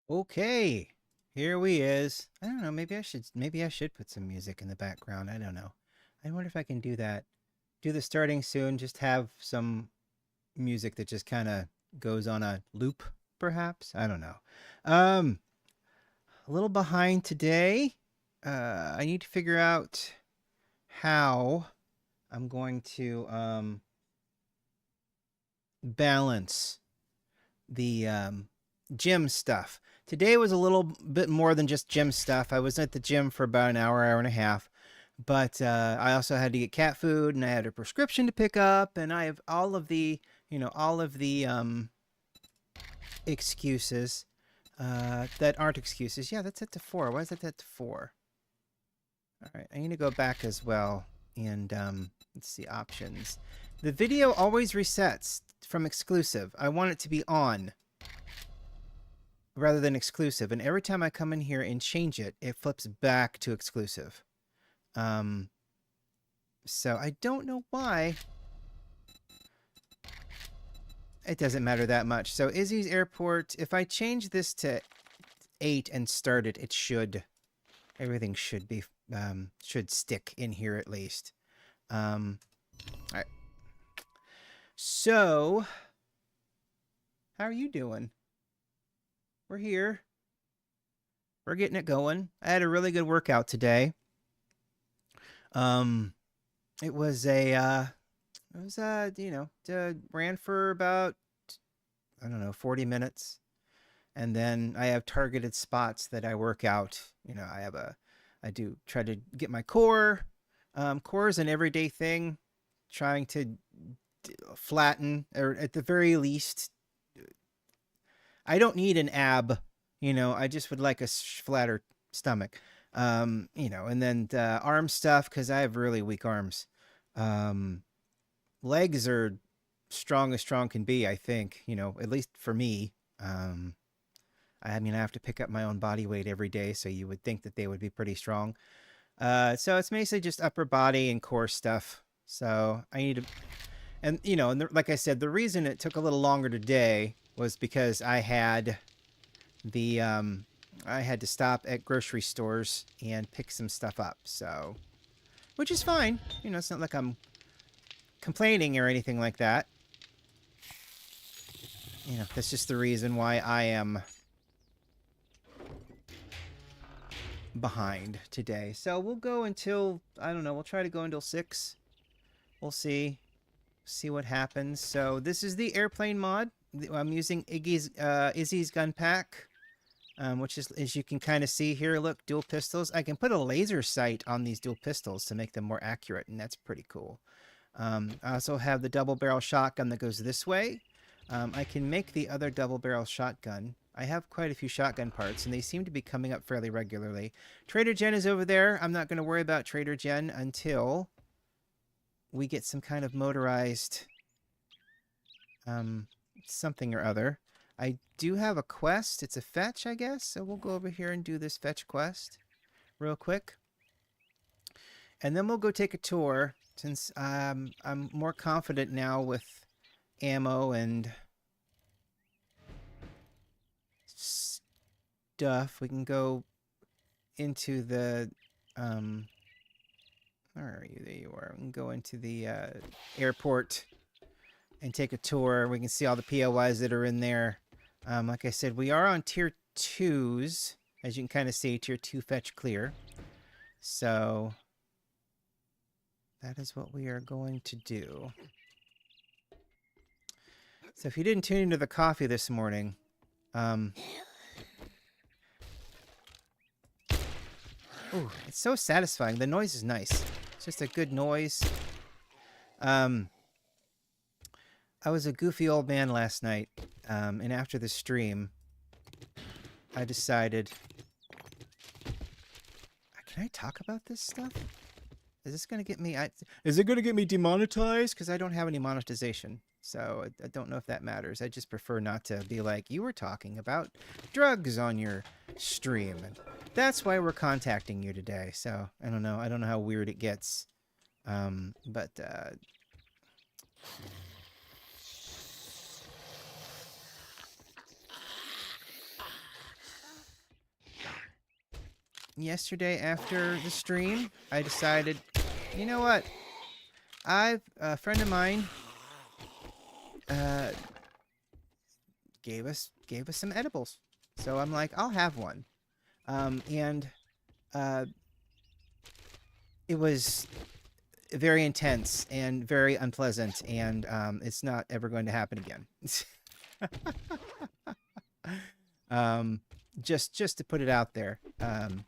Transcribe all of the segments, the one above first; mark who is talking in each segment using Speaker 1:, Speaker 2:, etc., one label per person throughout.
Speaker 1: Okay, here we is. I don't know. Maybe I should put some music in the background. I don't know. I wonder if I can do that. Do the starting soon. Just have some music that just kind of goes on a loop, perhaps. I don't know. Um, a little behind today. I need to figure out how I'm going to balance the gym stuff. Today was a little bit more than just gym stuff. I was at the gym for about an hour, hour and a half, but I also had to get cat food, and I had a prescription to pick up, and I have all of the excuses that aren't excuses. Yeah, that's set to 4. Why is that at 4? All right, I need to go back as well, and let's see options. The video always resets from exclusive. I want it to be on rather than exclusive. And every time I come in here and change it, it flips back to exclusive. Um, so I don't know why. It doesn't matter that much. So Izzy's Airport, if I change this to 8 and start it, everything should stick in here at least. All right. So, how are you doing? We're here. We're getting it going. I had a really good workout today. Um, it was ran for about, I don't know, 40 minutes. And then I have targeted spots that I work out. I do try to get my core. Core is an everyday thing, trying to flatten, or at the very least, I don't need an ab. I just would like a flatter stomach. And then arm stuff, because I have really weak arms. Um, Legs are strong as strong can be, I think, at least for me. I mean, I have to pick up my own body weight every day, so you would think that they would be pretty strong. So it's mostly just upper body and core stuff. So I need to, like I said, the reason it took a little longer today was because I had to stop at grocery stores and pick some stuff up. So, which is fine. It's not like I'm complaining or anything like that. That's just the reason why I am behind today. So we'll go until, I don't know, we'll try to go until 6. We'll see what happens. So this is the airplane mod. I'm using Izzy's GunPack, which is, as you can kind of see here, look, dual pistols. I can put a laser sight on these dual pistols to make them more accurate, and that's pretty cool. I also have the double barrel shotgun that goes this way. I can make the other double barrel shotgun. I have quite a few shotgun parts, and they seem to be coming up fairly regularly. Trader Jen is over there. I'm not going to worry about Trader Jen until we get some kind of motorized something or other. I do have a quest. It's a fetch, I guess. So we'll go over here and do this fetch quest real quick. And then we'll go take a tour, since I'm more confident now with ammo and stuff. We can go into the where are you? There you are. We can go into the airport and take a tour. We can see all the POIs that are in there. Like I said, we are on tier 2s, as you can kind of see. Tier 2 fetch clear. So that is what we are going to do. So if you didn't tune into the coffee this morning, ooh, it's so satisfying. The noise is nice. It's just a good noise. I was a goofy old man last night, and after the stream, I decided... Can I talk about this stuff? Is this going to get me... Is it going to get me demonetized? Because I don't have any monetization. So I don't know if that matters. I just prefer not to be like, you were talking about drugs on your stream. And that's why we're contacting you today. So I don't know. I don't know how weird it gets. But yesterday after the stream, I decided, you know what? A friend of mine uh, gave us some edibles, so I'm like, I'll have one. And uh, it was very intense and very unpleasant, and it's not ever going to happen again. um, just to put it out there. And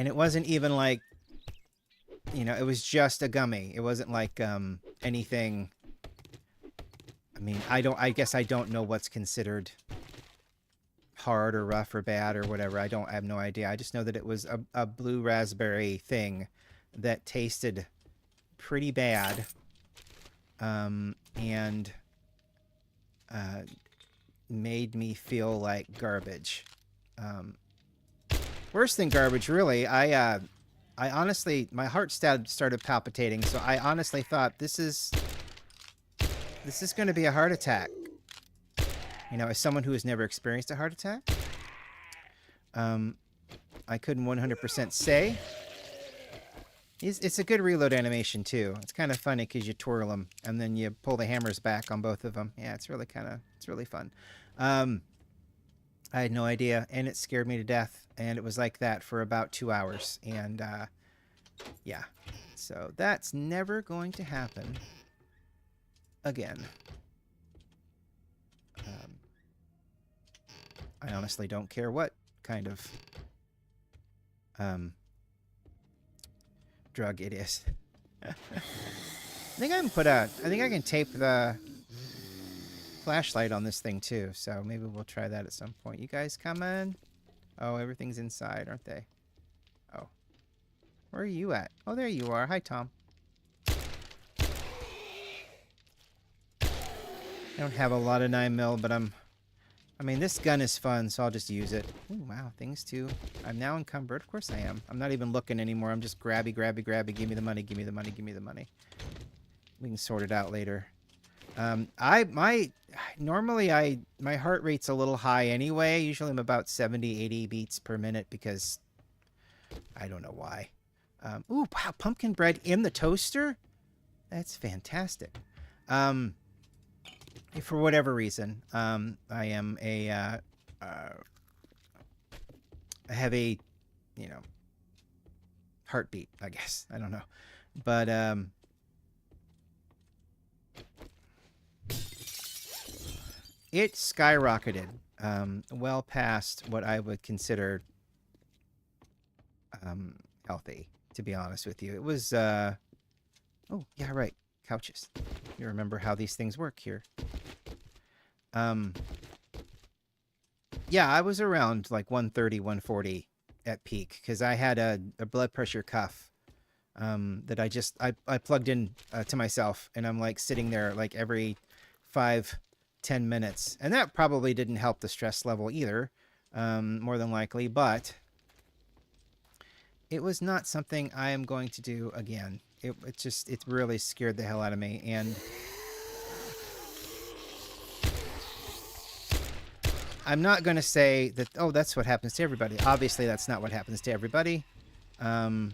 Speaker 1: it wasn't even like, you know, it was just a gummy. It wasn't like anything. I mean, I guess I don't know what's considered hard or rough or bad or whatever. I have no idea. I just know that it was a blue raspberry thing that tasted pretty bad. And made me feel like garbage. Worse than garbage, really. I honestly, my heart started palpitating, so I honestly thought this is going to be a heart attack. You know, as someone who has never experienced a heart attack, I couldn't 100% say. It's a good reload animation, too. It's kind of funny because you twirl them, and then you pull the hammers back on both of them. Yeah, it's really fun. I had no idea, and it scared me to death, and it was like that for about 2 hours, and yeah. So that's never going to happen again. I honestly don't care what kind of drug it is. I think I can tape the flashlight on this thing too, so maybe we'll try that at some point. You guys coming? Oh, everything's inside, aren't they? Oh. Where are you at? Oh, there you are. Hi, Tom. I don't have a lot of 9mm, but I mean, this gun is fun, so I'll just use it. Ooh, wow, things too. I'm now encumbered. Of course I am. I'm not even looking anymore. I'm just grabby. Give me the money. We can sort it out later. Normally my heart rate's a little high anyway. Usually I'm about 70, 80 beats per minute because I don't know why. Ooh, wow, pumpkin bread in the toaster? That's fantastic. For whatever reason, I am I have a, you know, heartbeat, I guess. I don't know. But, it skyrocketed, well past what I would consider, healthy, to be honest with you. It was, oh, yeah, right. Couches. You remember how these things work here. Yeah, I was around like 130, 140 at peak because I had a blood pressure cuff that I plugged in to myself, and I'm like sitting there like every 5-10 minutes, and that probably didn't help the stress level either, more than likely, but it was not something I am going to do again. It really scared the hell out of me, and I'm not going to say that, oh, that's what happens to everybody. Obviously, that's not what happens to everybody. I'm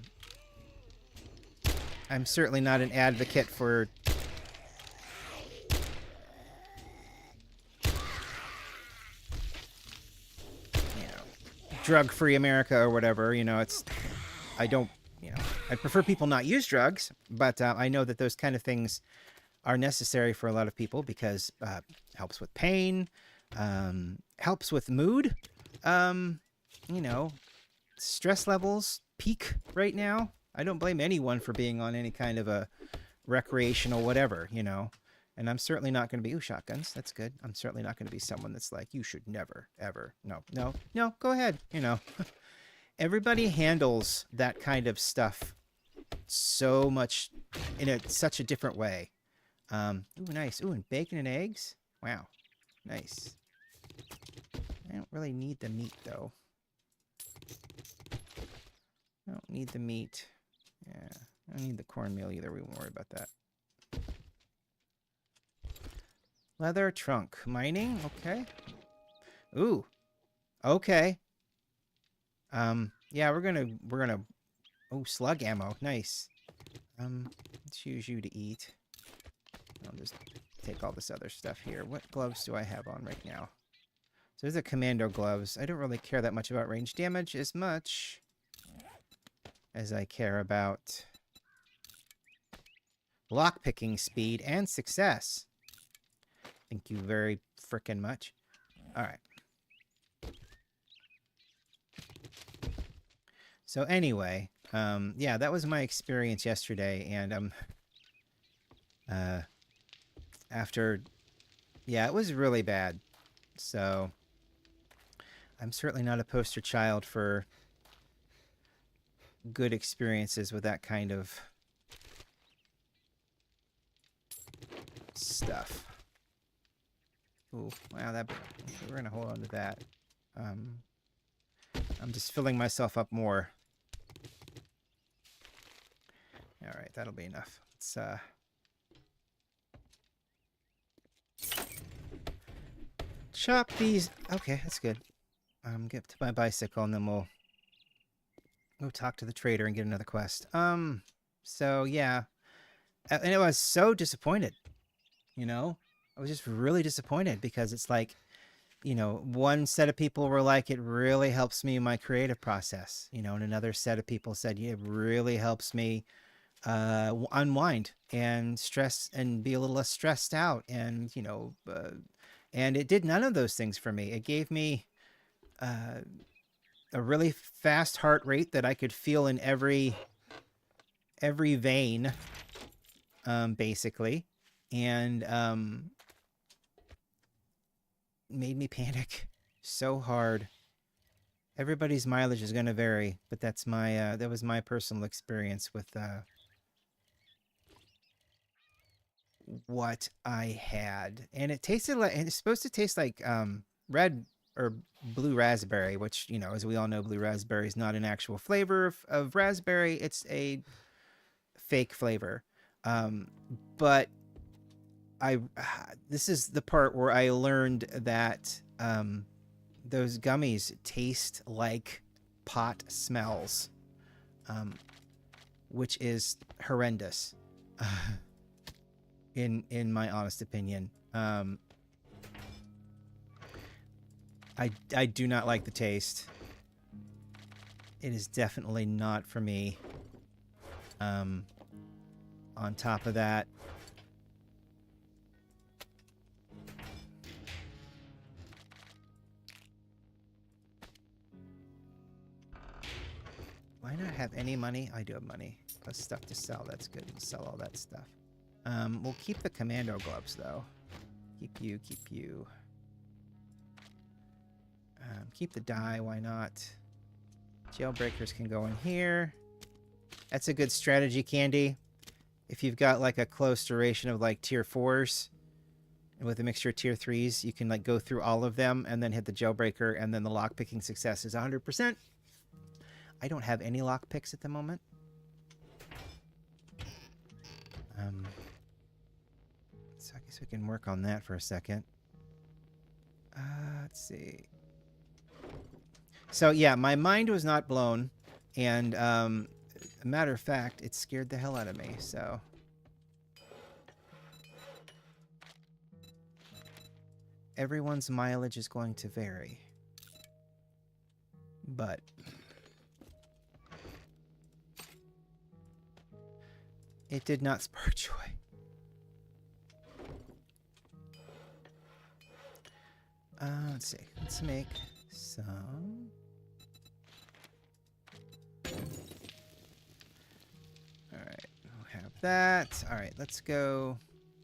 Speaker 1: certainly not an advocate for drug-free America or whatever. You know, I prefer people not use drugs, but I know that those kind of things are necessary for a lot of people because helps with pain, helps with mood. You know, stress levels peak right now. I don't blame anyone for being on any kind of a recreational whatever, you know. And I'm certainly not going to be, ooh, shotguns, that's good. I'm certainly not going to be someone that's like, you should never, ever. No, go ahead, you know. Everybody handles that kind of stuff so much in such a different way. Ooh, nice. Ooh, and bacon and eggs? Wow, nice. I don't really need the meat, though. I don't need the meat. Yeah, I don't need the cornmeal either. We won't worry about that. Leather trunk. Mining? Okay. Ooh. Okay. Yeah, we're gonna. Oh, slug ammo, nice. Let's use you to eat. I'll just take all this other stuff here. What gloves do I have on right now? So there's the commando gloves. I don't really care that much about range damage as much as I care about lockpicking speed and success. Thank you very frickin' much. All right. So anyway, yeah, that was my experience yesterday, and after, yeah, it was really bad. So I'm certainly not a poster child for good experiences with that kind of stuff. Ooh, wow, that we're gonna hold on to that. I'm just filling myself up more. All right, that'll be enough. Let's chop these. Okay, that's good. Get to my bicycle and then we'll go talk to the trader and get another quest. So yeah, and I was so disappointed. You know, I was just really disappointed because it's like, you know, one set of people were like, it really helps me in my creative process. You know, and another set of people said, yeah, it really helps me unwind and stress and be a little less stressed out. And, you know, and it did none of those things for me. It gave me a really fast heart rate that I could feel in every vein, basically, and made me panic so hard. Everybody's mileage is going to vary, but that's my that was my personal experience with what I had, and it tasted like, and it's supposed to taste like red or blue raspberry, which, you know, as we all know, blue raspberry is not an actual flavor of raspberry. It's a fake flavor. But I this is the part where I learned that those gummies taste like pot smells, which is horrendous, in my honest opinion. I do not like the taste. It is definitely not for me. On top of that, why not have any money? I do have money. Plus stuff to sell. That's good. We'll sell all that stuff. We'll keep the commando gloves, though. Keep you, keep you. Keep the dye. Why not? Jailbreakers can go in here. That's a good strategy, Candy. If you've got like a close duration of like tier 4s with a mixture of tier 3s, you can like go through all of them and then hit the jailbreaker, and then the lockpicking success is 100%. I don't have any lockpicks at the moment. So I guess we can work on that for a second. Let's see. So yeah, my mind was not blown, and a matter of fact, it scared the hell out of me. So everyone's mileage is going to vary, but it did not spark joy. Let's see. Let's make some. All right, we'll have that. All right, let's go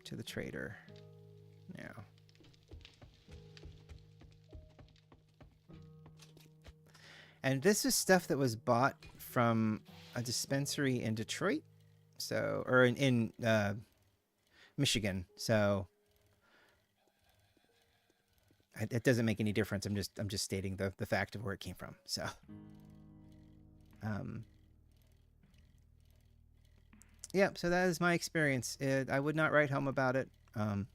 Speaker 1: to the trader now. And this is stuff that was bought from a dispensary in Detroit, so, or in Michigan. So it doesn't make any difference. I'm just stating the fact of where it came from. So, yeah. So that is my experience. I would not write home about it. And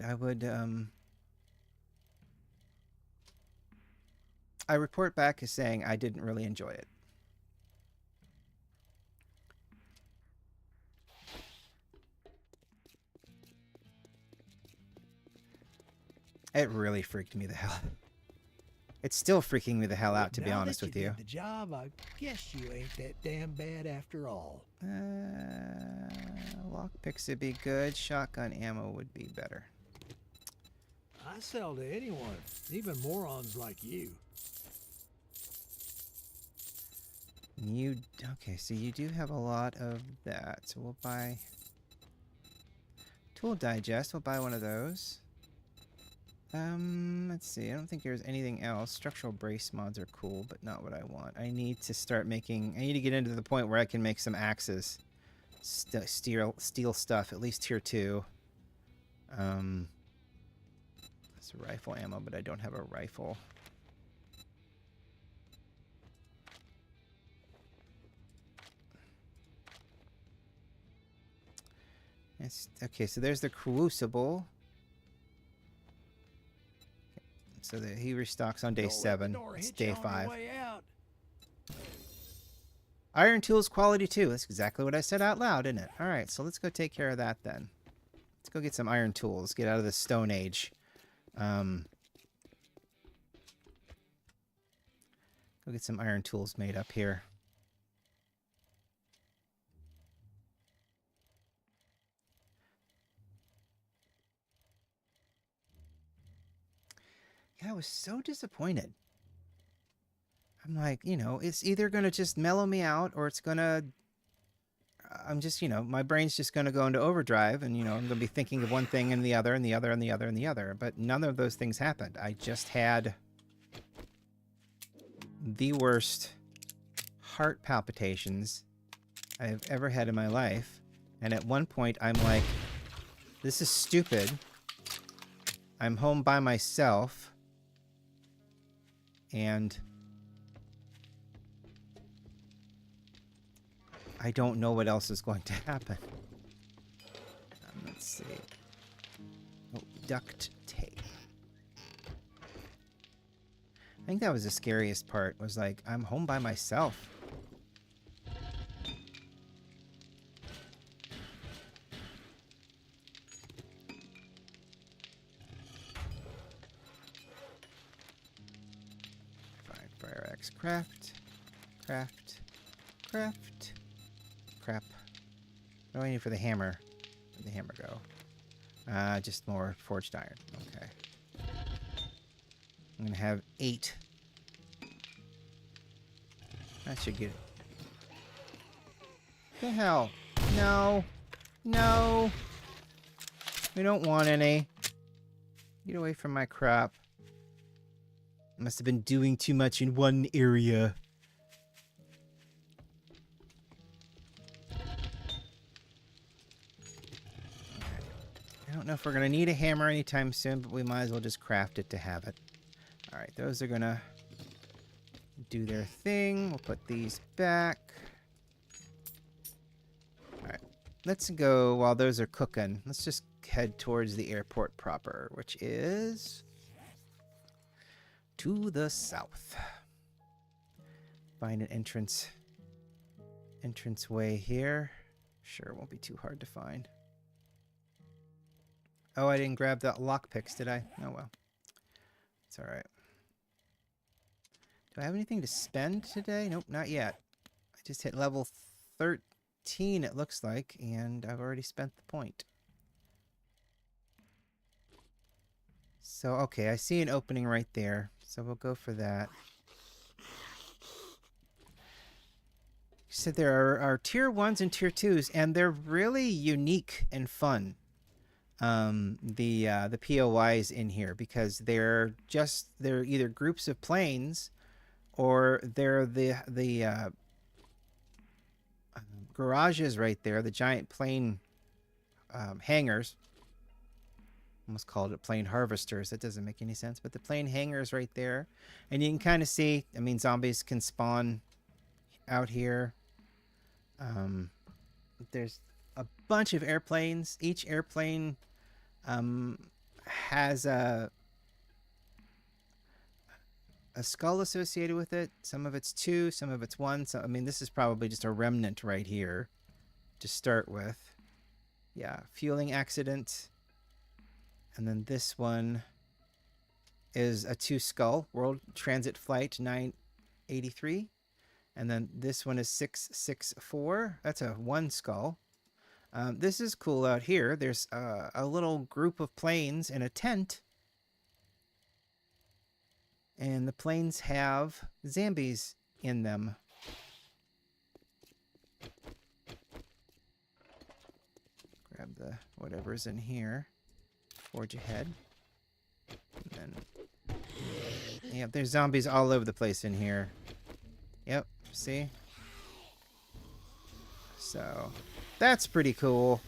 Speaker 1: I would I report back as saying I didn't really enjoy it. It really freaked me the hell. It's still freaking me the hell out, to be honest with you.
Speaker 2: Now that you did the job, I guess you ain't that damn bad after all.
Speaker 1: Lockpicks would be good. Shotgun ammo would be better.
Speaker 2: I sell to anyone, even morons like you.
Speaker 1: Okay, so you do have a lot of that. So we'll buy Tool Digest. We'll buy one of those. Let's see. I don't think there's anything else. Structural brace mods are cool, but not what I want. I need to start making... I need to get into the point where I can make some axes. Steel stuff, at least tier 2. That's rifle ammo, but I don't have a rifle. Okay, so there's the Crucible. So he restocks on day 7. It's day 5. Iron tools quality 2. That's exactly what I said out loud, isn't it? Alright, so let's go take care of that then. Let's go get some iron tools. Get out of the Stone Age. Go get some iron tools made up here. Yeah, I was so disappointed. I'm like, you know, it's either going to just mellow me out or it's going to... I'm just, you know, my brain's just going to go into overdrive and, you know, I'm going to be thinking of one thing and the other and the other and the other and the other. But none of those things happened. I just had the worst heart palpitations I have ever had in my life. And at one point, I'm like, this is stupid. I'm home by myself. And I don't know what else is going to happen. Let's see. Oh, duct tape. I think that was the scariest part, was like, I'm home by myself. Fire axe, craft, craft, craft. Crap. What do I need for the hammer? Where'd the hammer go? Just more forged iron. Okay. I'm gonna have 8. That should get it. The hell? No. No. We don't want any. Get away from my crap. Must have been doing too much in one area. I don't know if we're going to need a hammer anytime soon, but we might as well just craft it to have it. Alright, those are going to do their thing. We'll put these back. Alright, let's go while those are cooking. Let's just head towards the airport proper, which is to the south. Find an entrance way here. Sure, won't be too hard to find. Oh, I didn't grab the lockpicks, did I? Oh, well. It's alright. Do I have anything to spend today? Nope, not yet. I just hit level 13, it looks like, and I've already spent the point. So, okay, I see an opening right there. So we'll go for that. You said there are tier 1s and tier 2s, and they're really unique and fun. The POIs in here, because they're either groups of planes or they're the garages right there, the giant plane hangars. Almost called it plane harvesters. That doesn't make any sense, but the plane hangars right there, and you can kind of see, I mean, zombies can spawn out here. There's a bunch of airplanes. Each airplane has a a skull associated with it. Some of it's 2, some of it's 1. So I mean, this is probably just a remnant right here to start with. Yeah, fueling accident. And then this one is a 2 skull, World Transit Flight 983. And then this one is 664. That's a 1 skull. This is cool out here. There's a little group of planes in a tent. And the planes have zombies in them. Grab the whatever's in here. Forge ahead. And then, yeah, there's zombies all over the place in here. Yep, see? So, that's pretty cool.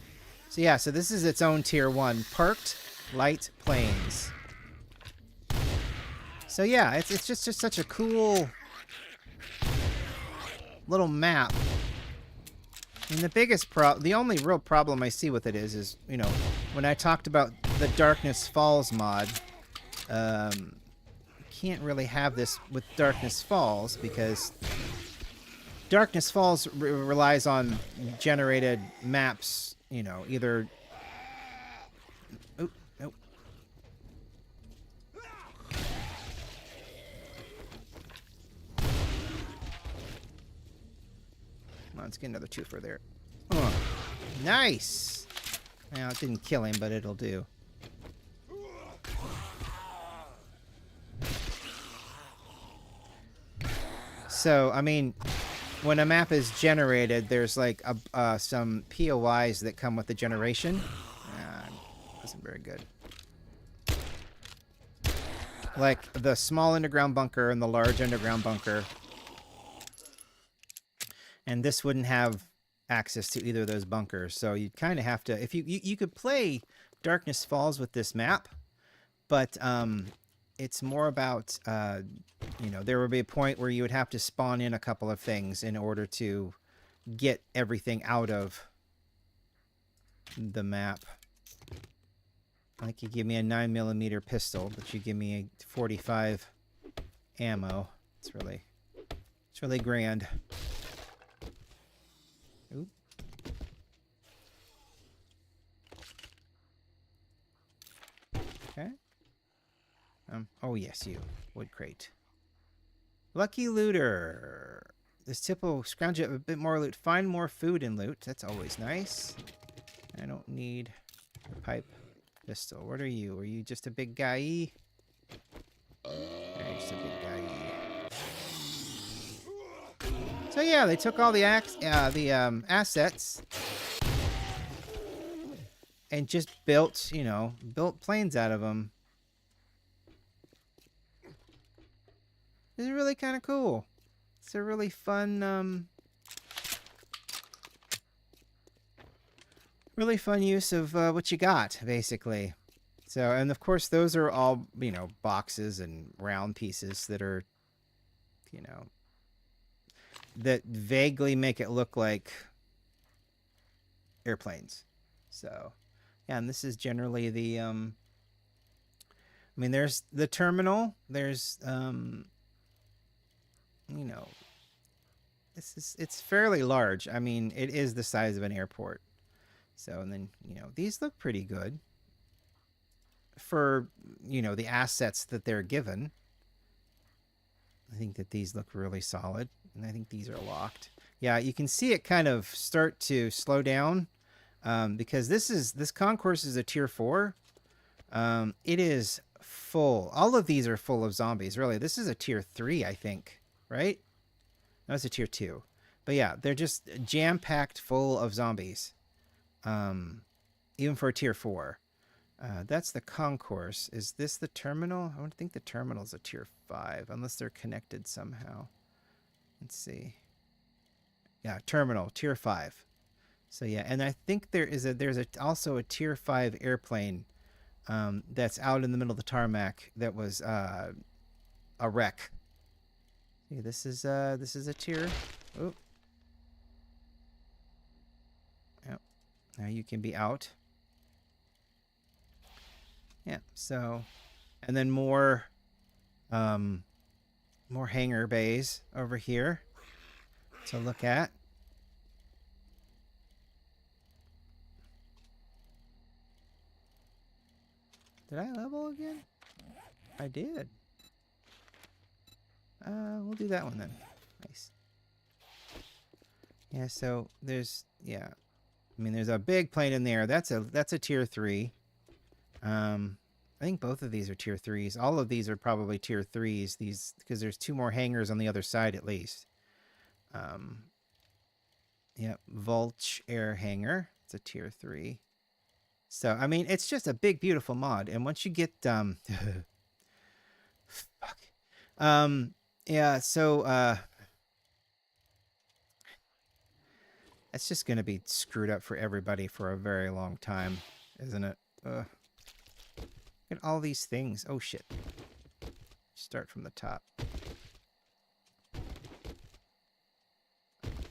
Speaker 1: So yeah, so this is its own tier 1. Parked light planes. So yeah, it's just such a cool little map. And the only real problem I see with it is, you know, when I talked about the Darkness Falls mod, can't really have this with Darkness Falls because Darkness Falls relies on generated maps, you know, either... Oh, nope. Come on, let's get another twofer there. Oh, nice! Well, it didn't kill him, but it'll do. So, I mean, when a map is generated, there's like some POIs that come with the generation. Wasn't very good. Like the small underground bunker and the large underground bunker. And this wouldn't have access to either of those bunkers. So you'd kind of have to... If you could play Darkness Falls with this map, but it's more about... you know, there would be a point where you would have to spawn in a couple of things in order to get everything out of the map. Like you give me a 9mm pistol, but you give me a 45 ammo. It's really grand. Oop. Okay. Oh yes, you. Wood crate. Lucky looter. This tip will scrounge up a bit more loot. Find more food and loot. That's always nice. I don't need a pipe pistol. What are you? Are you just a big guy? Yeah, you're just a big guy. So yeah, they took all the assets and just built, you know, planes out of them. This is really kind of cool. It's a really fun, use of what you got, basically. So, and of course, those are all, you know, boxes and round pieces that are, you know, that vaguely make it look like airplanes. So, yeah, and this is generally the, I mean, there's the terminal. There's, you know, it's fairly large. I mean, it is the size of an airport. So, and then, you know, these look pretty good for, you know, the assets that they're given. I think that these look really solid, and I think these are locked. Yeah, you can see it kind of start to slow down because this concourse is a tier 4. It is full. All of these are full of zombies, really. This is a tier 3, I think. Right? No, it's a tier 2. But yeah, they're just jam-packed full of zombies. Even for a tier 4. That's the concourse. Is this the terminal? I would think the terminal's a tier 5, unless they're connected somehow. Let's see. Yeah, terminal, tier 5. So yeah, and I think there's also a tier 5 airplane that's out in the middle of the tarmac that was a wreck. This is a tier. Oh. Yep. Now you can be out. Yeah. So, and then more more hangar bays over here to look at. Did I level again? I did. We'll do that one then. Nice. Yeah, so there's, yeah. I mean, there's a big plane in there. That's a tier 3. I think both of these are tier 3s. All of these are probably tier 3s. These, because there's 2 more hangars on the other side at least. Yep, Vulch Air Hangar. It's a tier 3. So, I mean, it's just a big, beautiful mod. And once you get, fuck. Yeah, so, it's just going to be screwed up for everybody for a very long time, isn't it? Look at all these things. Oh, shit. Start from the top.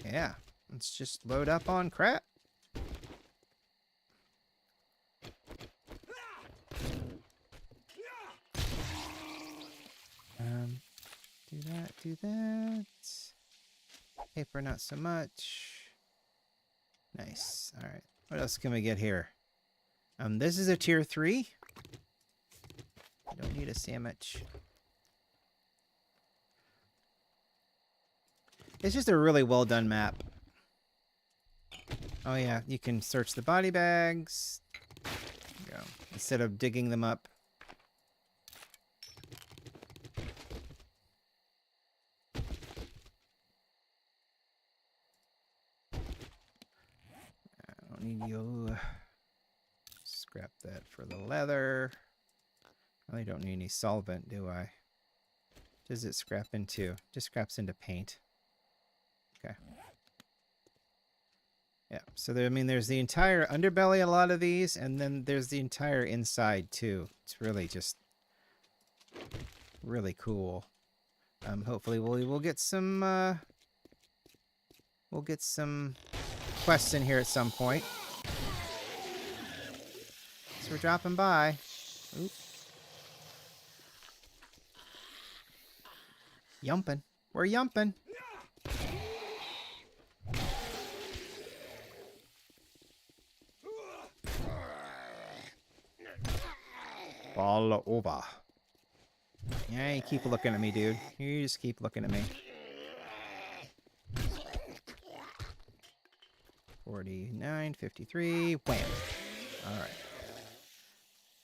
Speaker 1: Yeah, let's just load up on crap. Do that. Paper, not so much. Nice. All right. What else can we get here? This is a tier 3. I don't need a sandwich. It's just a really well done map. Oh yeah, you can search the body bags. There you go. Instead of digging them up. I don't need you. Scrap that for the leather. I really don't need any solvent, do I? What does it scrap into? Just scraps into paint. Okay. Yeah, so there, I mean, there's the entire underbelly, a lot of these, and then there's the entire inside too. It's really just really cool. Hopefully we'll get some quests in here at some point. So we're dropping by. Oop. Yumping. We're yumping. All over. Yeah, you keep looking at me, dude. You just keep looking at me. 49, 53. Wham. Alright.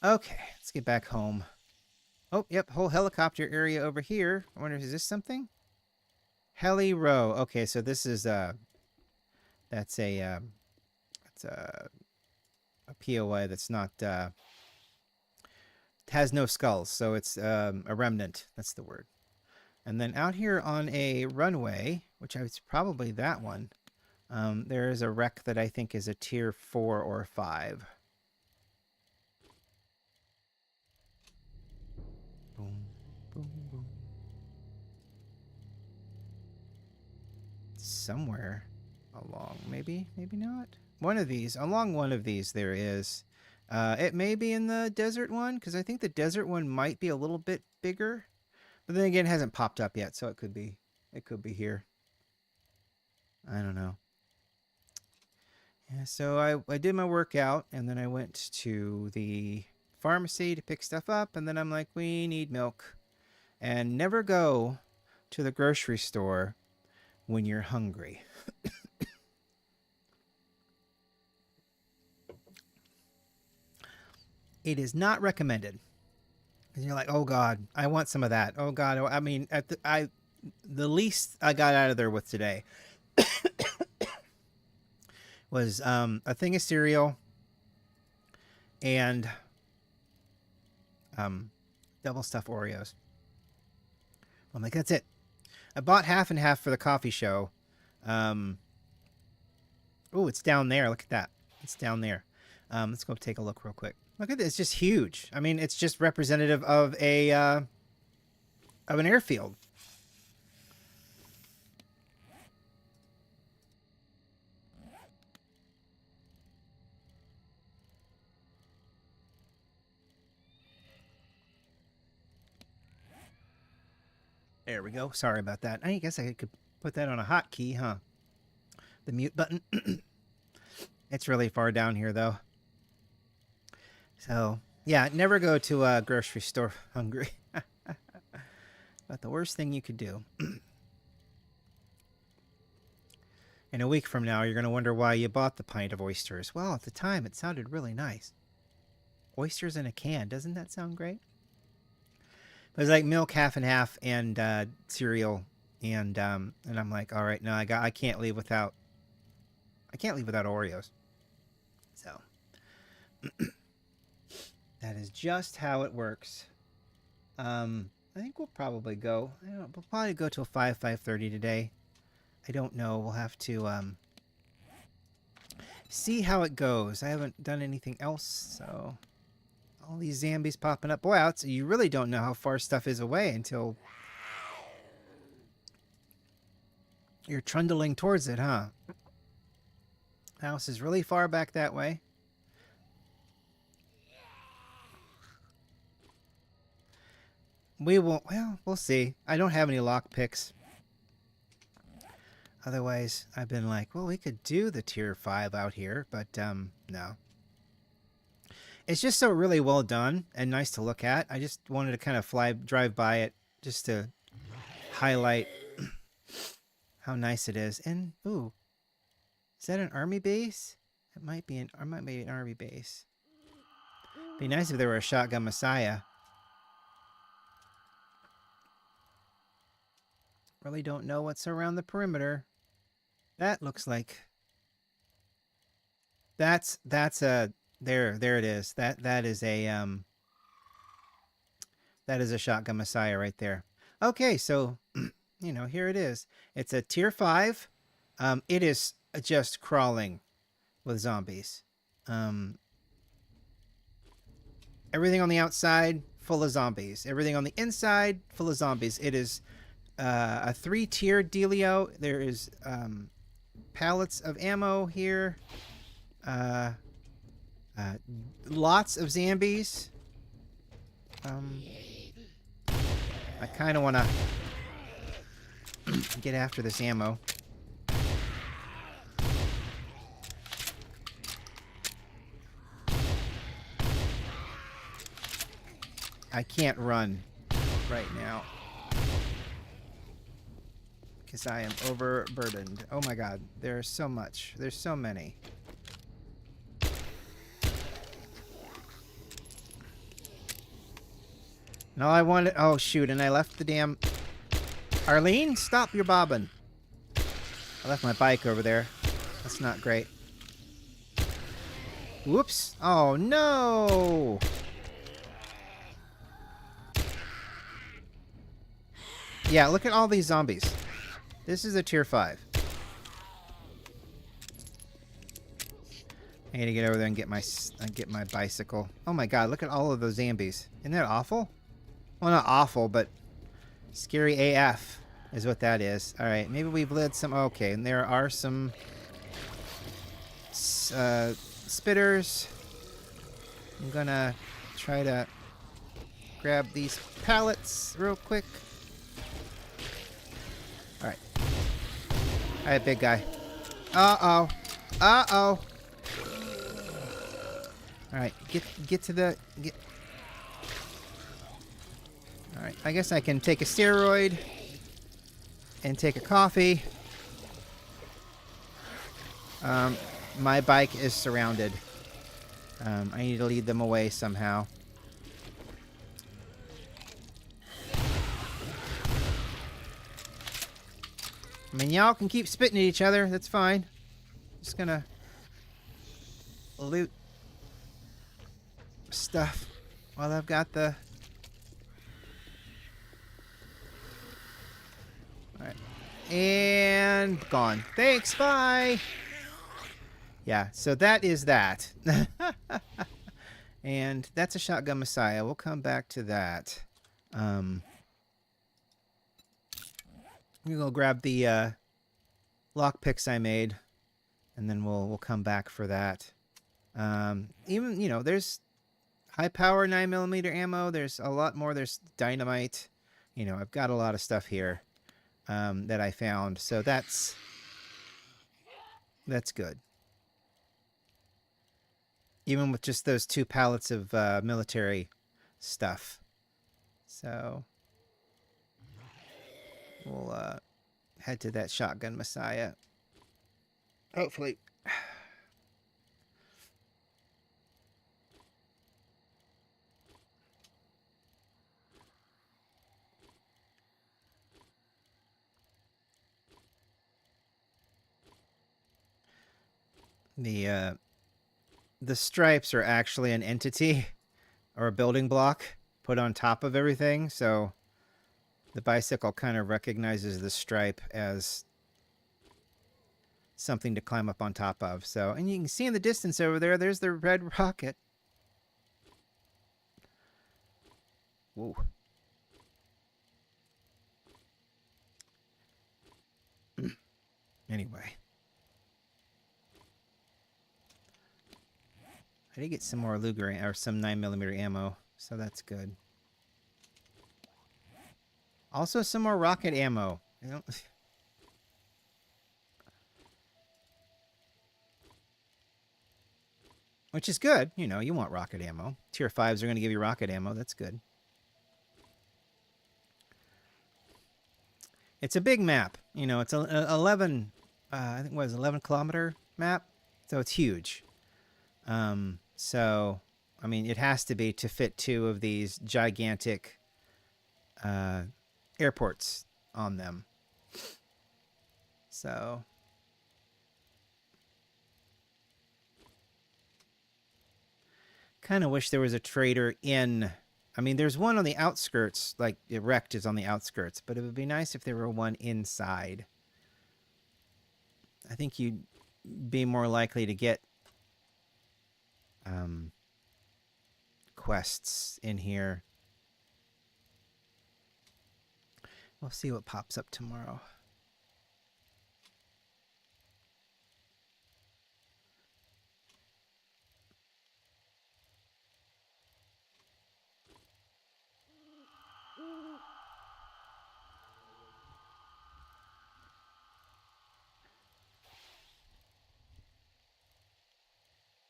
Speaker 1: Okay, let's get back home. Oh, yep, whole helicopter area over here. I wonder, is this something? Heli row. Okay, so this is that's a POI that's not has no skulls, so it's a remnant. That's the word. And then out here on a runway, which is probably that one, there is a wreck that I think is a tier 4 or 5. Boom, boom, boom. Somewhere along, maybe not. One of these, along one of these there is. It may be in the desert one, because I think the desert one might be a little bit bigger. But then again, it hasn't popped up yet, so it could be here. I don't know. Yeah, so I did my workout, and then I went to the pharmacy to pick stuff up, and then I'm like, we need milk. And never go to the grocery store when you're hungry. It is not recommended. And you're like, oh God, I want some of that. Oh God, I mean, the least I got out of there with today was a thing of cereal and double stuffed Oreos. I'm like, that's it. I bought half and half for the coffee show. Oh, it's down there. Look at that. It's down there. Let's go take a look real quick. Look at this. It's just huge. I mean, it's just representative of an airfield. There we go. Sorry about that. I guess I could put that on a hotkey, huh? The mute button. It's really far down here, though. So, yeah, never go to a grocery store hungry. But the worst thing you could do. In a week from now, you're going to wonder why you bought the pint of oysters. Well, at the time, it sounded really nice. Oysters in a can. Doesn't that sound great? It was like milk half and half and cereal. And I'm like, all right, no, I can't leave without Oreos. So that is just how it works. I think we'll probably go. We'll probably go till 5:30 today. I don't know. We'll have to see how it goes. I haven't done anything else, so all these zombies popping up. Boy, you really don't know how far stuff is away until you're trundling towards it, huh? House is really far back that way. We will. Well, we'll see. I don't have any lock picks. Otherwise, I've been like, well, we could do the tier 5 out here, but no. It's just so really well done and nice to look at. I just wanted to kind of drive by it just to highlight how nice it is. And ooh, is that an army base? It might be an army base. Be nice if there were a shotgun messiah. Really don't know what's around the perimeter. That looks like that's a there it is. That is a shotgun messiah right there. Okay, so you know, here it is. It's a tier 5. It is just crawling with zombies. Everything on the outside full of zombies. Everything on the inside full of zombies. It is a 3-tier dealio. There is pallets of ammo here. Lots of zombies. I kind of want to get after this ammo. I can't run right now because I am overburdened. Oh my god, there's so much. There's so many. And all I wanted... Oh, shoot, and I left the damn... Arlene, stop your bobbing. I left my bike over there. That's not great. Whoops. Oh, no! Yeah, look at all these zombies. This is a tier 5. I need to get over there and get my bicycle. Oh my god, look at all of those zombies. Isn't that awful? Well, not awful, but scary AF is what that is. Alright, maybe we've led some... Okay, and there are some spitters. I'm gonna try to grab these pallets real quick. Alright. Alright, big guy. Uh-oh. Uh-oh. Alright, get to the... Alright, I guess I can take a steroid and take a coffee. My bike is surrounded. I need to lead them away somehow. I mean, y'all can keep spitting at each other. That's fine. Just gonna loot stuff while I've got the... Alright. And gone. Thanks, bye! Yeah, so that is that. And that's a shotgun messiah. We'll come back to that. I'm gonna go grab the lock picks I made, and then we'll come back for that. Even, you know, there's high power 9mm ammo. There's a lot more. There's dynamite. you know, I've got a lot of stuff here that I found, so that's good. Even with just those 2 pallets of military stuff. So we'll head to that shotgun Messiah. Hopefully. The stripes are actually an entity or a building block put on top of everything, so the bicycle kind of recognizes the stripe as something to climb up on top of. So, and you can see in the distance over there, there's the red rocket. Whoa. Anyway. I did get some more Luger or some 9mm ammo, so that's good. Also, some more rocket ammo. You know, which is good. You know, you want rocket ammo. Tier 5s are going to give you rocket ammo. That's good. It's a big map. You know, it's an 11, I think it was 11-kilometer map, so it's huge. So, I mean, it has to be to fit 2 of these gigantic airports on them. So, kind of wish there was a trader in. I mean, there's one on the outskirts, like Erect is on the outskirts, but it would be nice if there were one inside. I think you'd be more likely to get quests in here. We'll see what pops up tomorrow.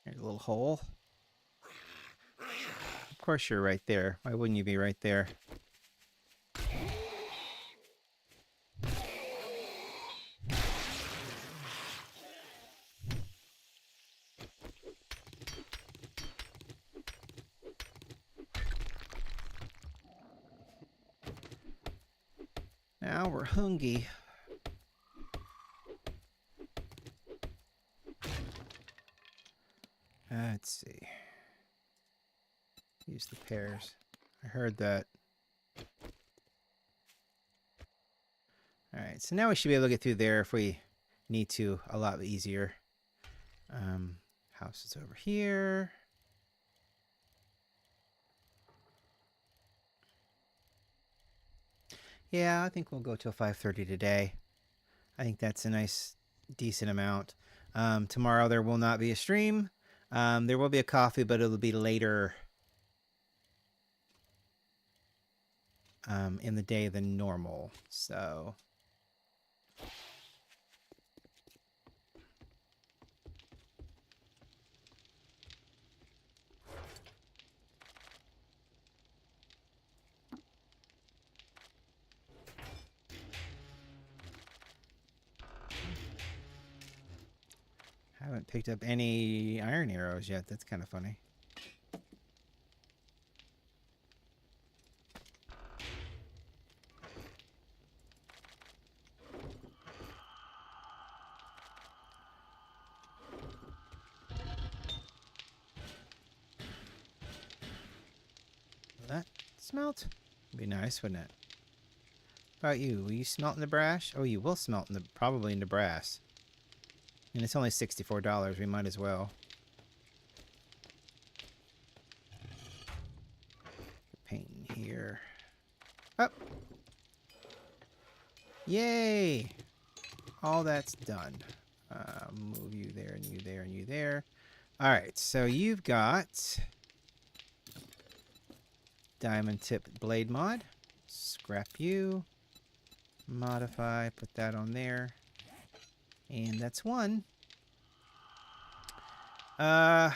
Speaker 1: There's a little hole. Of course you're right there. Why wouldn't you be right there? Now we're hungry. Let's see. Use the pears. I heard that. Alright, so now we should be able to get through there if we need to a lot easier. House is over here. Yeah, I think we'll go till 5:30 today. I think that's a nice, decent amount. Tomorrow there will not be a stream. There will be a coffee, but it'll be later in the day than normal. So I haven't picked up any iron arrows yet. That's kind of funny. Will that smelt? Would be nice, wouldn't it? How about you? Will you smelt in the brass? Oh, you will smelt in the probably in the brass. And it's only $64. We might as well. Paint in here. Up. Yay! All that's done. Move you there and you there and you there. All right, so you've got diamond tip blade mod. Scrap you. Modify, put that on there. And that's one. I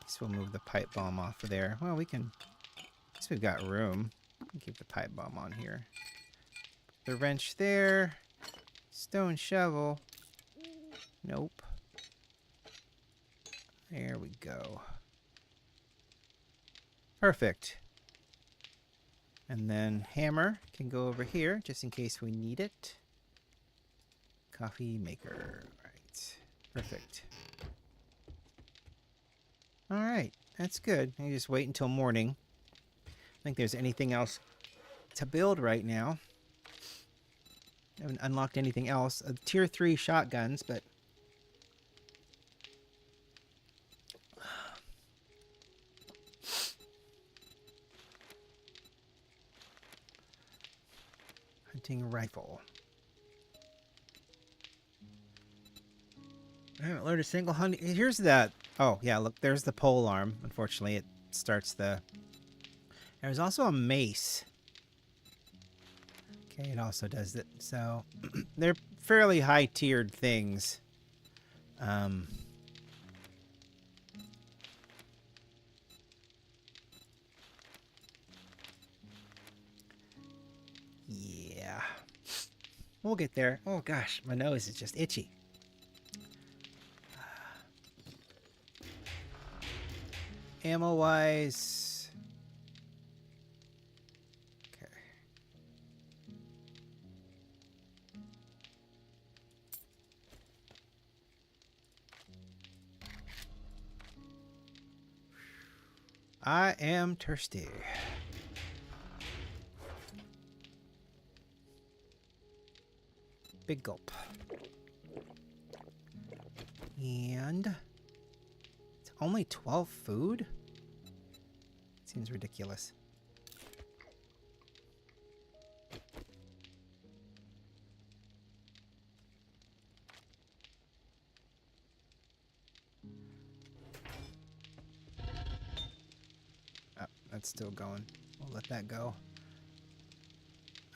Speaker 1: guess we'll move the pipe bomb off of there. Well, we can... I guess we've got room. We can keep the pipe bomb on here. The wrench there. Stone shovel. Nope. There we go. Perfect. And then hammer can go over here just in case we need it. Coffee maker. Right. Perfect. Alright. That's good. I just wait until morning. I think there's anything else to build right now. I haven't unlocked anything else. Tier 3 shotguns, but... hunting rifle. I haven't learned a single hunting... Here's that... Oh, yeah, look, there's the pole arm. Unfortunately, it starts the... There's also a mace. Okay, it also does it. So, they're fairly high-tiered things. Yeah. We'll get there. Oh, gosh, my nose is just itchy. Ammo-wise... Okay. I am thirsty. Big gulp. And it's only 12 food? Seems ridiculous. Oh, that's still going. We'll let that go.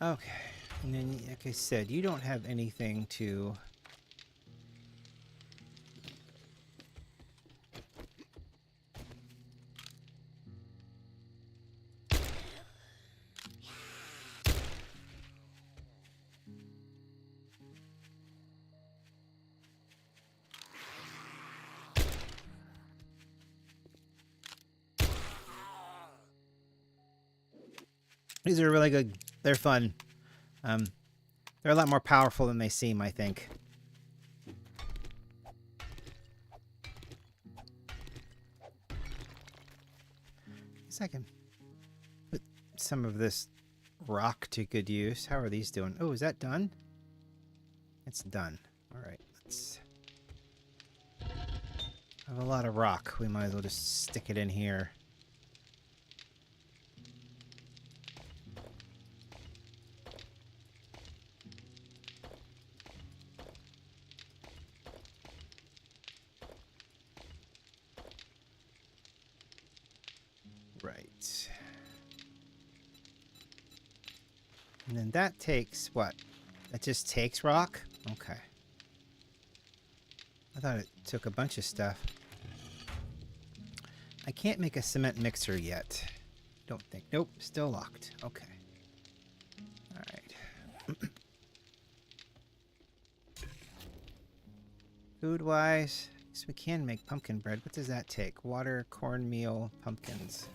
Speaker 1: Okay. And then, like I said, you don't have anything to... These are really good. They're fun. They're a lot more powerful than they seem, I think. I guess I can put some of this rock to good use. How are these doing? Oh, is that done? It's done. All right, let's... I have a lot of rock. We might as well just stick it in here. Right. And then that takes what? That just takes rock? Okay. I thought it took a bunch of stuff. I can't make a cement mixer yet. Don't think. Nope, still locked. Okay. Alright. Food-wise, so we can make pumpkin bread. What does that take? Water, cornmeal, pumpkins.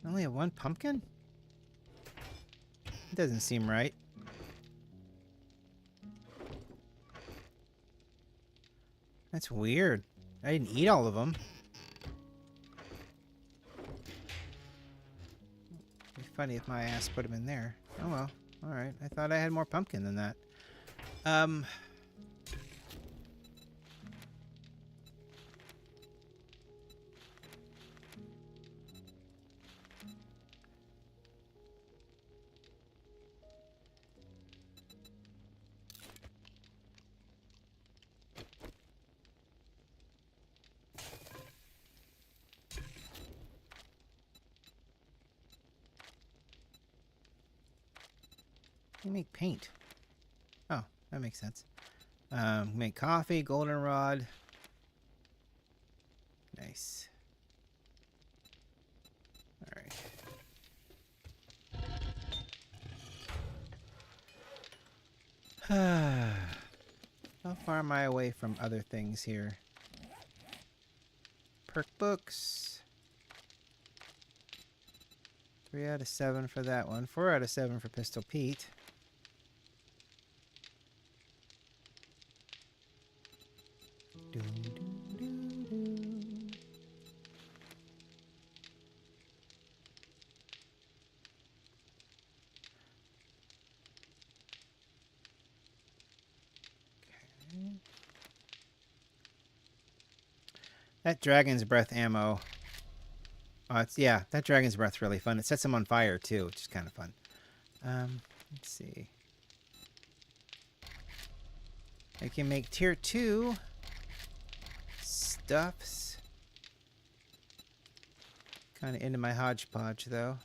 Speaker 1: I only have one pumpkin? It doesn't seem right. That's weird. I didn't eat all of them. It'd be funny if my ass put them in there. Oh well. Alright. I thought I had more pumpkin than that. You make paint. Oh, that makes sense. Make coffee, goldenrod. Nice. Alright. How far am I away from other things here? Perk books. 3 out of 7 for that one. 4 out of 7 for Pistol Pete. Doo, doo, doo, doo. Okay. That Dragon's Breath ammo. Oh, yeah, that Dragon's Breath's really fun. It sets them on fire too, which is kind of fun. Let's see. I can make tier 2 stuffs. Kind of into my hodgepodge though.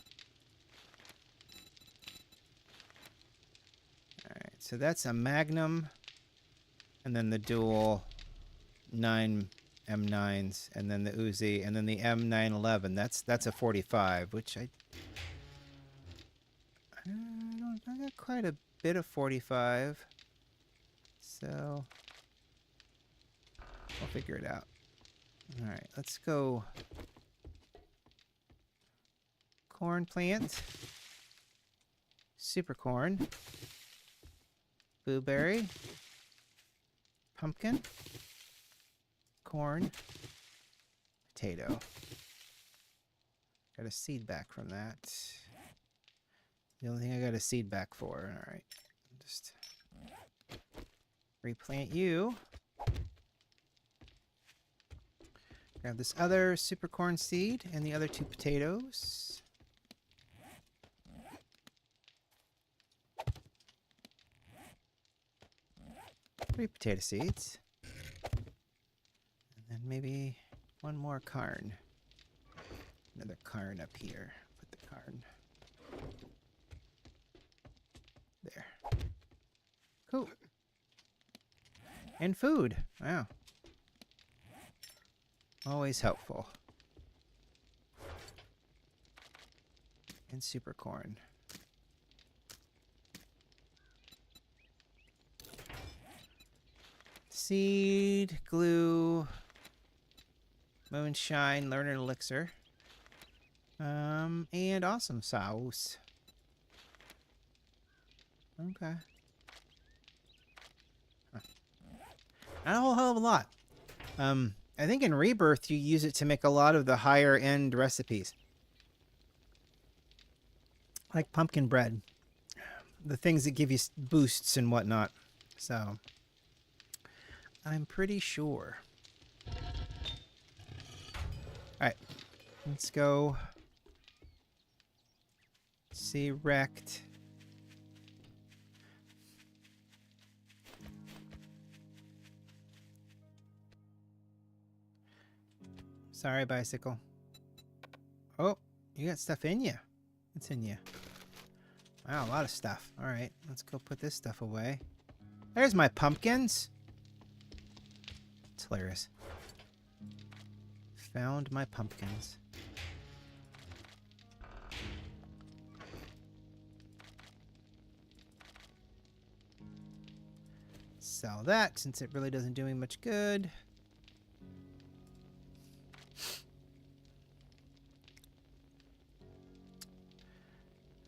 Speaker 1: Alright, so that's a Magnum. And then the dual 9 M9s. And then the Uzi. And then the M911. That's a 45, which I got quite a bit of 45. So I'll figure it out. Alright, let's go. Corn plant. Super corn. Blueberry. Pumpkin. Corn. Potato. Got a seed back from that. The only thing I got a seed back for. Alright. Just replant you. Grab this other super corn seed and the other 2 potatoes. 3 potato seeds. And then maybe 1 more carn. Another carn up here. Put the carn. There. Cool. And food. Wow. Always helpful. And super corn. Seed, glue, moonshine, learner elixir, and awesome sauce. Okay. Huh. Not a whole hell of a lot. I think in Rebirth you use it to make a lot of the higher end recipes. Like pumpkin bread. The things that give you boosts and whatnot. So I'm pretty sure. Alright. Let's go. See wrecked. Sorry, bicycle. Oh, you got stuff in you. What's in you? Wow, a lot of stuff. Alright, let's go put this stuff away. There's my pumpkins. It's hilarious. Found my pumpkins. Sell that since it really doesn't do me much good.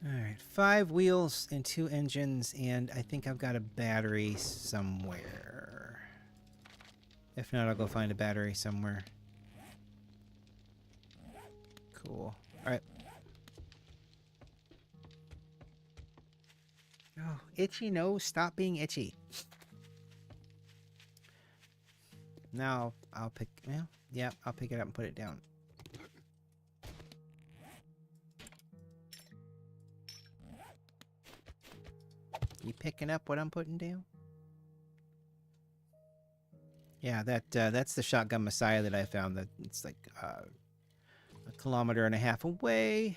Speaker 1: Alright, 5 wheels and 2 engines, and I think I've got a battery somewhere. If not, I'll go find a battery somewhere. Cool. Alright. Oh, itchy nose, stop being itchy. Now I'll pick, well, yeah, I'll pick it up and put it down. You picking up what I'm putting down? Yeah, that's the shotgun Messiah that I found. That it's like a kilometer and a half away.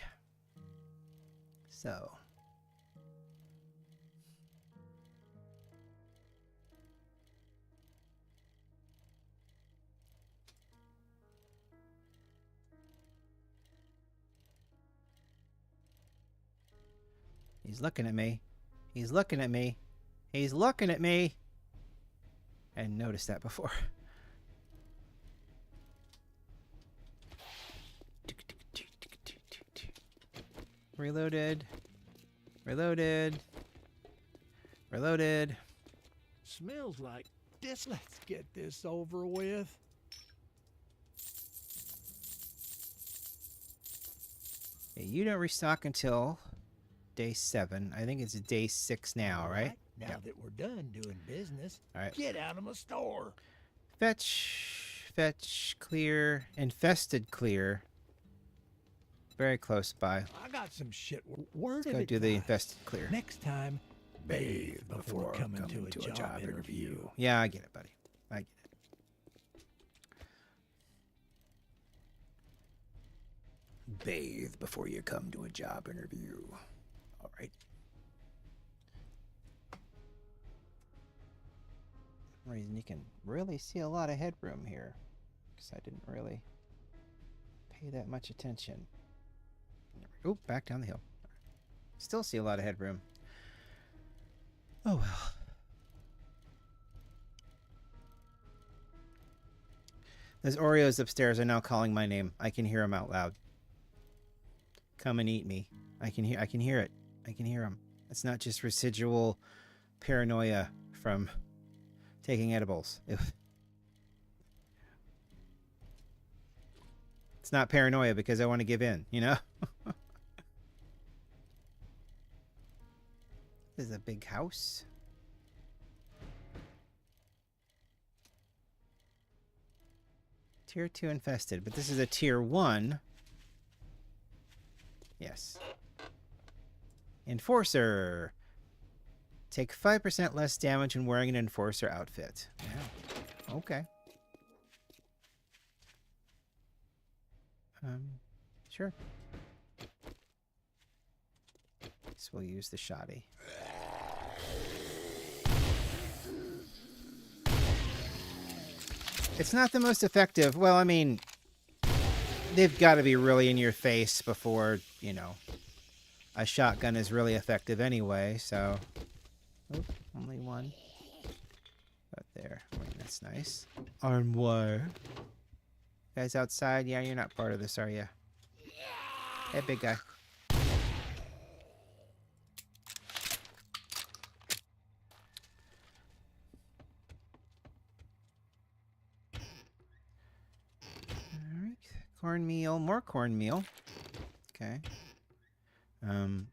Speaker 1: So He's looking at me. He's looking at me. He's looking at me. I didn't notice that before. Reloaded. Reloaded. Reloaded.
Speaker 2: Smells like this. Let's get this over with.
Speaker 1: Okay, you don't restock until day 7. I think it's day 6 now, right?
Speaker 2: Now that we're done doing business,
Speaker 1: All right.
Speaker 2: get out of my store.
Speaker 1: Fetch, clear, infested clear. Very close by.
Speaker 2: I got some shit. Word
Speaker 1: Let's
Speaker 2: of
Speaker 1: go do the
Speaker 2: advice.
Speaker 1: infested clear.
Speaker 2: Next time, bathe before coming to a job interview.
Speaker 1: Yeah, I get it, buddy. I get it. Bathe before you come to a job interview. All right. For some reason you can really see a lot of headroom here, because I didn't really pay that much attention. Oh, back down the hill. Still see a lot of headroom. Oh well. Those Oreos upstairs are now calling my name. I can hear them out loud. Come and eat me. I can hear it. I can hear them. It's not just residual paranoia from taking edibles. It's not paranoia because I want to give in, you know? This is a big house. Tier 2 infested, but this is a tier 1. Yes. Enforcer. Take 5% less damage when wearing an enforcer outfit. Yeah. Okay. Sure. Guess we'll use the shoddy. It's not the most effective. Well, I mean, they've got to be really in your face before, you know, a shotgun is really effective anyway, so... Oop, only one. But there. That's nice. Arm wire. Guys outside? Yeah, you're not part of this, are you? Hey, big guy. Alright. Cornmeal. More cornmeal. Okay.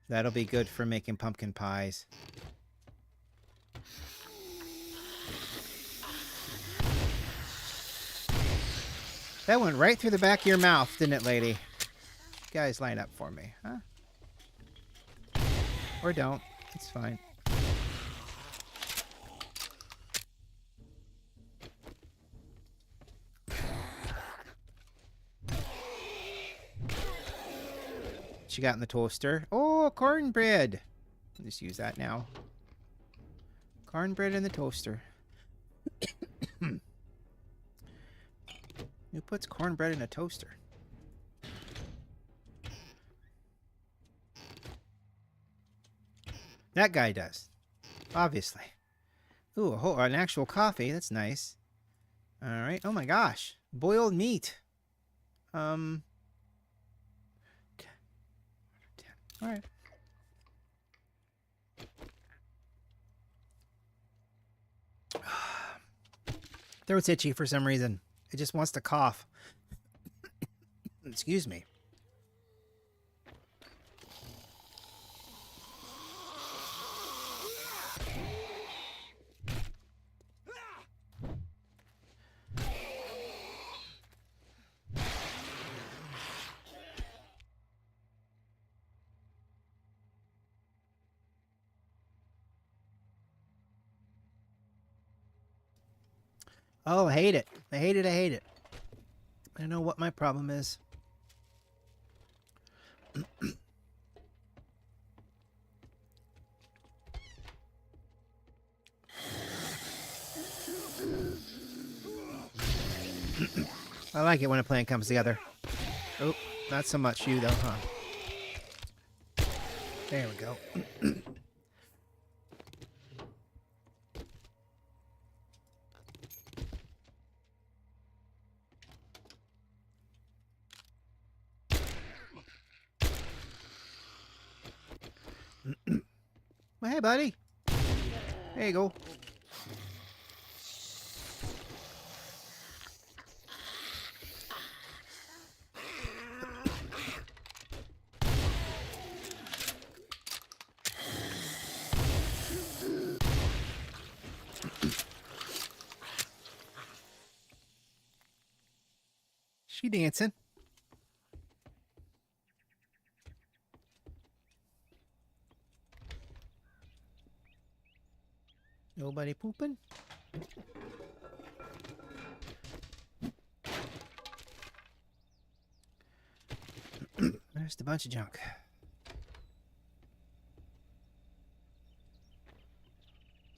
Speaker 1: That'll be good for making pumpkin pies. That went right through the back of your mouth, didn't it, lady? You guys line up for me, huh? Or don't. It's fine. What you got in the toaster? Oh, cornbread. I'll just use that now. Cornbread in the toaster. Who puts cornbread in a toaster? That guy does. Obviously. Ooh, an actual coffee. That's nice. Alright. Oh my gosh. Boiled meat. 10. Alright. Throat's itchy for some reason. It just wants to cough. Excuse me. Oh, I hate it. I hate it. I hate it. I know what my problem is. I like it when a plan comes together. Oh, not so much you though, huh? There we go. Well, hey, buddy. There you go. She dancing. Nobody pooping? There's a bunch of junk.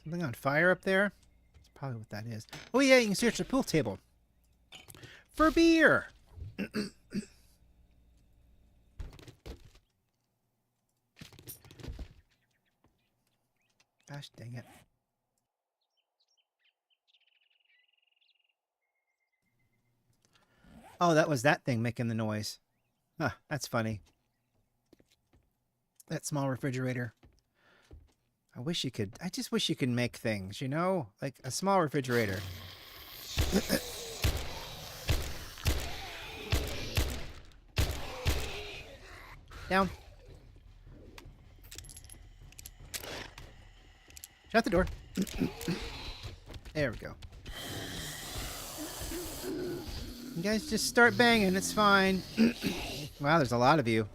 Speaker 1: Something on fire up there? That's probably what that is. Oh yeah, you can search the pool table. For beer! Gosh dang it. Oh, that was that thing making the noise. Huh, that's funny. That small refrigerator. I just wish you could make things, you know? Like a small refrigerator. Down. Shut the door. There we go. You guys just start banging, it's fine. Wow, there's a lot of you.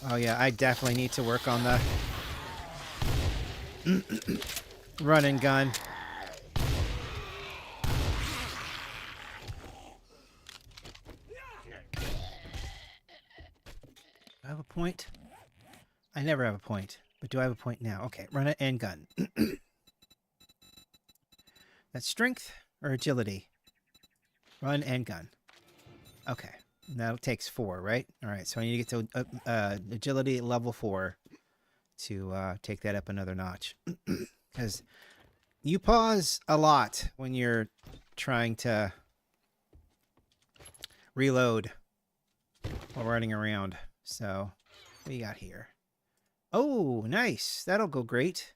Speaker 1: Oh yeah, I definitely need to work on the run and gun. I have a point. I never have a point, but do I have a point now? Okay, run it and gun. That's strength or agility? Run and gun. Okay, that takes 4, right? All right, so I need to get to agility level 4 to take that up another notch. Because you pause a lot when you're trying to reload while running around. So, what do you got here? Oh, nice. That'll go great.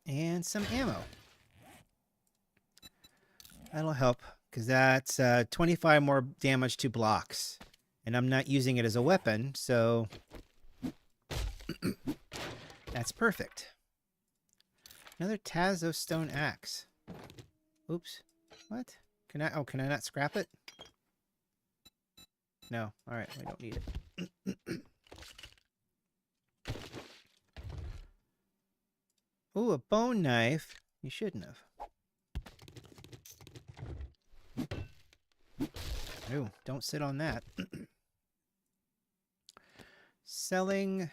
Speaker 1: And some ammo. That'll help, because that's 25 more damage to blocks. And I'm not using it as a weapon, so that's perfect. Another Tazo stone axe. Oops. What? Can I not scrap it? No. All right, I don't need it. Ooh, a bone knife. You shouldn't have. Ooh, don't sit on that. Selling.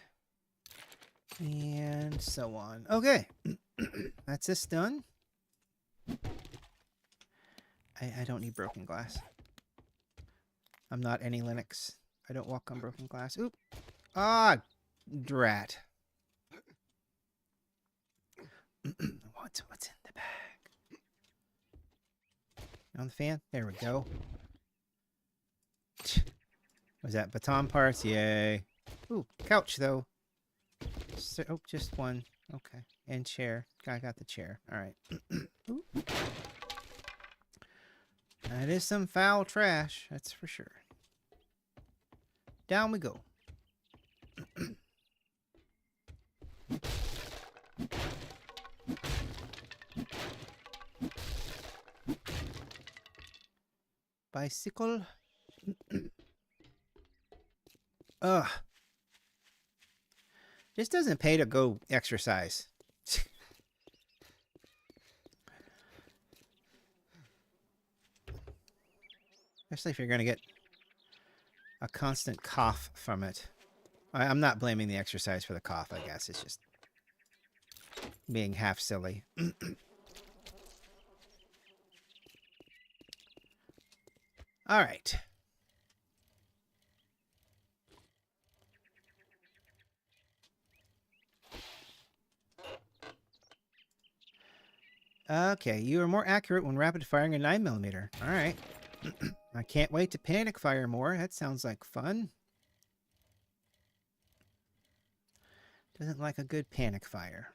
Speaker 1: And so on. Okay. That's this done. I don't need broken glass. I'm not any Linux. I don't walk on broken glass. Oop. Ah, drat. What's in the bag? On the fan? There we go. Was that baton parts? Yay. Ooh, couch though. So, oh, just one. Okay. And chair. I got the chair. All right. Ooh. That is some foul trash. That's for sure. Down we go. Bicycle. Ugh. Just doesn't pay to go exercise. Especially if you're going to get a constant cough from it. I'm not blaming the exercise for the cough, I guess. It's just being half silly. All right. Okay, you are more accurate when rapid firing a 9mm. All right. I can't wait to panic fire more. That sounds like fun. Doesn't like a good panic fire.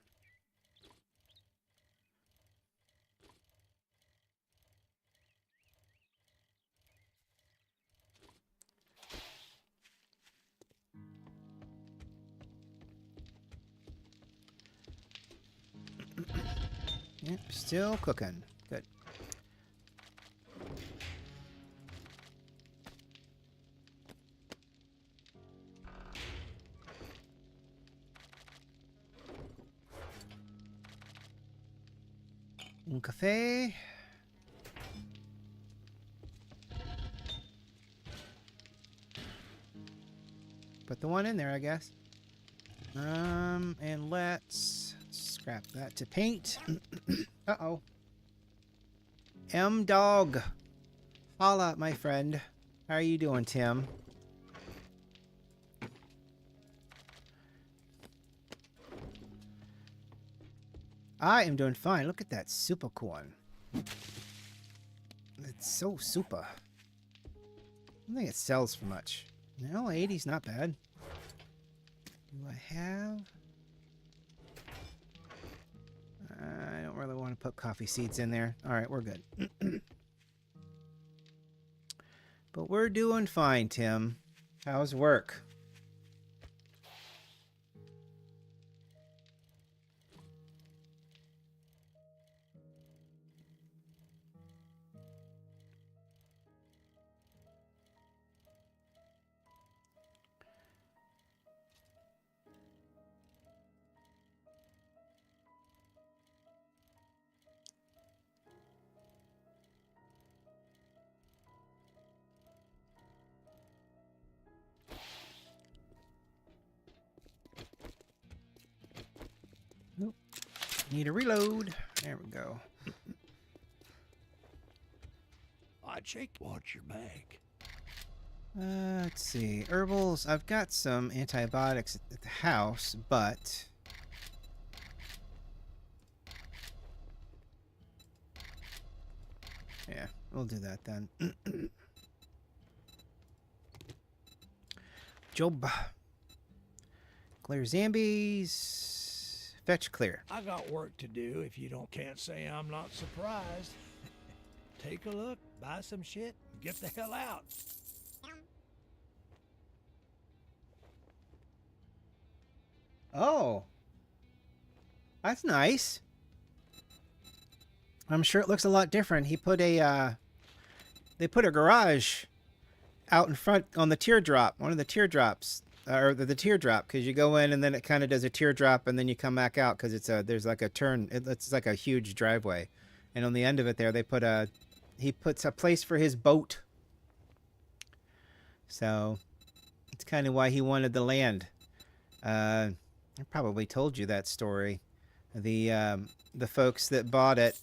Speaker 1: Yep, still cooking. Good. Un café. Put the one in there, I guess. And let's scrap that to paint. Uh-oh. M-Dog. Holla, my friend. How are you doing, Tim? I am doing fine. Look at that super cool one. It's so super. I don't think it sells for much. No, 80's not bad. Do I have... I don't really want to put coffee seeds in there. Alright, we're good. But we're doing fine, Tim. How's work? Nope. Need a reload. There we go.
Speaker 2: I check. Watch your back.
Speaker 1: Let's see. Herbals. I've got some antibiotics at the house, but... yeah, we'll do that then. Job. Clear zombies. Fetch clear.
Speaker 2: I got work to do if you can't say I'm not surprised. Take a look, buy some shit, and get the hell out.
Speaker 1: Oh. That's nice. I'm sure it looks a lot different. He put a, they put a garage out in front on the teardrop, one of the teardrops, or the teardrop, because you go in and then it kind of does a teardrop and then you come back out because it's there's like a turn. It's like a huge driveway, and on the end of it there they put he puts a place for his boat. So it's kind of why he wanted the land. I probably told you that story. The folks that bought it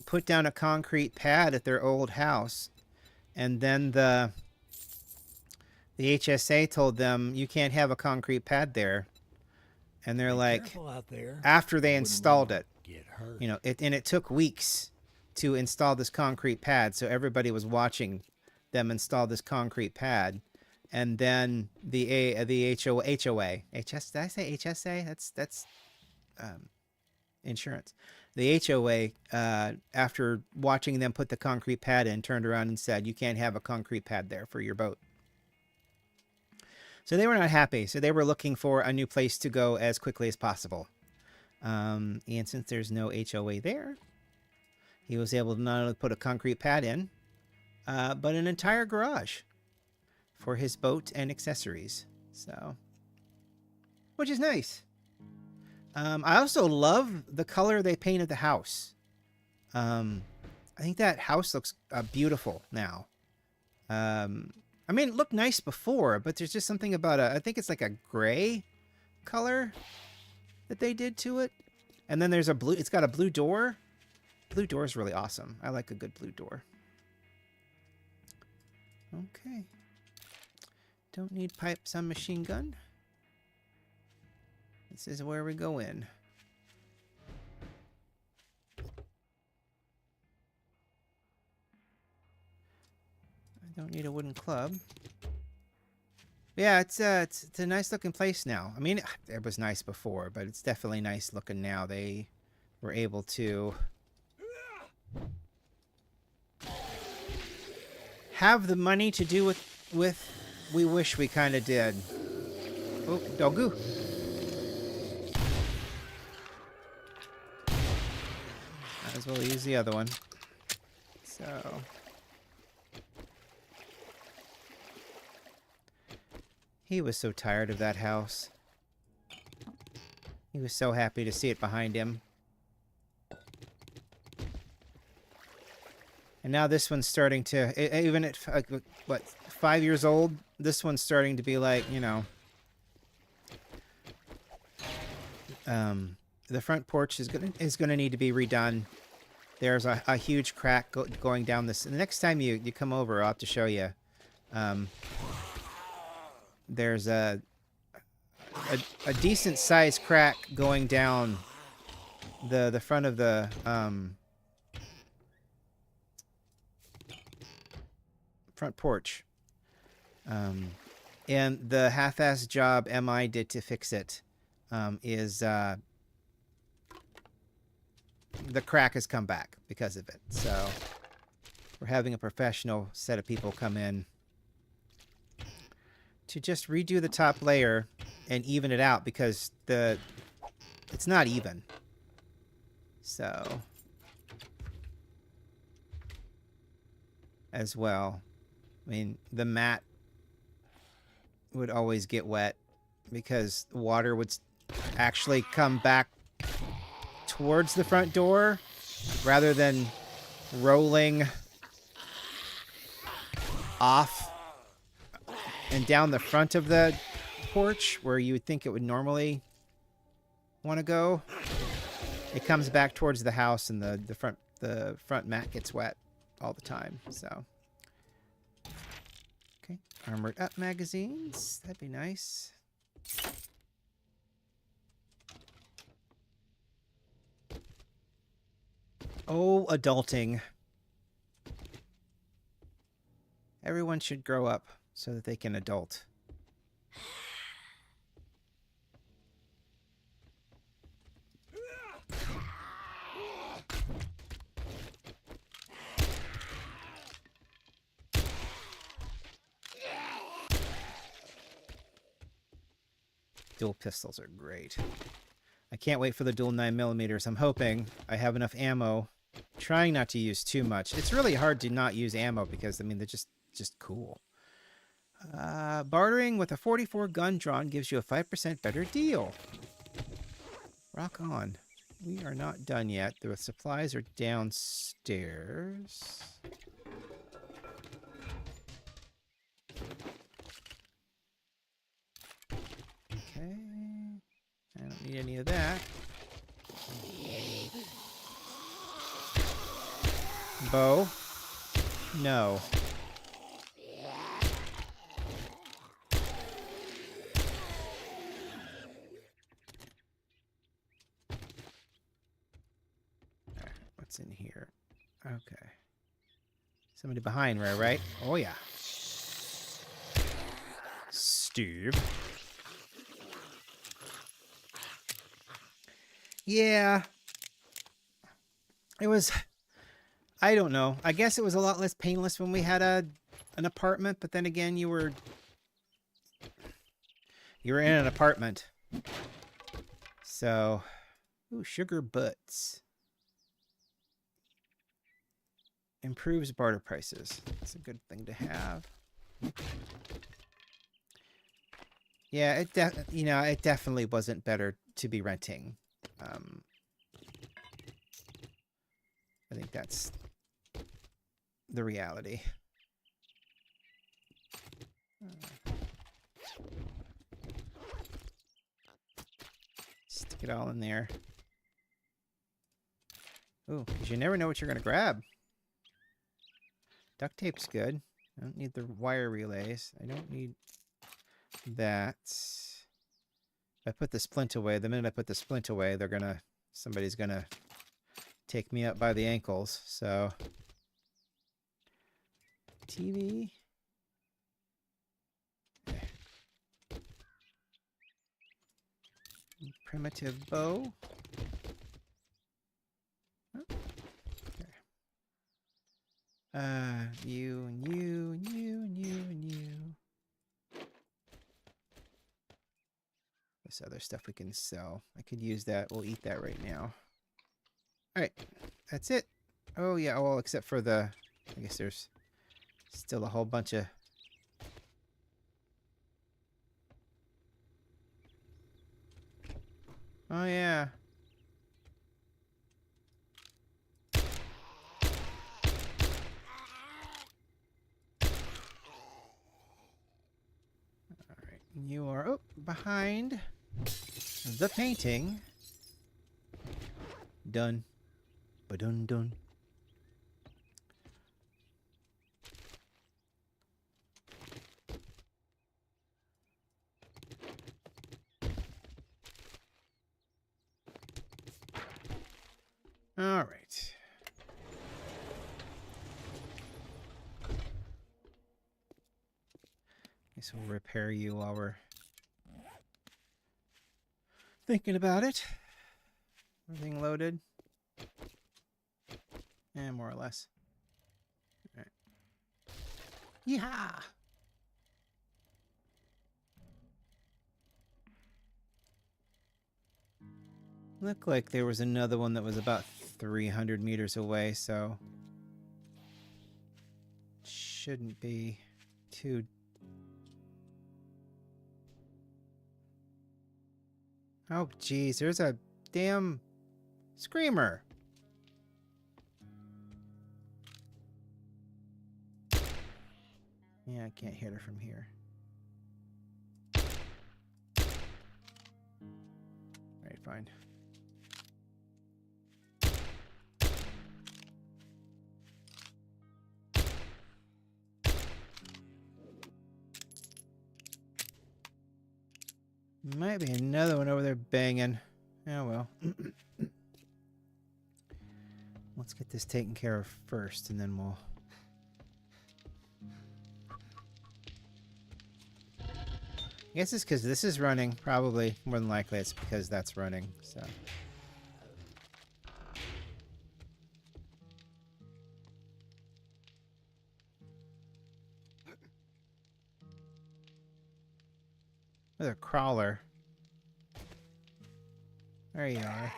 Speaker 1: put down a concrete pad at their old house, and then the HSA told them you can't have a concrete pad there, and they're like,
Speaker 2: out there.
Speaker 1: after they installed it,
Speaker 2: Get hurt.
Speaker 1: you know, it took weeks to install this concrete pad, so everybody was watching them install this concrete pad, and then the HOA, did I say HSA? That's insurance. The HOA, after watching them put the concrete pad in, turned around and said, you can't have a concrete pad there for your boat. So they were not happy. So they were looking for a new place to go as quickly as possible. And since there's no HOA there, he was able to not only put a concrete pad in, but an entire garage for his boat and accessories. So, which is nice. I also love the color they painted the house. I think that house looks beautiful now. I mean, it looked nice before, but there's just something about I think it's like a gray color that they did to it. And then there's a blue, it's got a blue door. Blue door is really awesome. I like a good blue door. Okay. Don't need pipes on machine gun. This is where we go in. I don't need a wooden club. Yeah, it's a nice looking place now. I mean, it was nice before, but it's definitely nice looking now. They were able to have the money to do with we wish we kind of did. Oh, doggo. Might as well use the other one. So. He was so tired of that house. He was so happy to see it behind him. And now this one's starting to, even at, what, 5 years old, this one's starting to be like, you know, the front porch is gonna need to be redone. There's a huge crack going down this. And the next time you come over, I'll have to show you. There's a decent sized crack going down the front of the front porch. And the half-assed job MI did to fix it is the crack has come back because of it. So we're having a professional set of people come in to just redo the top layer and even it out because it's not even. So as well, I mean, the mat would always get wet because the water would actually come back towards the front door rather than rolling off and down the front of the porch where you would think it would normally want to go. It comes back towards the house and the front mat gets wet all the time. So okay, armored up magazines, that'd be nice. Oh, adulting. Everyone should grow up so that they can adult. Dual pistols are great. I can't wait for the dual 9mm. I'm hoping I have enough ammo. Trying not to use too much. It's really hard to not use ammo because, I mean, they're just cool. Bartering with a 44 gun drawn gives you a 5% better deal. Rock on. We are not done yet. The supplies are downstairs. Okay. I don't need any of that. Bow? No. Alright, what's in here? Okay. Somebody behind Ray, right? Oh, yeah. Steve. Yeah. It was... I don't know. I guess it was a lot less painless when we had an apartment, but then again, you were in an apartment. So, ooh, sugar butts. Improves barter prices. That's a good thing to have. Yeah, it definitely wasn't better to be renting. I think that's the reality. Stick it all in there. Ooh, because you never know what you're going to grab. Duct tape's good. I don't need the wire relays. I don't need that. If I put the splint away, the minute I put the splint away, somebody's gonna take me up by the ankles. So TV. Primitive bow. Oh, okay. You and you and you and you and you. This other stuff we can sell. I could use that. We'll eat that right now. Alright. That's it. Oh, yeah. Well, except for I guess there's still a whole bunch of... Oh, yeah. Alright. You are behind the painting. Done. Ba-dun dun. All right. Guess we'll repair you while we're thinking about it. Everything loaded? Yeah, more or less. All right. Yeehaw! Looked like there was another one that was about 300 meters away, so shouldn't be too... Oh, geez, there's a damn screamer. Yeah, I can't hit her from here. Alright, fine. Might be another one over there banging. Oh well. Let's get this taken care of first, and then we'll... I guess it's because this is running. Probably, more than likely, it's because that's running, so... Another crawler. There you are.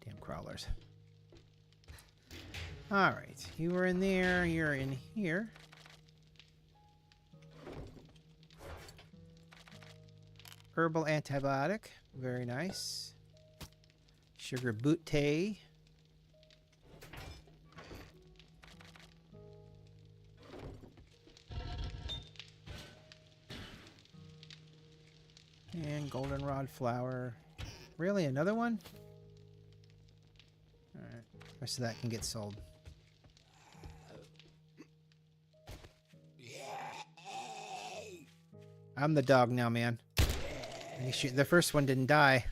Speaker 1: Damn crawlers. Alright, you were in there, you're in here. Herbal antibiotic, very nice. Sugar butte. And goldenrod flower. Really, another one? Alright, rest of that can get sold. I'm the dog now, man. The first one didn't die.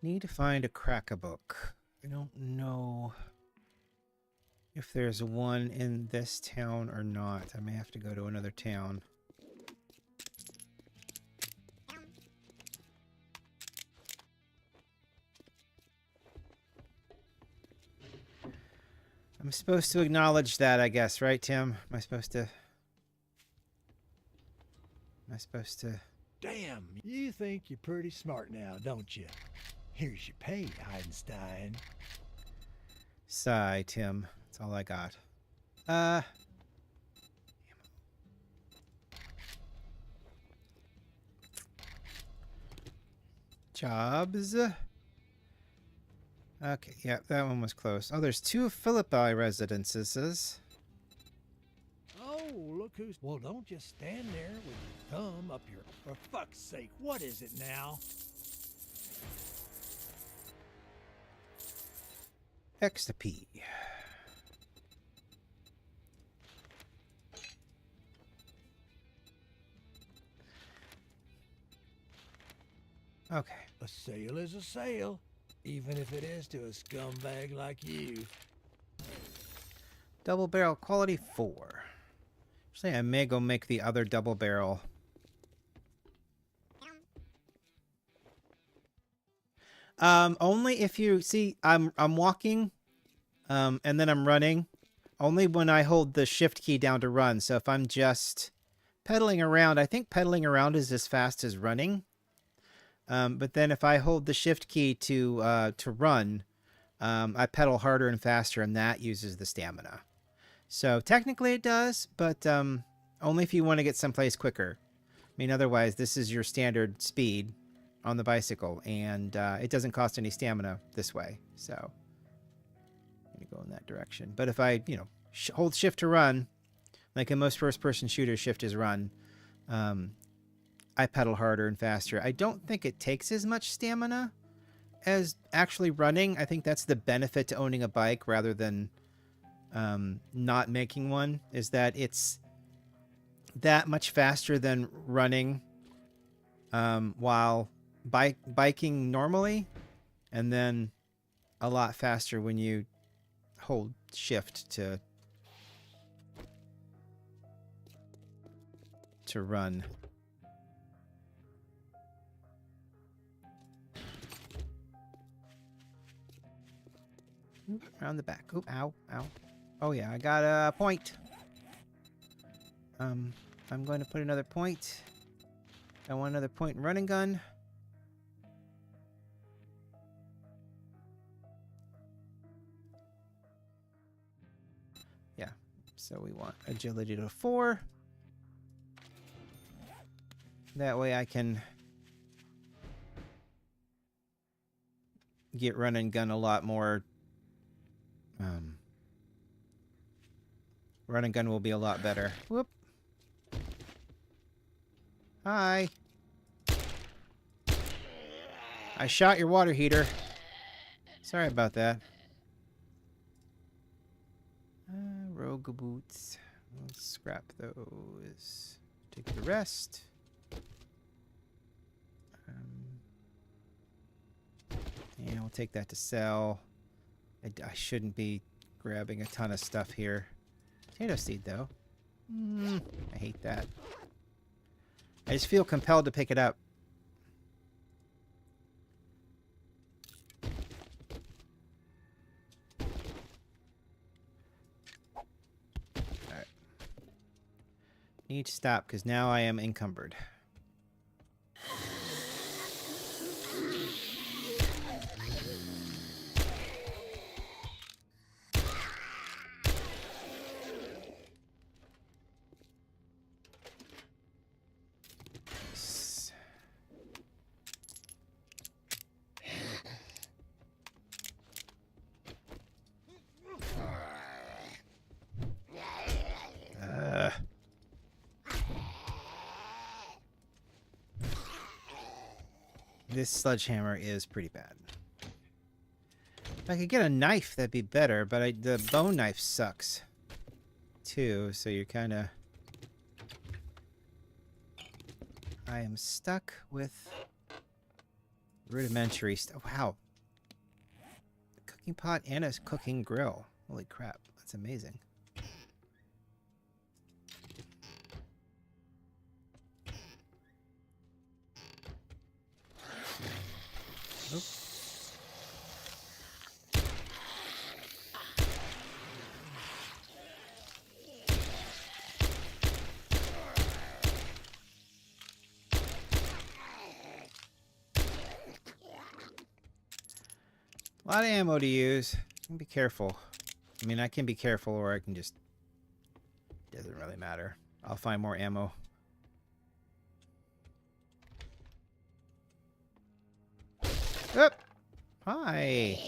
Speaker 1: Need to find a crack-a-book. I don't know if there's one in this town or not. I may have to go to another town. I'm supposed to acknowledge that, I guess, right, Tim? Am I supposed to...
Speaker 2: Damn, you think you're pretty smart now, don't you? Here's your pay, Einstein.
Speaker 1: Sigh, Tim. That's all I got. Jobs. Okay, yeah, that one was close. Oh, there's 2 Philippi residences.
Speaker 2: Oh, look who's... Well, don't just stand there with your thumb up your... For fuck's sake, what is it now?
Speaker 1: X to P. Okay.
Speaker 2: A sale is a sale, even if it is to a scumbag like you.
Speaker 1: Double barrel quality 4. Actually, I may go make the other double barrel. Only if you see I'm walking, and then I'm running. Only when I hold the shift key down to run. So if I'm just pedaling around, I think pedaling around is as fast as running. But then if I hold the shift key to run, I pedal harder and faster, and that uses the stamina. So technically it does, but only if you want to get someplace quicker. I mean, otherwise, this is your standard speed on the bicycle, and it doesn't cost any stamina this way. So I'm going to go in that direction. But if I, hold shift to run, like in most first-person shooters, shift is run, I pedal harder and faster. I don't think it takes as much stamina as actually running. I think that's the benefit to owning a bike rather than not making one, is that it's that much faster than running while biking normally, and then a lot faster when you hold shift to run. Oop, around the back. Oop, ow, ow. Oh yeah, I got a point. I'm going to put another point. I want another point in running gun. Yeah, so we want agility to 4. That way I can get run and gun a lot more. Run and gun will be a lot better. Whoop. Hi. I shot your water heater. Sorry about that. Rogue boots. Let's scrap those. Take the rest. And we'll take that to sell. I shouldn't be grabbing a ton of stuff here. Potato seed, though. I hate that. I just feel compelled to pick it up. Alright. Need to stop, because now I am encumbered. This sledgehammer is pretty bad. If I could get a knife, that'd be better, but the bone knife sucks, too, so you're kind of... I am stuck with rudimentary stuff. Wow. A cooking pot and a cooking grill. Holy crap, that's amazing. Oop. A lot of ammo to use. Be careful. I mean, I can be careful or I can just... Doesn't really matter. I'll find more ammo. Oop! Hi!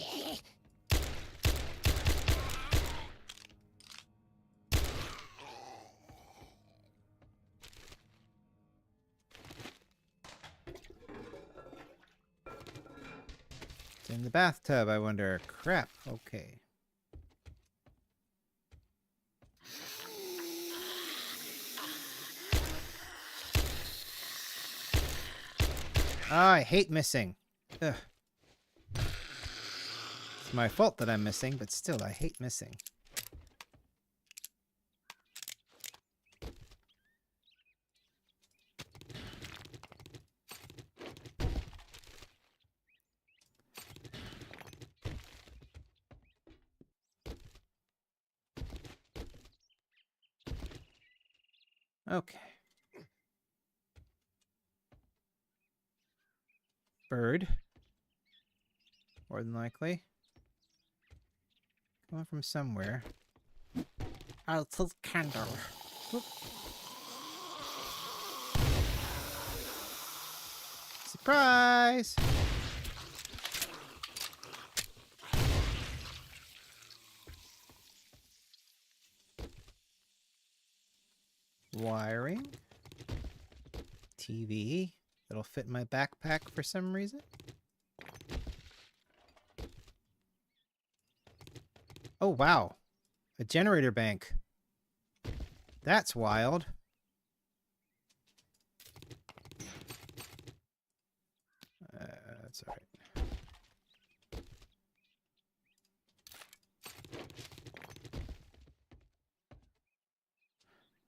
Speaker 1: It's in the bathtub, I wonder. Crap. Okay. Oh, I hate missing. Ugh. It's my fault that I'm missing, but still, I hate missing. Okay. Bird. More than likely. Coming from somewhere. Oh, it's a candle. Whoop. Surprise! Wiring. TV. That'll fit in my backpack for some reason. Oh, wow. A generator bank. That's wild. That's all right.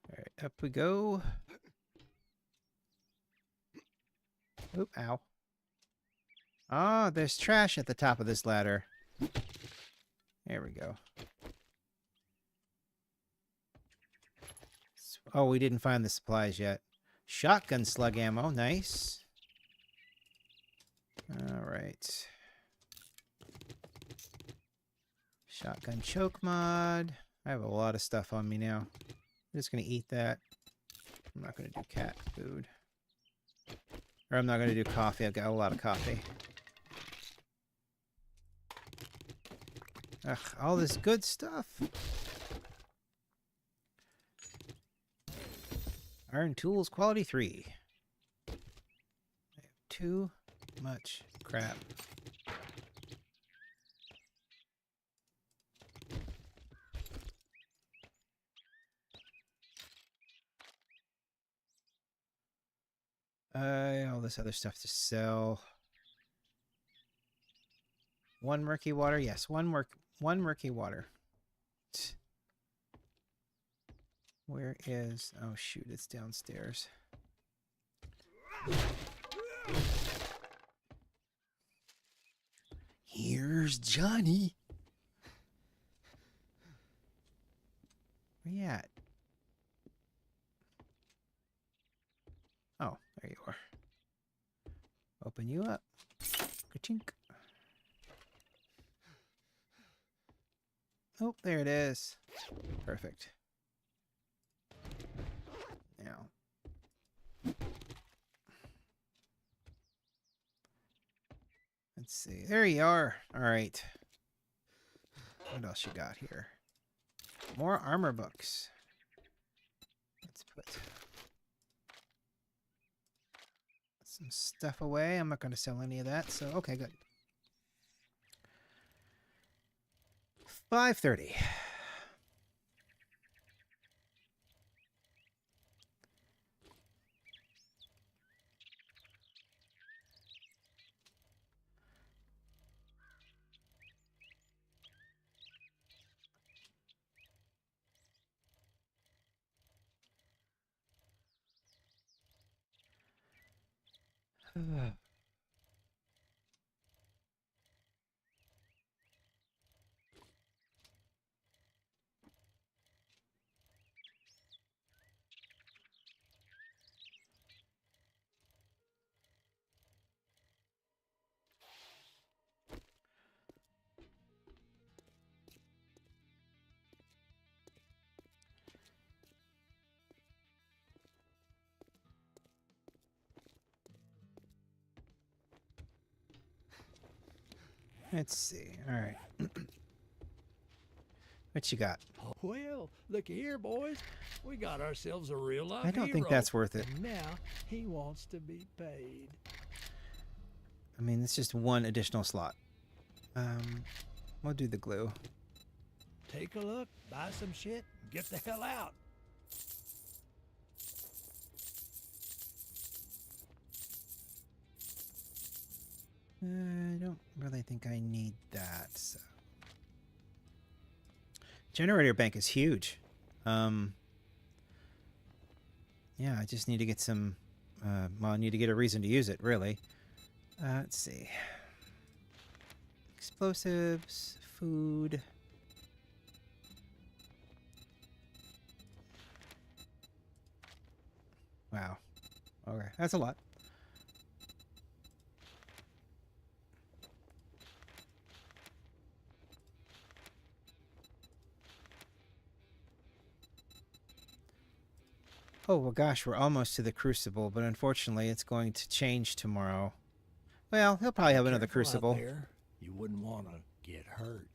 Speaker 1: All right, up we go. Oop, ow. Ah, there's trash at the top of this ladder. There we go. Oh, we didn't find the supplies yet. Shotgun slug ammo, nice. All right. Shotgun choke mod. I have a lot of stuff on me now. I'm just gonna eat that. I'm not gonna do cat food. Or I'm not gonna do coffee. I've got a lot of coffee. Ugh, all this good stuff. Iron tools quality 3. I have too much crap. All this other stuff to sell. One murky water, yes. One murky water. Where is... Oh, shoot, it's downstairs. Here's Johnny. Where you at? Oh, there you are. Open you up. Ka-chink. Oh, there it is. Perfect. Now. Let's see. There you are. All right. What else you got here? More armor books. Let's put some stuff away. I'm not going to sell any of that, so okay, good. 5:30. Let's see. All right. What you got?
Speaker 2: Well, look here, boys. We got ourselves a real life
Speaker 1: I don't think
Speaker 2: hero,
Speaker 1: that's worth it.
Speaker 2: and now he wants to be paid.
Speaker 1: I mean, it's just one additional slot. We'll do the glue.
Speaker 2: Take a look, buy some shit, and get the hell out.
Speaker 1: I don't really think I need that. So. Generator bank is huge. Yeah, I just need to get some. Well, I need to get a reason to use it, really. Let's see. Explosives, food. Wow. Okay, that's a lot. Oh, well, gosh, we're almost to the Crucible, but unfortunately it's going to change tomorrow. Well, he'll probably have another
Speaker 2: Careful out
Speaker 1: Crucible.
Speaker 2: there. You wouldn't want to get hurt.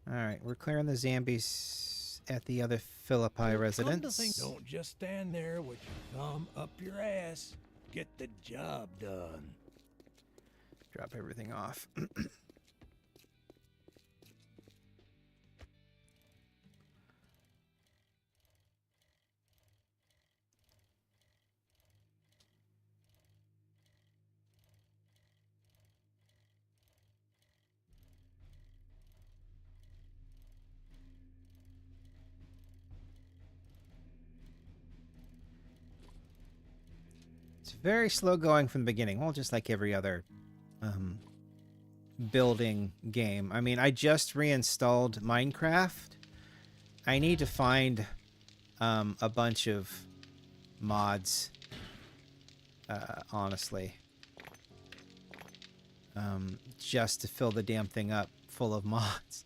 Speaker 1: Alright, we're clearing the zombies at the other Philippi residence.
Speaker 2: Don't just stand there with your thumb up your ass. Get the job done.
Speaker 1: Drop everything off. It's very slow going from the beginning. Well, just like every other building game. I mean, I just reinstalled Minecraft. I need to find a bunch of mods, honestly. Just to fill the damn thing up full of mods.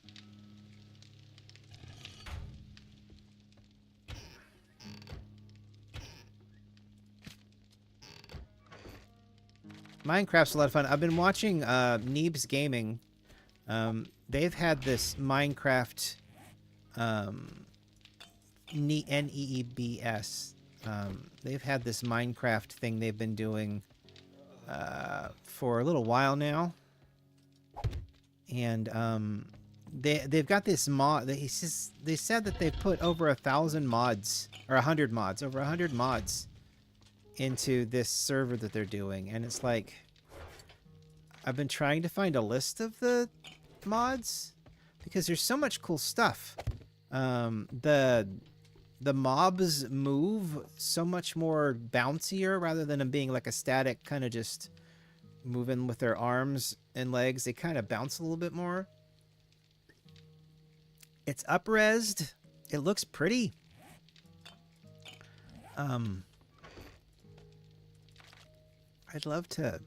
Speaker 1: Minecraft's a lot of fun. I've been watching Neebs Gaming. They've had this Minecraft Neebs. They've had this Minecraft thing they've been doing for a little while now, and they've got this mod. They said that they've put over 1,000 mods or 100 mods, over 100 mods into this server that they're doing, and it's like I've been trying to find a list of the mods because there's so much cool stuff. The mobs move so much more bouncier rather than them being like a static kind of just moving with their arms and legs. They kind of bounce a little bit more. It's up-resed. It looks pretty. I'd love to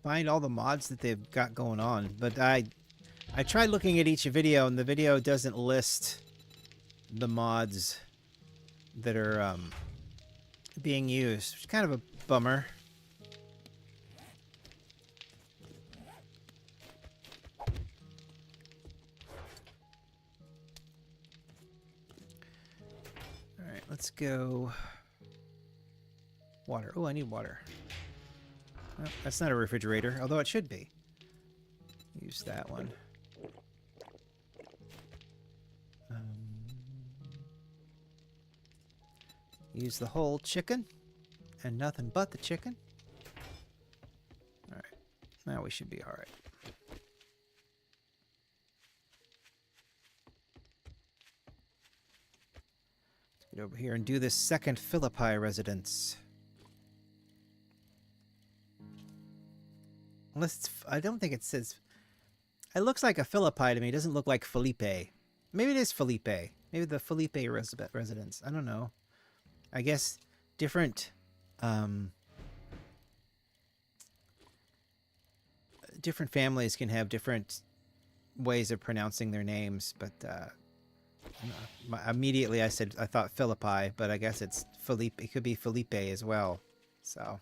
Speaker 1: find all the mods that they've got going on, but I tried looking at each video, and the video doesn't list the mods that are being used, which is kind of a bummer. All right, let's go. Water. Oh, I need water. Oh, that's not a refrigerator, although it should be. Use that one. Use the whole chicken and nothing but the chicken. Alright, now we should be alright. Let's get over here and do this second Philippi residence. Unless it's, I don't think it says. It looks like a Philippi to me. It doesn't look like Felipe. Maybe it is Felipe. Maybe the Felipe residence. I don't know. I guess different different families can have different ways of pronouncing their names, but immediately I thought Philippi, but I guess it's Felipe. It could be Felipe as well. So.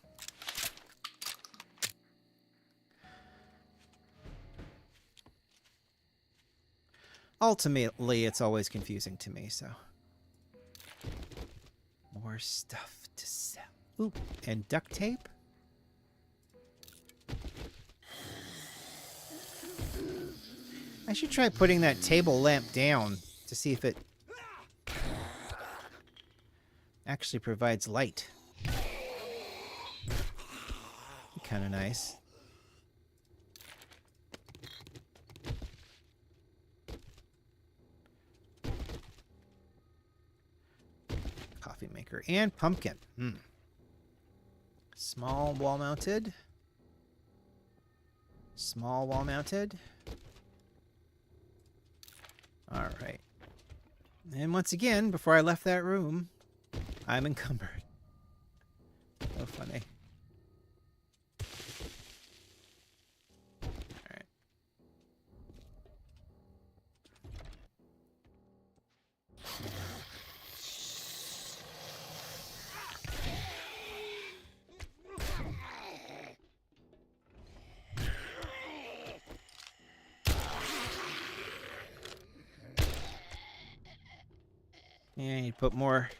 Speaker 1: ultimately, it's always confusing to me, so. More stuff to sell. Ooh, and duct tape? I should try putting that table lamp down to see if it actually provides light. Kind of nice. Coffee maker and pumpkin. Small wall mounted. Small wall mounted. All right. And once again, before I left that room, I'm encumbered. So funny. All right. Yeah, you put more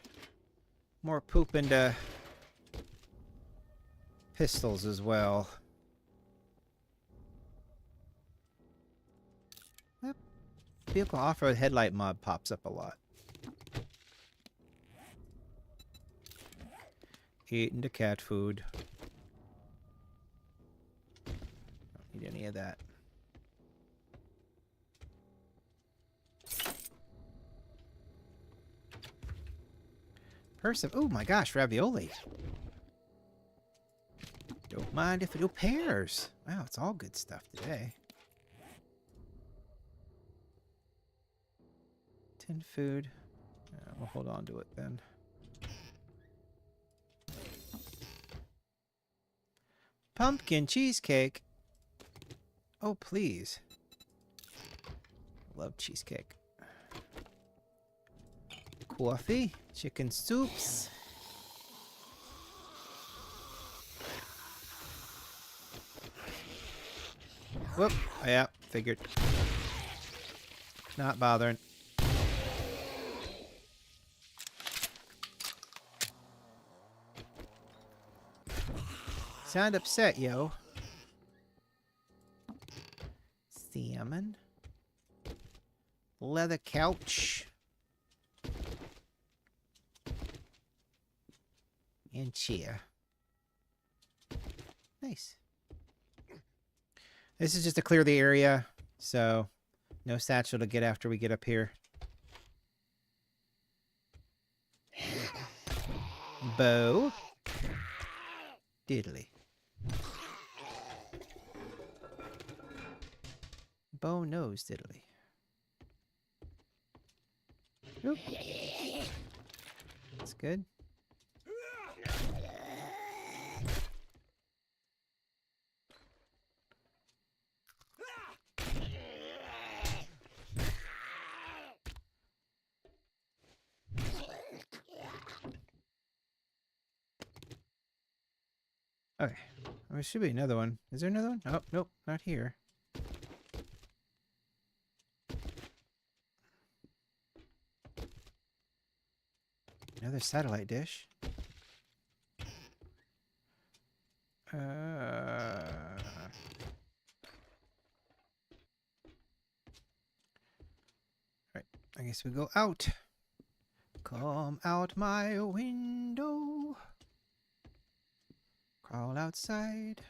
Speaker 1: poop into pistols as well. Yep. Vehicle off-road headlight mod pops up a lot. Eating the cat food. Don't need any of that. Oh my gosh, ravioli. Don't mind if it do pears. Wow, it's all good stuff today. Tin food. We'll hold on to it then. Pumpkin cheesecake. Oh, please. Love cheesecake. Coffee. Chicken soups. Whoop. Yeah, figured. Not bothering. Sound upset, yo. Salmon. Leather couch. And chair. Nice. This is just to clear the area, so no satchel to get after we get up here. Bow. Diddly. Bow nose diddly. Oop. That's good. Okay. There should be another one. Is there another one? Oh, nope. Not here. Another satellite dish. Right. I guess we go out. Come out my window. Crawl outside.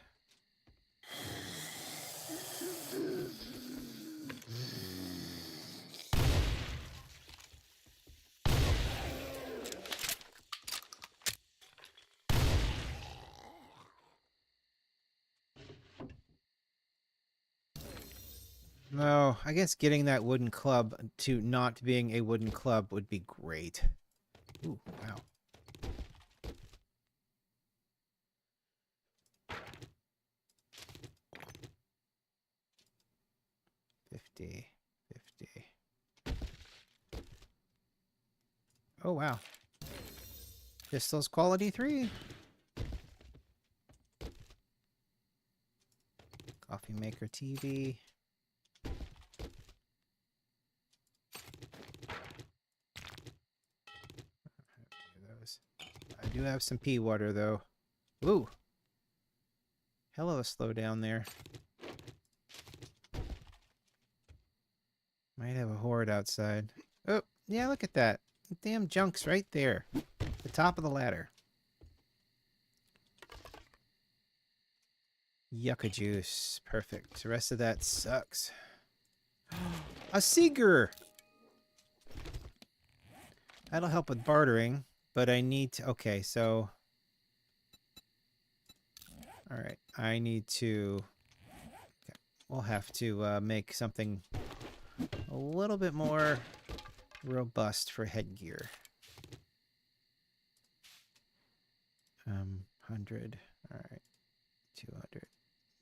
Speaker 1: No, I guess getting that wooden club to not being a wooden club would be great. Ooh, wow. $50. Oh, wow. Pistols quality 3. Coffee maker TV. I do have some pea water, though. Ooh. Hell of a slow down there. Might have a horde outside. Oh, yeah, look at that. The damn junk's right there. The top of the ladder. Yucca juice. Perfect. The rest of that sucks. A seeger! That'll help with bartering, but I need to... Okay, so... Alright, I need to... Okay, we'll have to make something a little bit more robust for headgear. 100. Alright. 200.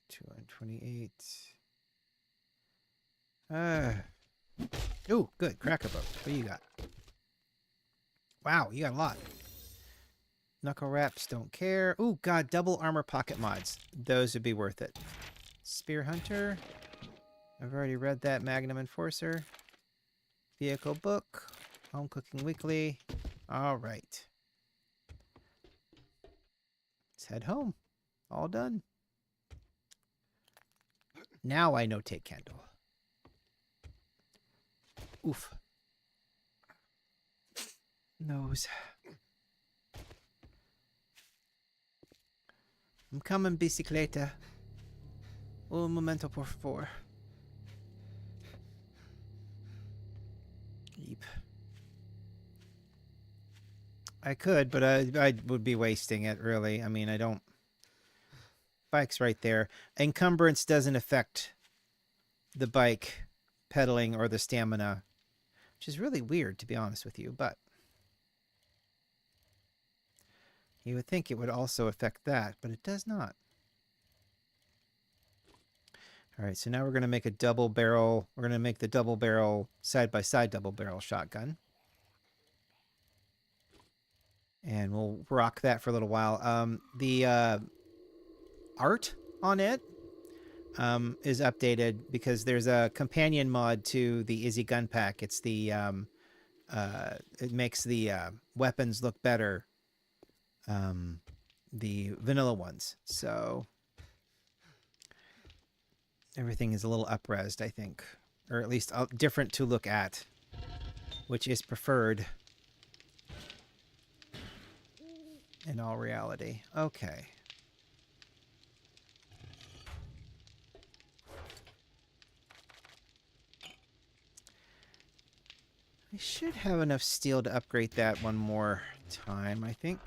Speaker 1: 228. Ooh, good. Cracker boat. What do you got? Wow, you got a lot. Knuckle wraps, don't care. Ooh, god, double armor pocket mods. Those would be worth it. Spear hunter. I've already read that. Magnum enforcer. Vehicle book. Home cooking weekly. All right. Let's head home. All done. Now I know take candle. Oof. Nose. I'm coming, bicicleta. Un momento, por favor. Eep. I could, but I would be wasting it, really. I mean, I don't... Bike's right there. Encumbrance doesn't affect the bike pedaling or the stamina, which is really weird, to be honest with you, but... You would think it would also affect that, but it does not. All right, so now we're going to make a double barrel. We're going to make the double barrel, side-by-side double barrel shotgun. And we'll rock that for a little while. The art on it is updated because there's a companion mod to the Izzy GunPack. It's the... it makes the weapons look better. The vanilla ones. So... Everything is a little up-resed, I think. Or at least different to look at. Which is preferred. In all reality. Okay. I should have enough steel to upgrade that one more time, I think.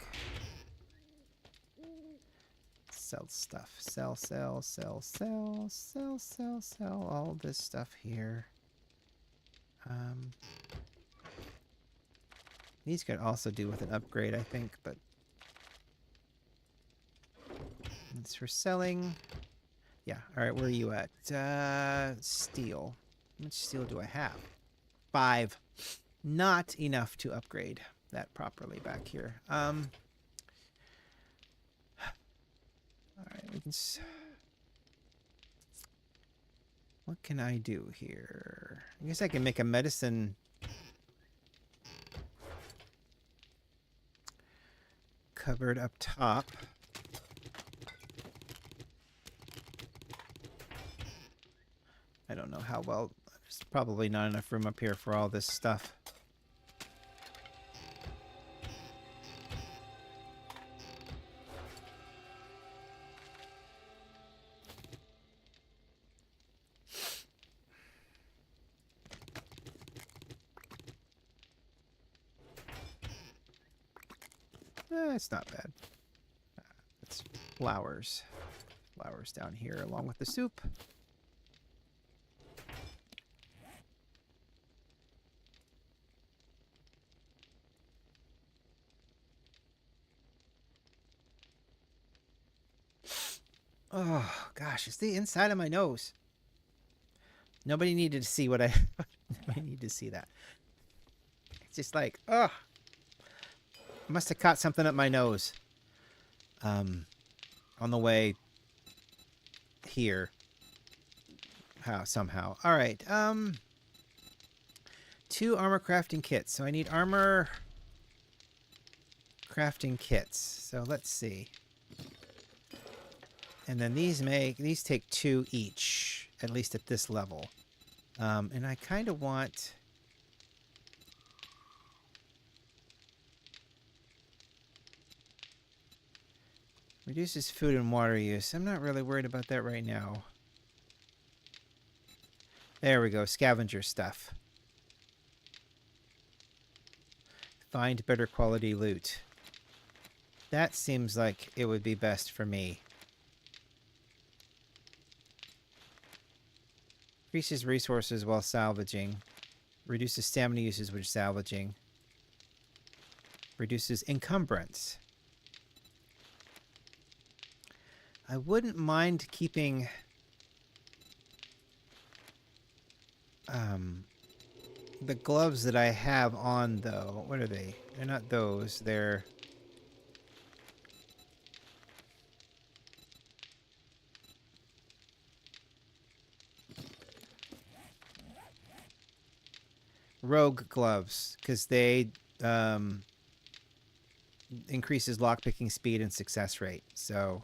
Speaker 1: Sell stuff. Sell, sell, sell, sell, sell, sell, sell. All this stuff here. These could also do with an upgrade, I think, but... It's for selling. Yeah, alright, where are you at? Steel. How much steel do I have? 5. Not enough to upgrade that properly back here. Alright, we can... What can I do here? I guess I can make a medicine... cupboard up top. I don't know how well... There's probably not enough room up here for all this stuff. It's not bad. It's flowers. Flowers down here along with the soup. Oh, gosh. It's the inside of my nose. Nobody needed to see what I... Nobody needed to see that. It's just like, ugh. I must have caught something up my nose. On the way here. Somehow. All right. 2 armor crafting kits. So I need armor crafting kits. So let's see. And then these take 2 each, at least at this level. And I kind of want... Reduces food and water use. I'm not really worried about that right now. There we go, scavenger stuff. Find better quality loot. That seems like it would be best for me. Increases resources while salvaging. Reduces stamina uses when salvaging. Reduces encumbrance. I wouldn't mind keeping... the gloves that I have on, though. What are they? They're not those. They're... rogue gloves, because they increases lockpicking speed and success rate. So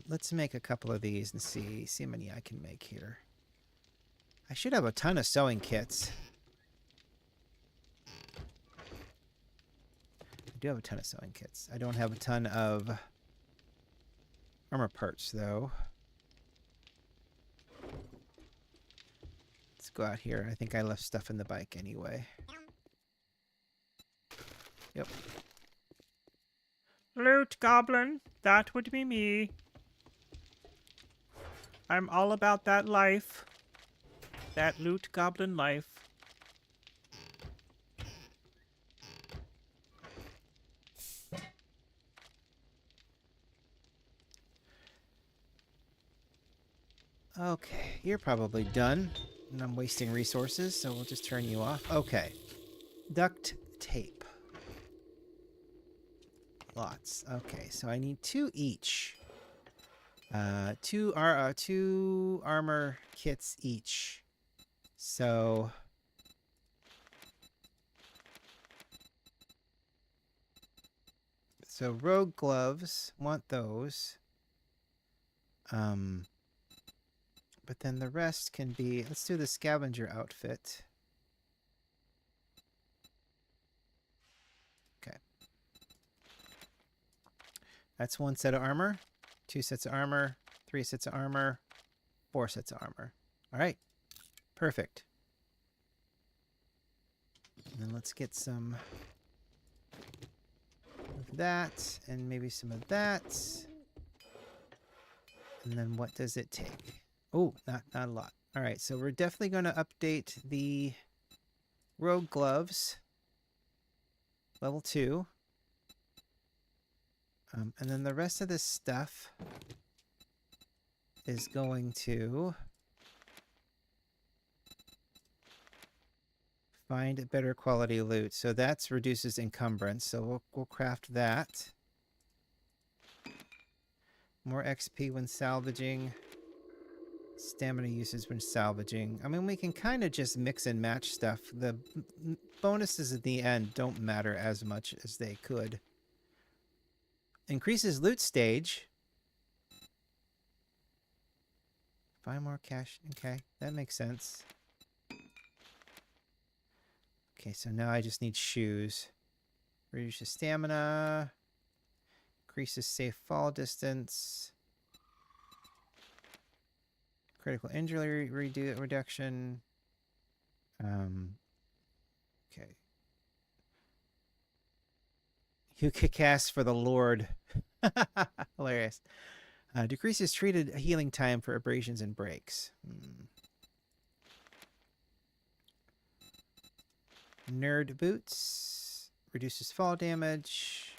Speaker 1: let's make a couple of these and see how many I can make here. I should have a ton of sewing kits. I do have a ton of sewing kits. I don't have a ton of armor parts, though. Let's go out here. I think I left stuff in the bike anyway. Yep. Loot goblin, that would be me. I'm all about that life. That loot goblin life. Okay, you're probably done. And I'm wasting resources, so we'll just turn you off. Okay. Duct tape. Lots. Okay, so I need 2 each. Two armor kits each. So... So rogue gloves, want those. But then the rest can be... Let's do the scavenger outfit. Okay. That's 1 set of armor, 2 sets of armor, 3 sets of armor, 4 sets of armor. All right. Perfect. And then let's get some of that and maybe some of that. And then what does it take? Oh, not a lot. All right, so we're definitely going to update the rogue gloves. Level 2. And then the rest of this stuff is going to find better quality loot. So that reduces encumbrance. So we'll craft that. More XP when salvaging. Stamina uses when salvaging. I mean, we can kind of just mix and match stuff. The bonuses at the end don't matter as much as they could. Increases loot stage. Find more cash. Okay, that makes sense. Okay, so now I just need shoes. Reduces stamina. Increases safe fall distance. Critical injury reduction. Okay. You kick ass for the Lord. Hilarious. Decreases treated healing time for abrasions and breaks. Nerd boots. Reduces fall damage.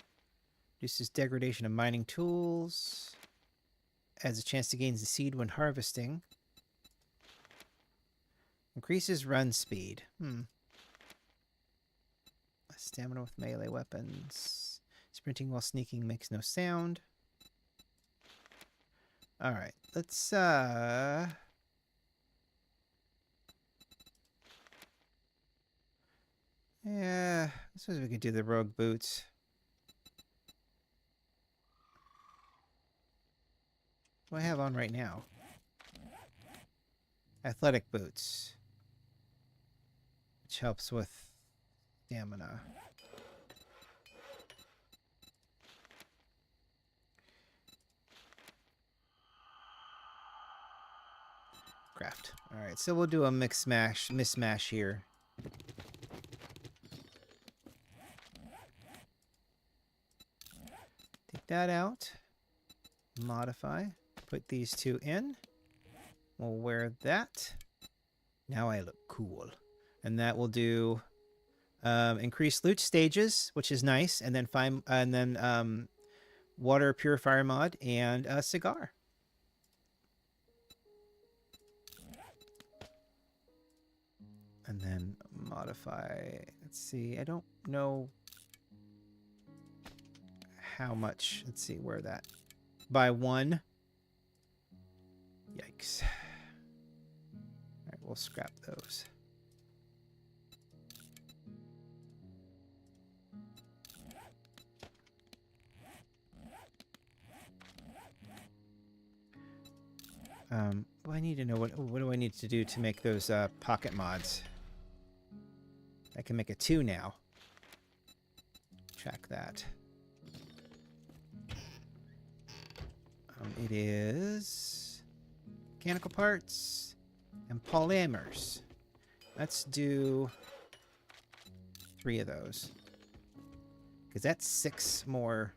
Speaker 1: Reduces degradation of mining tools. Adds a chance to gain the seed when harvesting. Increases run speed. Stamina with melee weapons. Sprinting while sneaking makes no sound. Alright, let's yeah, I suppose we could do the rogue boots. What do I have on right now? Athletic boots. Which helps with stamina. Craft. Alright, so we'll do a mismatch here. Take that out. Modify. Put these two in. We'll wear that. Now I look cool. And that will do increase loot stages, which is nice, and then water purifier mod and a cigar. And then modify. Let's see. I don't know how much. Let's see where that. By 1. Yikes. All right, we'll scrap those. Well, I need to know what do I need to do to make those pocket mods. I can make a 2 now. Check that. It is mechanical parts and polymers. Let's do 3 of those. Because that's 6 more.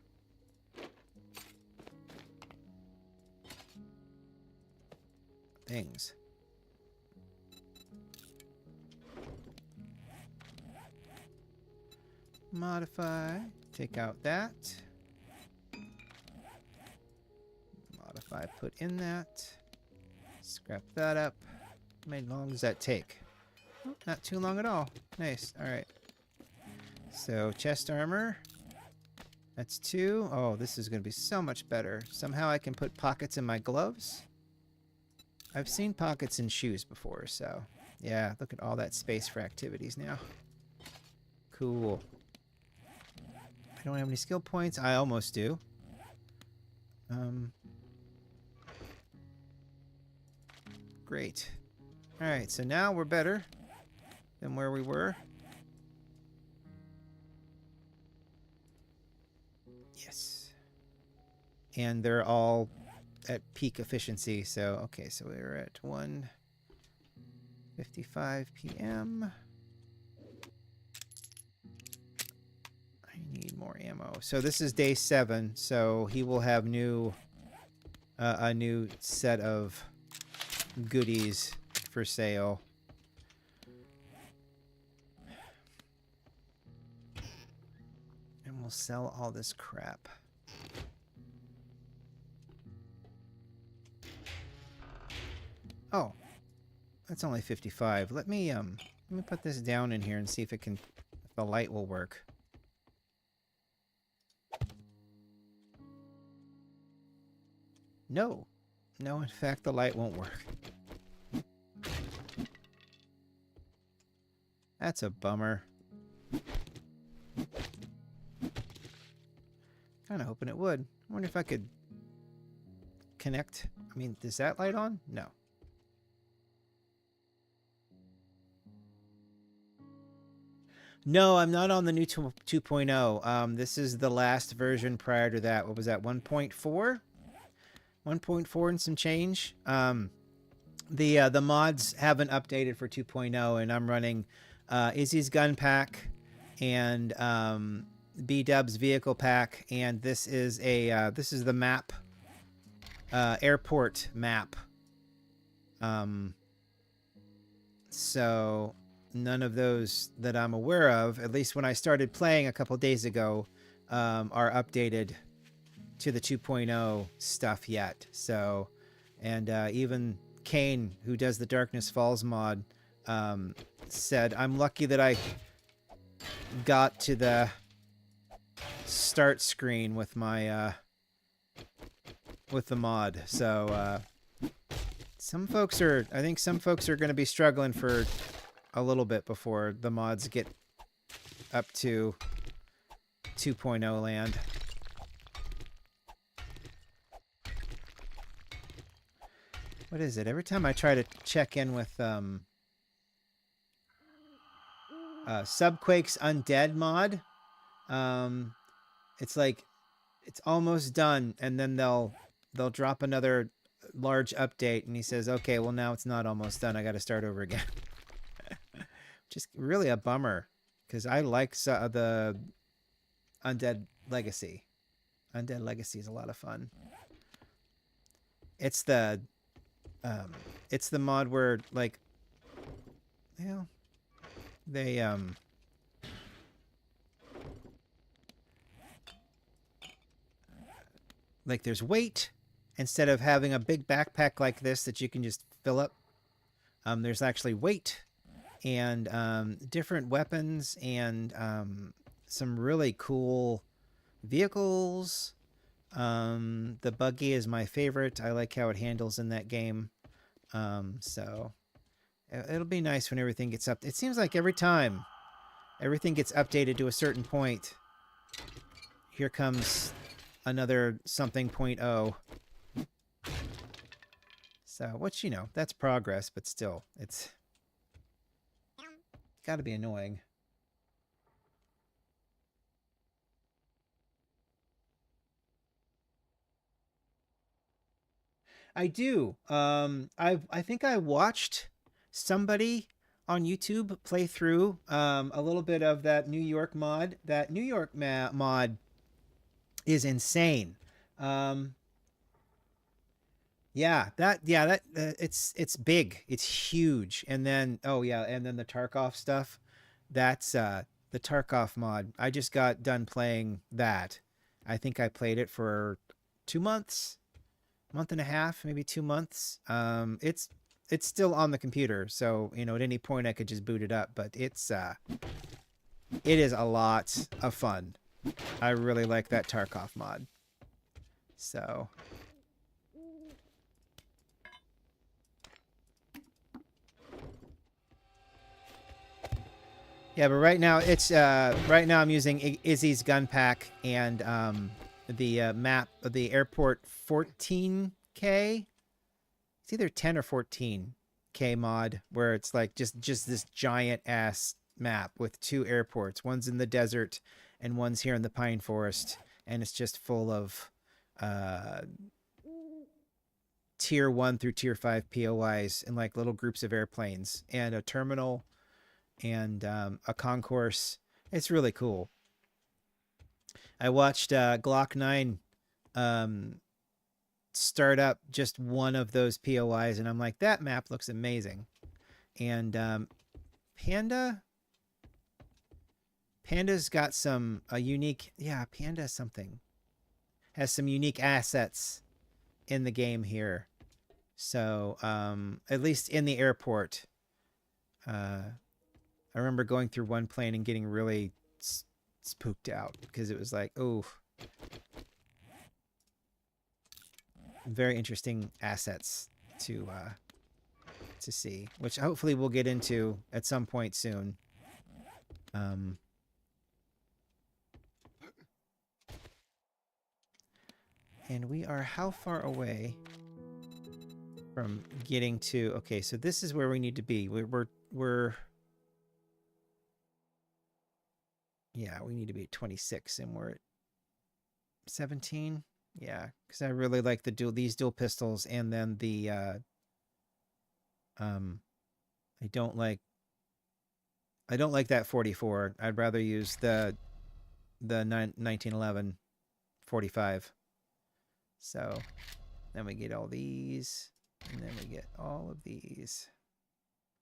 Speaker 1: Things. Modify. Take out that. Modify. Put in that. Scrap that up. How long does that take? Oh, not too long at all. Nice. Alright. So, chest armor. That's 2. Oh, this is going to be so much better. Somehow I can put pockets in my gloves. I've seen pockets in shoes before, so yeah, look at all that space for activities now. Cool. I don't have any skill points. I almost do. Great. Alright, so now we're better than where we were. Yes. And they're all at peak efficiency, so okay, so we're at 1:55 p.m. I need more ammo. So this is day 7, so he will have a new set of goodies for sale. And we'll sell all this crap. Oh, that's only 55. Let me put this down in here and see if the light will work. No, in fact, the light won't work. That's a bummer. Kind of hoping it would. I wonder if I could connect. I mean, is that light on? No. No, I'm not on the new 2.0. This is the last version prior to that. What was that? 1.4? 1.4 and some change. The mods haven't updated for 2.0, and I'm running Izzy's GunPack and Bdubs Vehicle Pack, and this is the map, airport map. So none of those that I'm aware of, at least when I started playing a couple days ago, are updated to the 2.0 stuff yet. So, and even Kane, who does the Darkness Falls mod, said, I'm lucky that I got to the start screen with my with the mod. So I think some folks are going to be struggling for a little bit before the mods get up to 2.0 land. What is it? Every time I try to check in with Subquake's Undead mod, it's like it's almost done, and then they'll drop another large update, and he says, "Okay, well now it's not almost done. I got to start over again." Just really a bummer, because I like the Undead Legacy. Undead Legacy is a lot of fun. It's the mod where, like, you know, they like, there's weight instead of having a big backpack like this that you can just fill up. There's actually weight and different weapons and some really cool vehicles. The buggy is my favorite. I like how it handles in that game. So it'll be nice when everything gets up. It seems like every time everything gets updated to a certain point, here comes another something 0.0. So, which, you know, that's progress, but still, it's got to be annoying. I do. I think I watched somebody on YouTube play through a little bit of that New York mod. That New York mod is insane. Yeah, that it's big. It's huge. And then and then the Tarkov stuff. That's the Tarkov mod. I just got done playing that. I think I played it for 2 months. Month and a half, maybe 2 months. It's still on the computer, so you know at any point I could just boot it up. But it is a lot of fun. I really like that Tarkov mod. So yeah, but right now I'm using Izzy's GunPack and the map of the airport 14K. It's either 10 or 14K mod where it's like just this giant ass map with 2 airports. One's in the desert and one's here in the pine forest, and it's just full of tier 1 through tier 5 POIs and like little groups of airplanes and a terminal and a concourse. It's really cool. I watched Glock 9 start up just one of those POIs, and I'm like, that map looks amazing. And Panda's got some unique, Panda something has some unique assets in the game here. So at least in the airport, I remember going through one plane and getting really spooked out because it was like, oh, very interesting assets to see, which hopefully we'll get into at some point soon. And we are how far away from getting to? Okay, so this is where we need to be. We're yeah, we need to be at 26, and we're at 17. Yeah, because I really like these dual pistols, and then the I don't like that 44. I'd rather use the 1911 45. So then we get all these, and then we get all of these.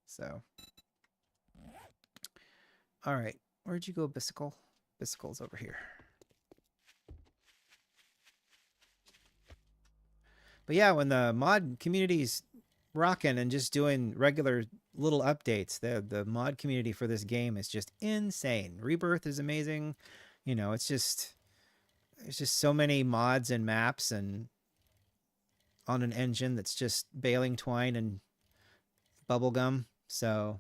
Speaker 1: So all right, where'd you go, Bicycle? Bicycle's over here. But yeah, when the mod community's rocking and just doing regular little updates, the mod community for this game is just insane. Rebirth is amazing. You know, it's just there's just so many mods and maps and on an engine that's just baling twine and bubblegum. So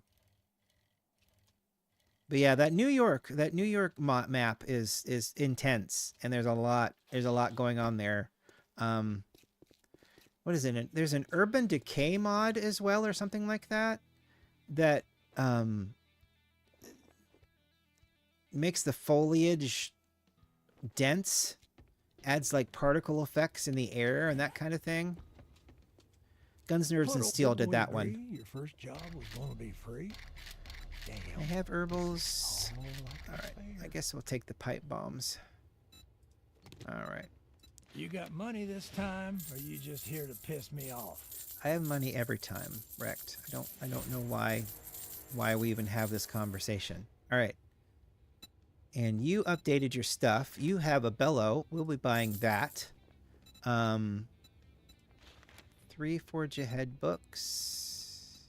Speaker 1: but yeah, that New York map is intense, and there's a lot going on there. what is it? There's an urban decay mod as well, or something like that, that makes the foliage dense, adds like particle effects in the air and that kind of thing. Guns, Nerds, and Steel did that one.
Speaker 2: Your first job was going to be free. Damn.
Speaker 1: I have herbals.
Speaker 2: Oh,
Speaker 1: All right, I guess we'll take the pipe bombs. All right.
Speaker 2: You got money this time, or you just here to piss me off?
Speaker 1: I have money every time, Wrecked. I don't know why we even have this conversation. All right. And you updated your stuff. You have a bellow. We'll be buying that. 3 Forge Ahead books.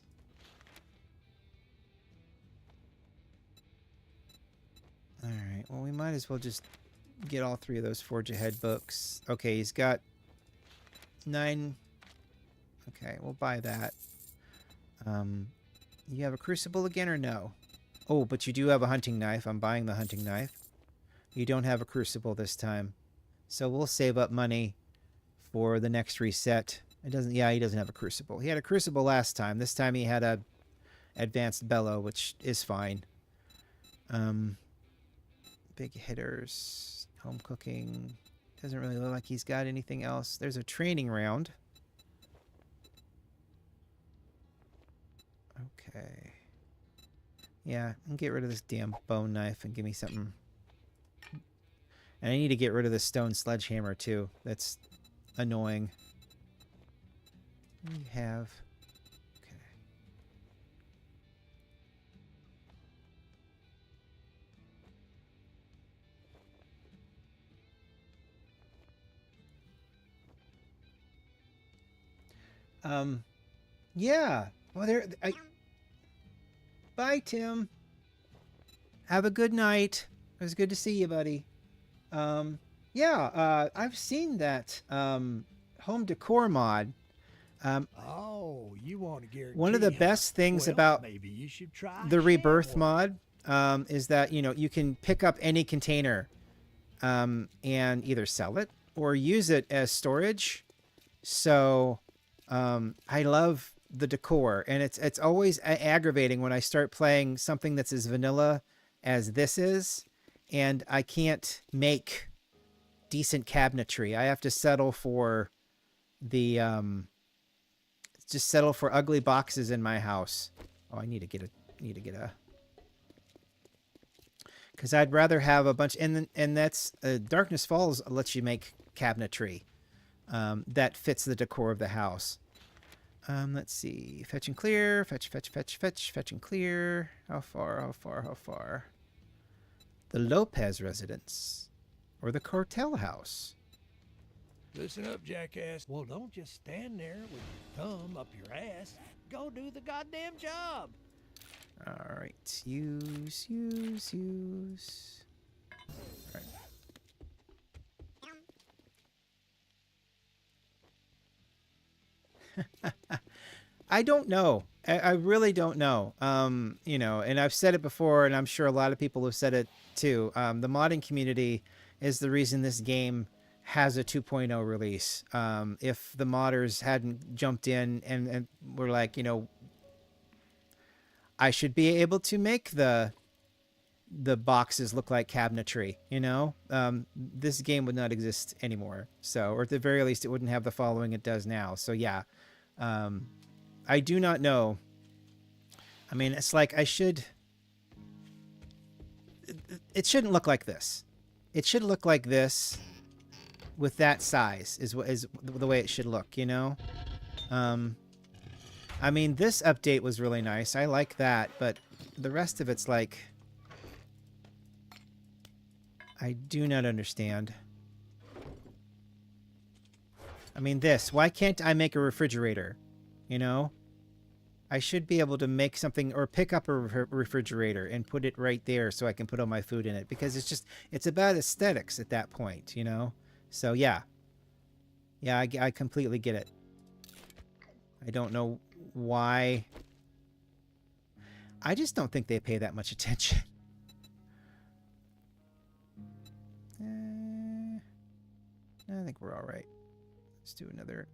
Speaker 1: All right. Well, we might as well just get all 3 of those Forge Ahead books. Okay, he's got 9. Okay, we'll buy that. You have a crucible again or no? Oh, but you do have a hunting knife. I'm buying the hunting knife. You don't have a crucible this time. So we'll save up money for the next reset. It doesn't, yeah, he doesn't have a crucible. He had a crucible last time. This time he had a advanced bellow, which is fine. Big hitters, home cooking. Doesn't really look like he's got anything else. There's a training round. Okay. Yeah, and get rid of this damn bone knife and give me something. And I need to get rid of the stone sledgehammer too. That's annoying. We have... Okay. Yeah. Well, Bye, Tim. Have a good night. It was good to see you, buddy. Yeah, I've seen that home decor mod.
Speaker 2: Oh, you want to guarantee?
Speaker 1: One of the best things about
Speaker 2: maybe you should try
Speaker 1: the Rebirth mod is that, you know, you can pick up any container and either sell it or use it as storage. So I love the decor, and it's always aggravating when I start playing something that's as vanilla as this is, and I can't make decent cabinetry. I have to settle for the just settle for ugly boxes in my house. Oh, I need to get a because I'd rather have a bunch, and that's Darkness Falls lets you make cabinetry that fits the decor of the house. Let's see. Fetch and clear. Fetch and clear. How far? The Lopez residence. Or the cartel house.
Speaker 2: Listen up, jackass. Well, don't just stand there with your thumb up your ass. Go do the goddamn job.
Speaker 1: Alright. Use. Alright. I don't know. I really don't know. You know, and I've said it before, and I'm sure a lot of people have said it too. The modding community is the reason this game has a 2.0 release. If the modders hadn't jumped in and were like, you know, I should be able to make the boxes look like cabinetry, you know, this game would not exist anymore. So, or at the very least, it wouldn't have the following it does now. So yeah. I do not know. I mean, it's like it shouldn't look like this. It should look like this with that size is the way it should look, you know? I mean, this update was really nice. I like that, but the rest of it's like, I do not understand. I mean, why can't I make a refrigerator? You know? I should be able to make something or pick up a refrigerator and put it right there so I can put all my food in it, because it's about aesthetics at that point, you know? So yeah. Yeah, I completely get it. I don't know why. I just don't think they pay that much attention. I think we're all right. Let's do another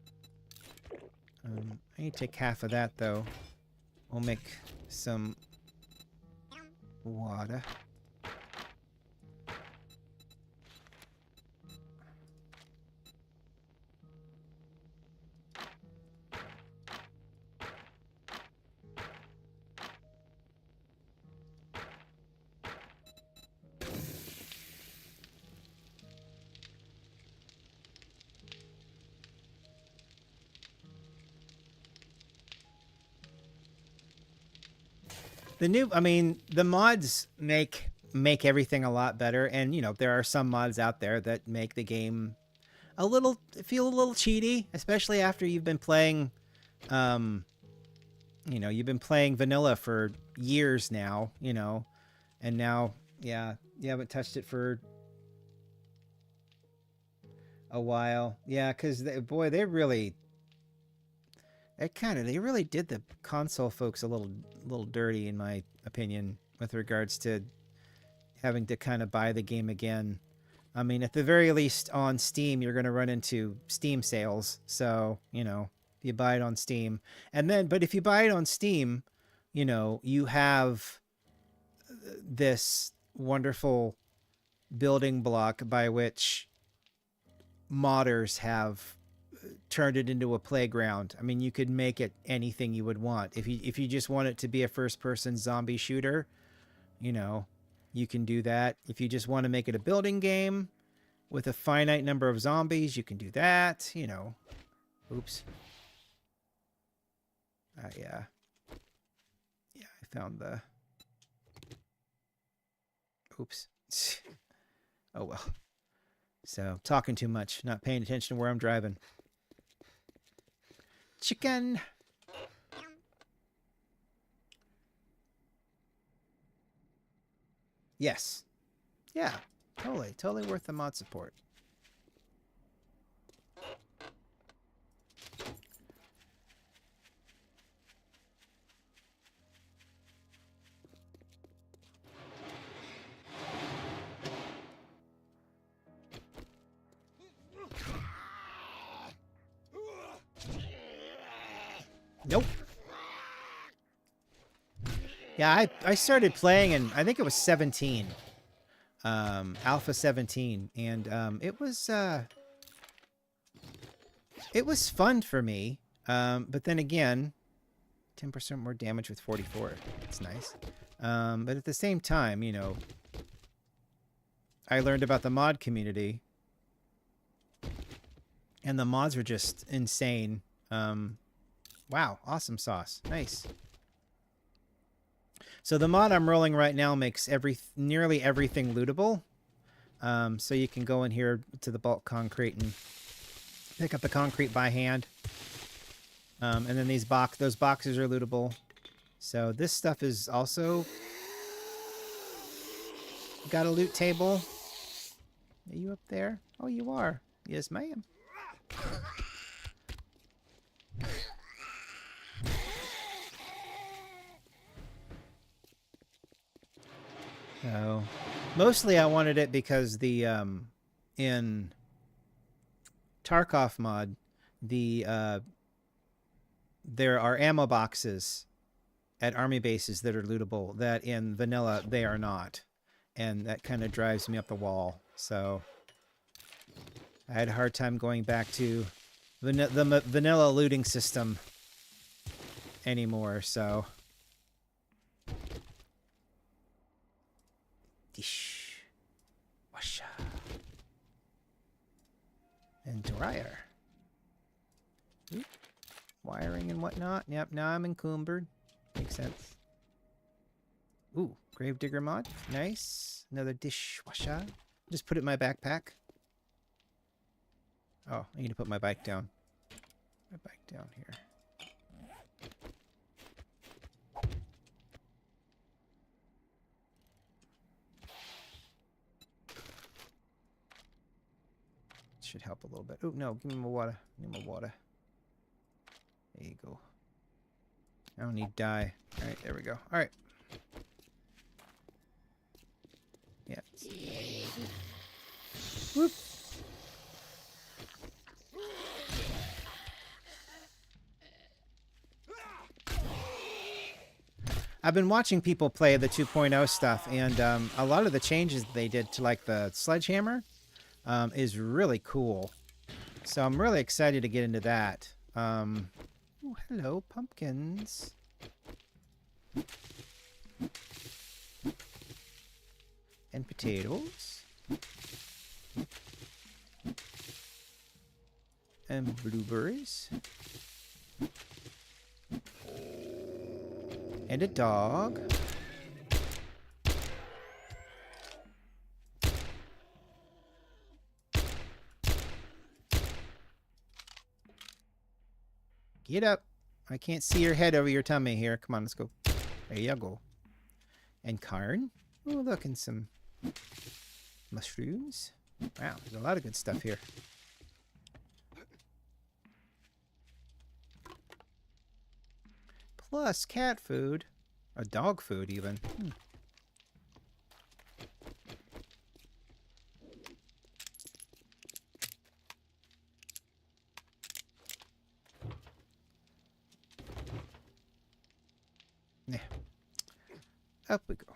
Speaker 1: I need to take half of that, though. We'll make some water. The mods make everything a lot better, and there are some mods out there that make the game feel a little cheaty, especially after you've been playing, you've been playing vanilla for years now, and now, yeah, you haven't touched it for a while, yeah, because boy, they really did the console folks a little dirty, in my opinion, with regards to having to kind of buy the game again. I mean, at the very least on Steam, you're going to run into Steam sales. So, if you buy it on Steam. But if you buy it on Steam, you have this wonderful building block by which modders have turned it into a playground. I mean, you could make it anything you would want. If you just want it to be a first-person zombie shooter, you can do that. If you just want to make it a building game with a finite number of zombies, you can do that, Oops. Yeah. Yeah, I found the... Oops. Oh, well. So, talking too much, not paying attention to where I'm driving. Chicken! Yes. Yeah. Totally worth the mod support. Nope. Yeah, I started playing, and I think it was 17. Alpha 17, and it was fun for me. But then again, 10% more damage with 44. It's nice. But at the same time, I learned about the mod community, and the mods were just insane. Wow, awesome sauce. Nice. So the mod I'm rolling right now makes nearly everything lootable. So you can go in here to the bulk concrete and pick up the concrete by hand. And then those boxes are lootable. So this stuff is also got a loot table. Are you up there? Oh, you are. Yes, ma'am. So, mostly I wanted it because the in Tarkov mod, there are ammo boxes at army bases that are lootable that in vanilla they are not, and that kind of drives me up the wall. So I had a hard time going back to the vanilla looting system anymore. So dish, washa, and dryer. Oop. Wiring and whatnot. Yep, now I'm encumbered. Makes sense. Ooh, Gravedigger mod. Nice. Another dishwasher. Just put it in my backpack. Oh, I need to put my bike down. My bike down here. Should help a little bit. Oh, no, give me more water. Give me more water. There you go. I don't need dye. Alright, there we go. Alright. Yeah. Whoop. I've been watching people play the 2.0 stuff, and a lot of the changes they did to like the sledgehammer is really cool. So I'm really excited to get into that. Oh, hello, pumpkins. And potatoes. And blueberries. And a dog. Get up. I can't see your head over your tummy here. Come on, let's go. There you go. And Karn. Oh, look, and some mushrooms. Wow, there's a lot of good stuff here. Plus cat food. Or dog food, even. Yeah. Up we go.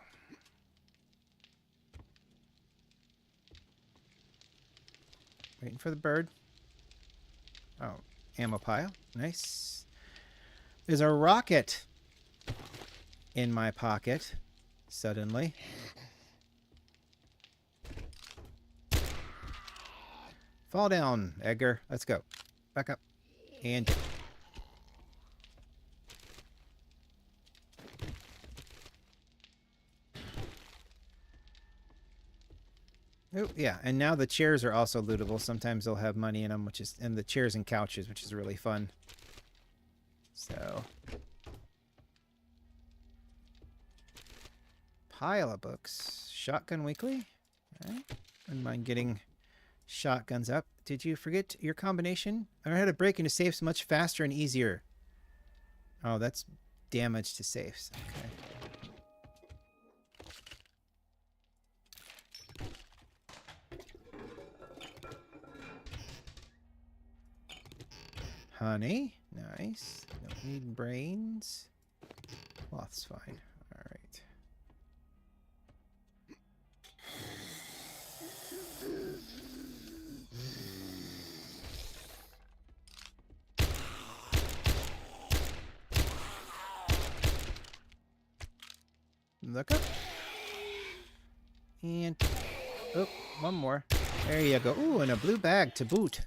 Speaker 1: Waiting for the bird. Oh, ammo pile. Nice. There's a rocket in my pocket. Suddenly. Fall down, Edgar. Let's go. Back up. And down. Oh, yeah, and now the chairs are also lootable. Sometimes they'll have money in them, which is, and the chairs and couches, which is really fun. So, pile of books. Shotgun Weekly. All right. Wouldn't mind getting shotguns up. Did you forget your combination? I learned how to break into safes much faster and easier. Oh, that's damage to safes. Okay. Honey. Nice. Don't need brains. Cloth's fine. Alright. Look up. And... oh, one more. There you go. Ooh, and a blue bag to boot.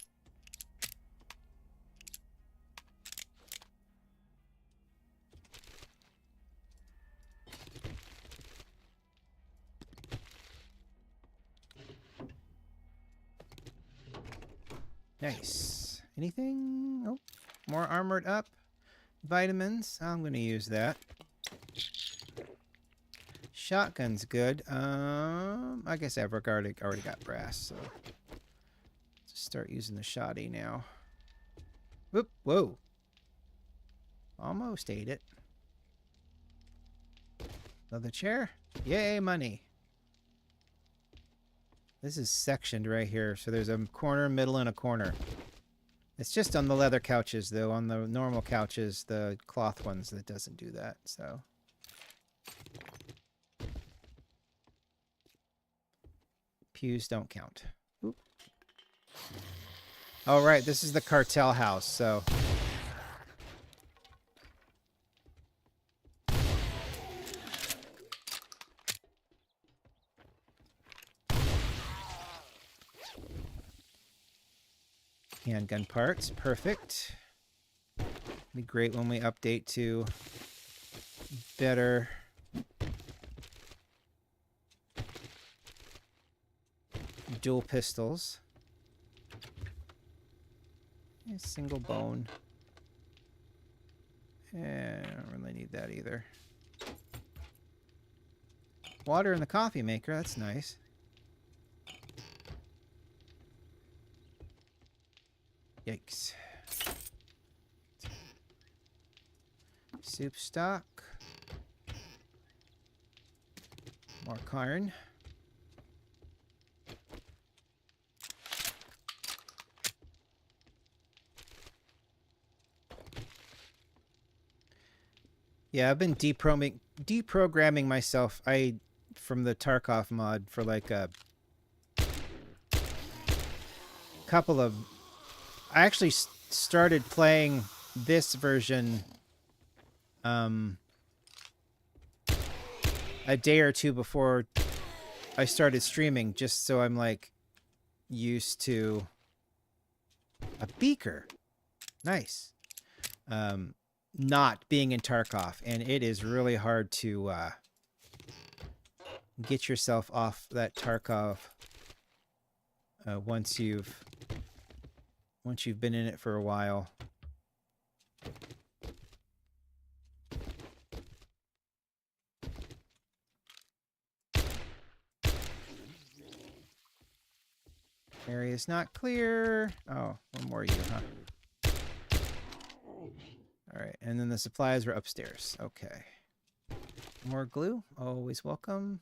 Speaker 1: Nice. Anything? Oh, more armored up. Vitamins. I'm going to use that. Shotgun's good. I guess I've already got brass, so just start using the shoddy now. Whoop! Whoa! Almost ate it. Another chair. Yay, money! This is sectioned right here, so there's a corner, middle, and a corner. It's just on the leather couches, though. On the normal couches, the cloth ones, that doesn't do that, so... pews don't count. Oop. Oh, right, this is the cartel house, so... handgun parts, perfect. Be great when we update to better dual pistols. A single bone. I don't really need that either. Water in the coffee maker, that's nice. Yikes. Soup stock. More Karn. Yeah, I've been deprogramming myself. From the Tarkov mod for like a couple of. I actually started playing this version a day or two before I started streaming, just so I'm like used to a beaker. Nice. Not being in Tarkov, and it is really hard to get yourself off that Tarkov once you've been in it for a while. Area's not clear. Oh, one more you, huh? All right, and then the supplies were upstairs. Okay. More glue, always welcome.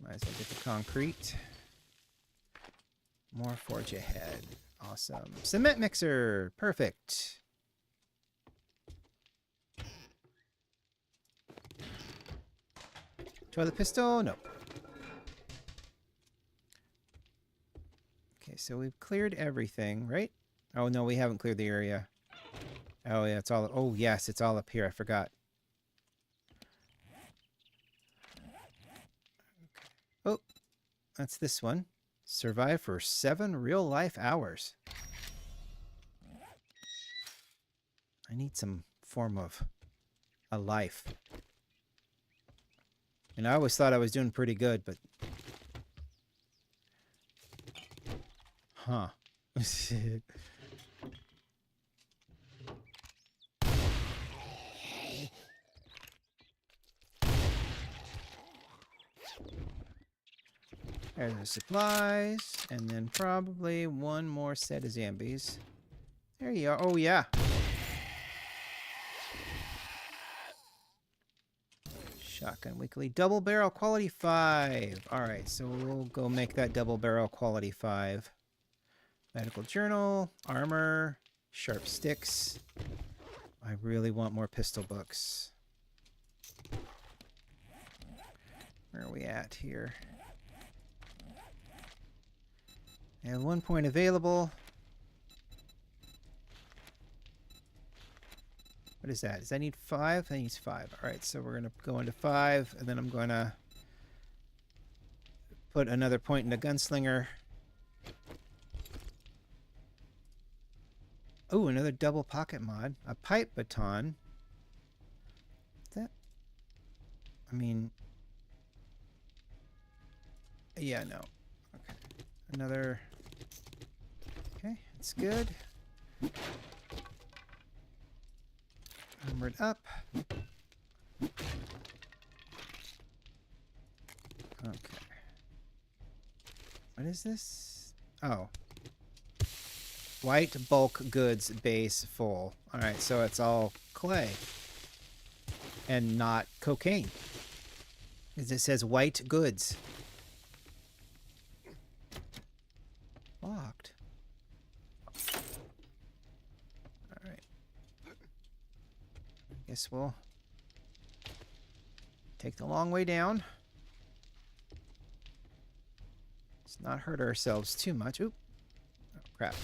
Speaker 1: Might as well get the concrete. More forge ahead. Awesome. Cement mixer. Perfect. Toilet pistol? Nope. Okay, so we've cleared everything, right? Oh, no, we haven't cleared the area. Oh, yeah, it's all... Oh, yes, it's all up here. I forgot. Oh, that's this one. Survive for 7 real-life hours. I need some form of a life. And I always thought I was doing pretty good, but... Huh. There's the supplies, and then probably one more set of zombies. There you are. Oh, yeah. Shotgun Weekly. Double barrel quality 5. Alright, so we'll go make that double barrel quality 5. Medical journal, armor, sharp sticks. I really want more pistol books. Where are we at here? And 1 point available. What is that? Does that need 5? That needs 5. Alright, so we're going to go into 5, and then I'm going to put another point in the gunslinger. Oh, another double pocket mod. A pipe baton. Is that... I mean... Yeah, no. Okay. Another... Okay, it's good. Armored up. Okay. What is this? Oh. White bulk goods base full. Alright, so it's all clay. And not cocaine. Because it says white goods. Locked. Alright. Guess we'll take the long way down. Let's not hurt ourselves too much. Oop. Oh, crap.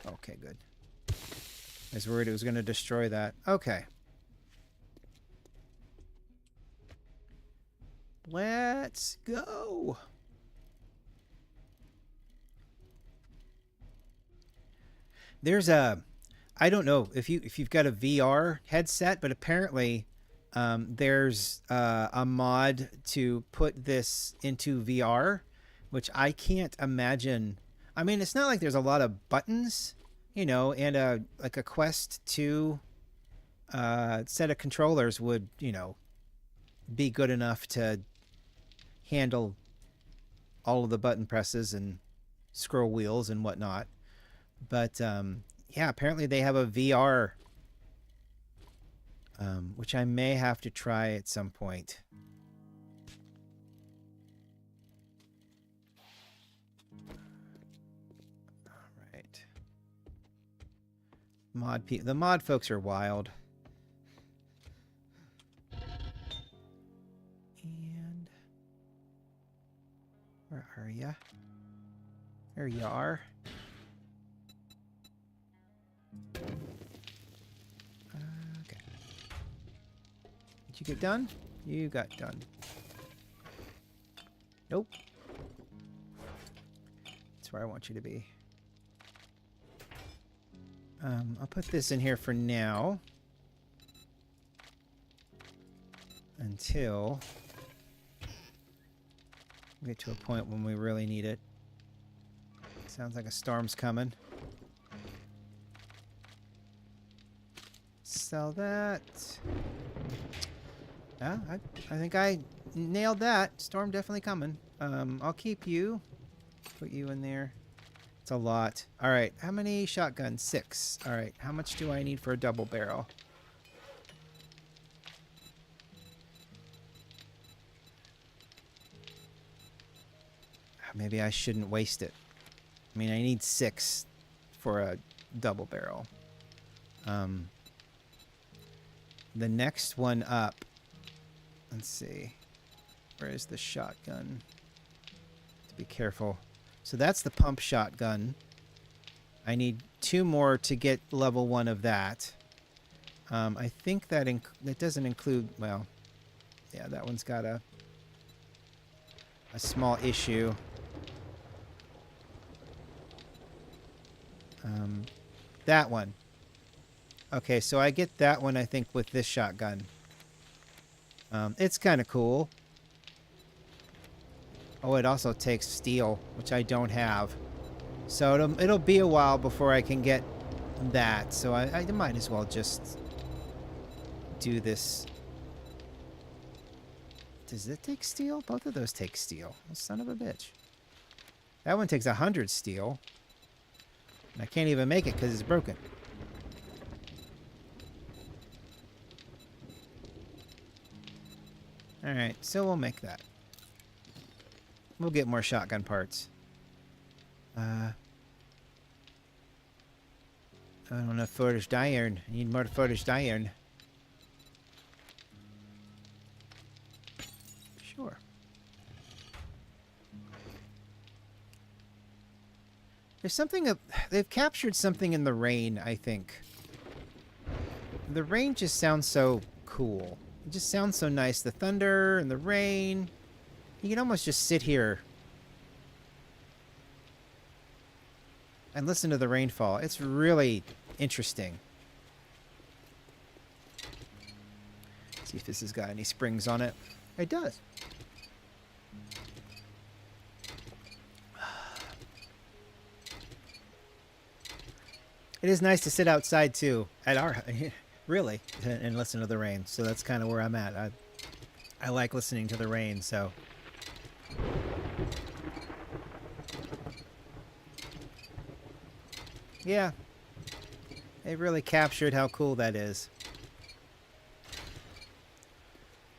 Speaker 1: Okay, good. I was worried it was going to destroy that. Okay. Let's go. There's a... I don't know if you've got a VR headset, but apparently there's a mod to put this into VR, which I can't imagine. I mean, it's not like there's a lot of buttons, you know, and like a Quest 2 set of controllers would, you know, be good enough to handle all of the button presses and scroll wheels and whatnot. But yeah, apparently they have a VR, which I may have to try at some point. All right. The mod folks are wild. you are. Okay. Did you get done? You got done. Nope. That's where I want you to be. I'll put this in here for now. Until we get to a point when we really need it. Sounds like a storm's coming. Sell that. Yeah, I think I nailed that. Storm definitely coming. I'll keep you. Put you in there. It's a lot. Alright, how many shotguns? 6. Alright, how much do I need for a double barrel? Maybe I shouldn't waste it. I mean, I need 6 for a double barrel. The next one up. Let's see. Where is the shotgun? To be careful. So that's the pump shotgun. I need 2 more to get level 1 of that. I think that that doesn't include... Well, yeah, that one's got a small issue. That one. Okay, so I get that one, I think, with this shotgun. It's kind of cool. Oh, it also takes steel, which I don't have. So it'll be a while before I can get that. So I might as well just do this. Does it take steel? Both of those take steel. Well, son of a bitch. That one takes 100 steel. And I can't even make it because it's broken. Alright, so we'll make that. We'll get more shotgun parts. I don't know, forged iron. I need more forged iron. Sure. There's something... They've captured something in the rain, I think. The rain just sounds so cool. It just sounds so nice. The thunder and the rain. You can almost just sit here and listen to the rainfall. It's really interesting. See if this has got any springs on it. It does. It is nice to sit outside too at our really and listen to the rain. So that's kind of where I'm at. I like listening to the rain, so yeah. They really captured how cool that is.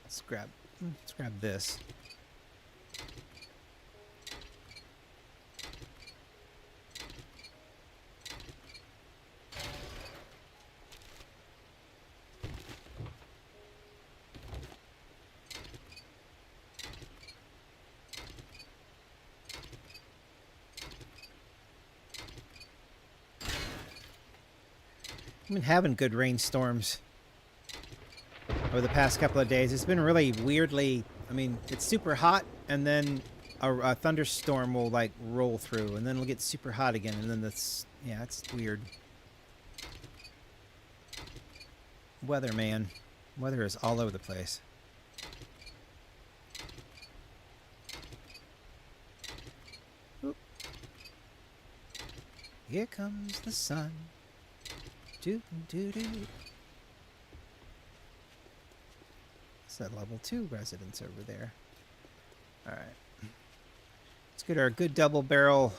Speaker 1: Let's grab this. I've been having good rainstorms over the past couple of days. It's been really weirdly... I mean, it's super hot, and then a thunderstorm will, like, roll through, and then it'll get super hot again, and then that's... Yeah, it's weird. Weather, man. Weather is all over the place. Oop. Here comes the sun. Do-do-do. It's that level 2 residence over there. Alright. Let's get our good double barrel.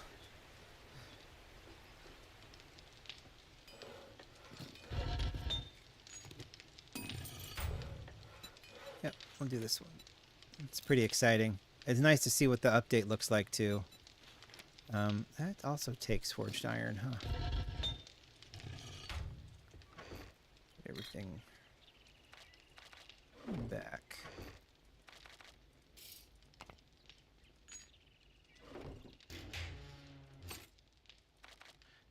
Speaker 1: Yep, we'll do this one. It's pretty exciting. It's nice to see what the update looks like too. That also takes forged iron, huh? Everything back.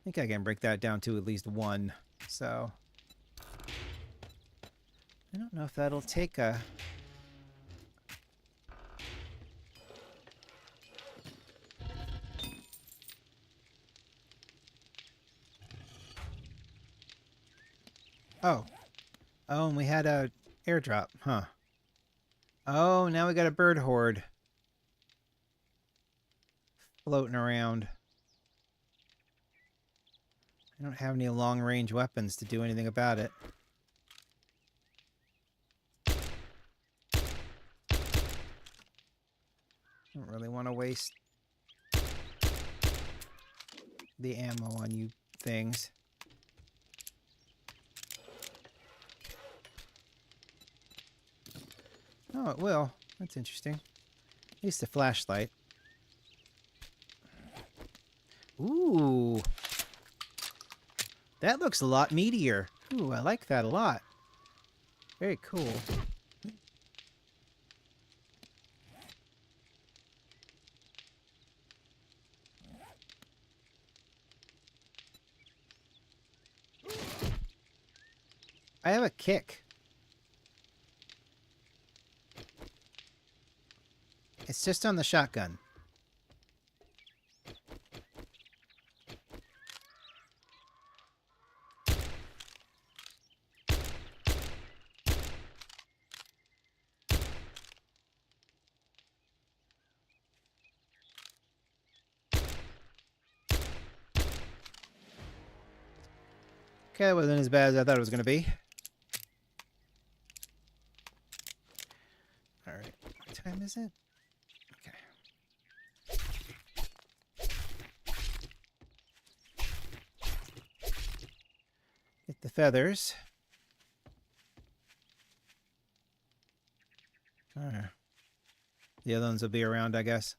Speaker 1: think I can break that down to at least 1. So I don't know if that'll take a... Oh. Oh, and we had a airdrop, huh? Oh, now we got a bird horde floating around. I don't have any long-range weapons to do anything about it. Don't really want to waste the ammo on you things. Oh, it will. That's interesting. At least a flashlight. Ooh. That looks a lot meatier. Ooh, I like that a lot. Very cool. I have a kick. It's just on the shotgun. Okay, it wasn't as bad as I thought it was going to be. Alright, what time is it? Okay. Get the feathers. Alright. The other ones will be around, I guess.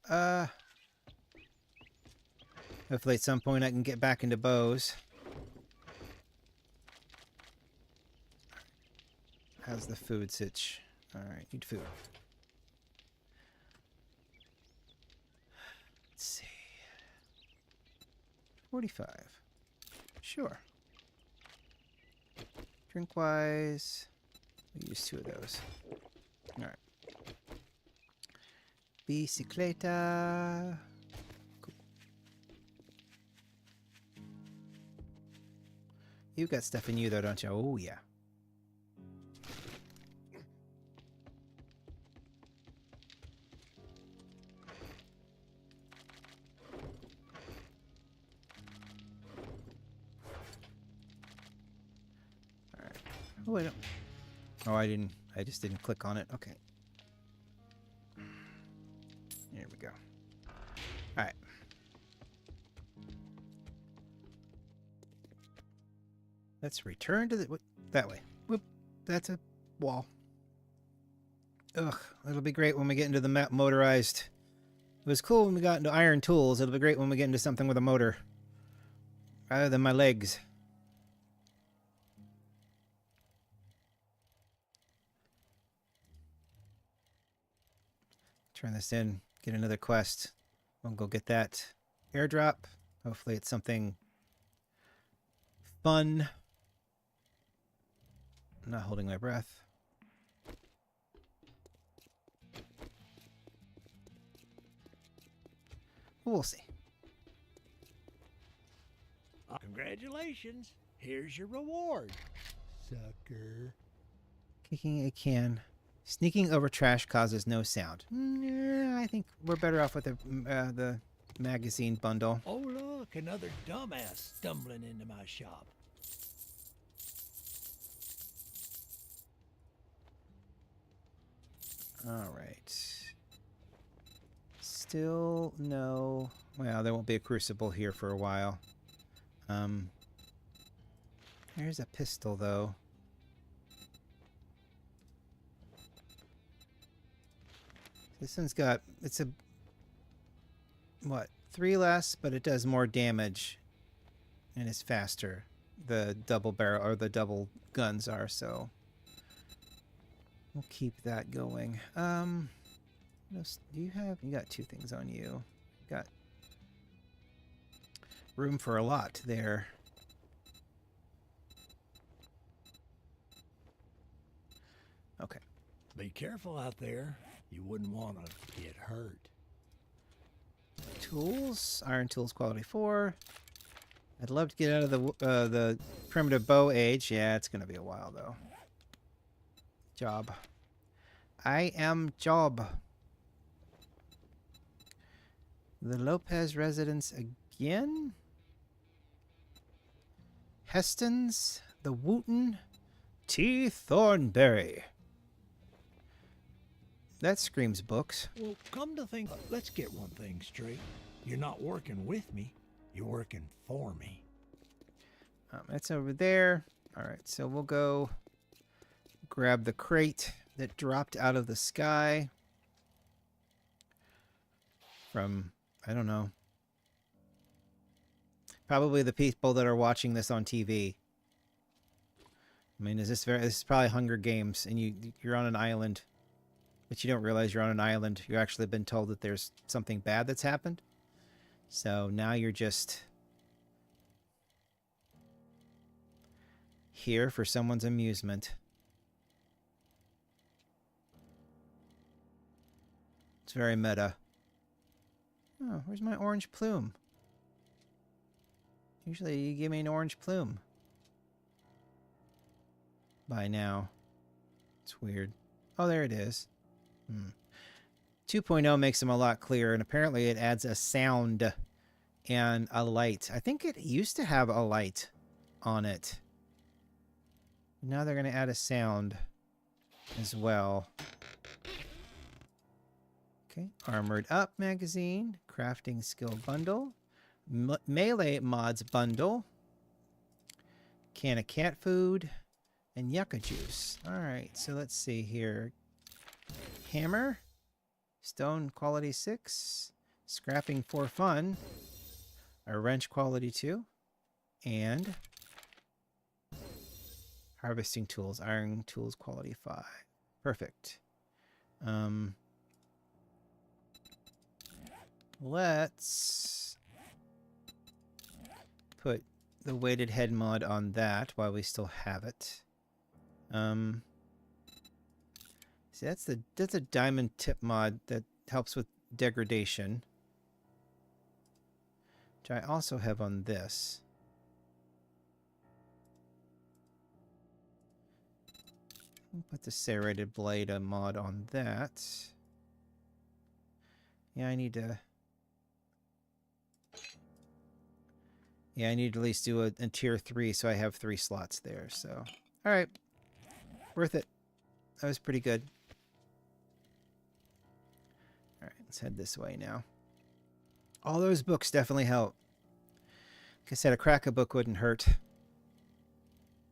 Speaker 1: Hopefully at some point I can get back into bows. How's the food sitch? Alright, need food. Let's see. 45. Sure. Drink-wise, we use 2 of those. Alright. Bicicleta. Cool. You've got stuff in you though, don't you? Oh, yeah. Alright. Oh, wait. Oh, I didn't. I just didn't click on it. Okay. Here we go. Alright. Let's return to the... that way. Whoop. That's a wall. Ugh. It'll be great when we get into the motorized... It was cool when we got into iron tools. It'll be great when we get into something with a motor. Rather than my legs. Turn this in. Get another quest. We'll go get that airdrop. Hopefully it's something fun. I'm not holding my breath. We'll see.
Speaker 2: Congratulations. Here's your reward, sucker.
Speaker 1: Kicking a can. Sneaking over trash causes no sound. I think we're better off with the magazine bundle.
Speaker 2: Oh, look, another dumbass stumbling into my shop.
Speaker 1: Alright. Still no... Well, there won't be a crucible here for a while. There's a pistol, though. This one's got... It's a... What? 3 less, but it does more damage. And is faster. The double barrel, or the double guns are, so... We'll keep that going. What else do you have? You got 2 things on you. Got Room for a lot there. Okay.
Speaker 2: Be careful out there. You wouldn't want to get hurt.
Speaker 1: Tools. Iron tools quality 4. I'd love to get out of the primitive bow age. Yeah, it's going to be a while, though. Job. I am job. The Lopez residence again? Heston's, the Wooten, T. Thornberry. That screams books.
Speaker 2: Well, come to think, let's get one thing straight. You're not working with me. You're working for me.
Speaker 1: That's over there. All right, so we'll go grab the crate that dropped out of the sky from, I don't know, probably the people that are watching this on TV. I mean, this is probably Hunger Games, and you're on an island, but you don't realize you're on an island. You've actually been told that there's something bad that's happened. So now you're just here for someone's amusement. It's very meta. Oh, where's my orange plume? Usually you give me an orange plume. By now. It's weird. Oh, there it is. 2.0 makes them a lot clearer, and apparently it adds a sound and a light. I think it used to have a light on it. Now they're going to add a sound as well. Okay, Armored Up magazine, Crafting Skill Bundle, Melee Mods Bundle, Can of Cat Food, and Yucca Juice. Alright, so let's see here. Hammer, Stone Quality 6, Scrapping for Fun, a Wrench Quality 2, and Harvesting Tools, Iron Tools Quality 5. Perfect. Let's put the weighted head mod on that while we still have it. See, that's a diamond tip mod that helps with degradation, which I also have on this. Put the serrated blade mod on that. Yeah, I need to. Yeah, I need to at least do a tier 3, so I have 3 slots there. So, all right, worth it. That was pretty good. All right, let's head this way now. All those books definitely help. Like I said, a crack-a-book wouldn't hurt.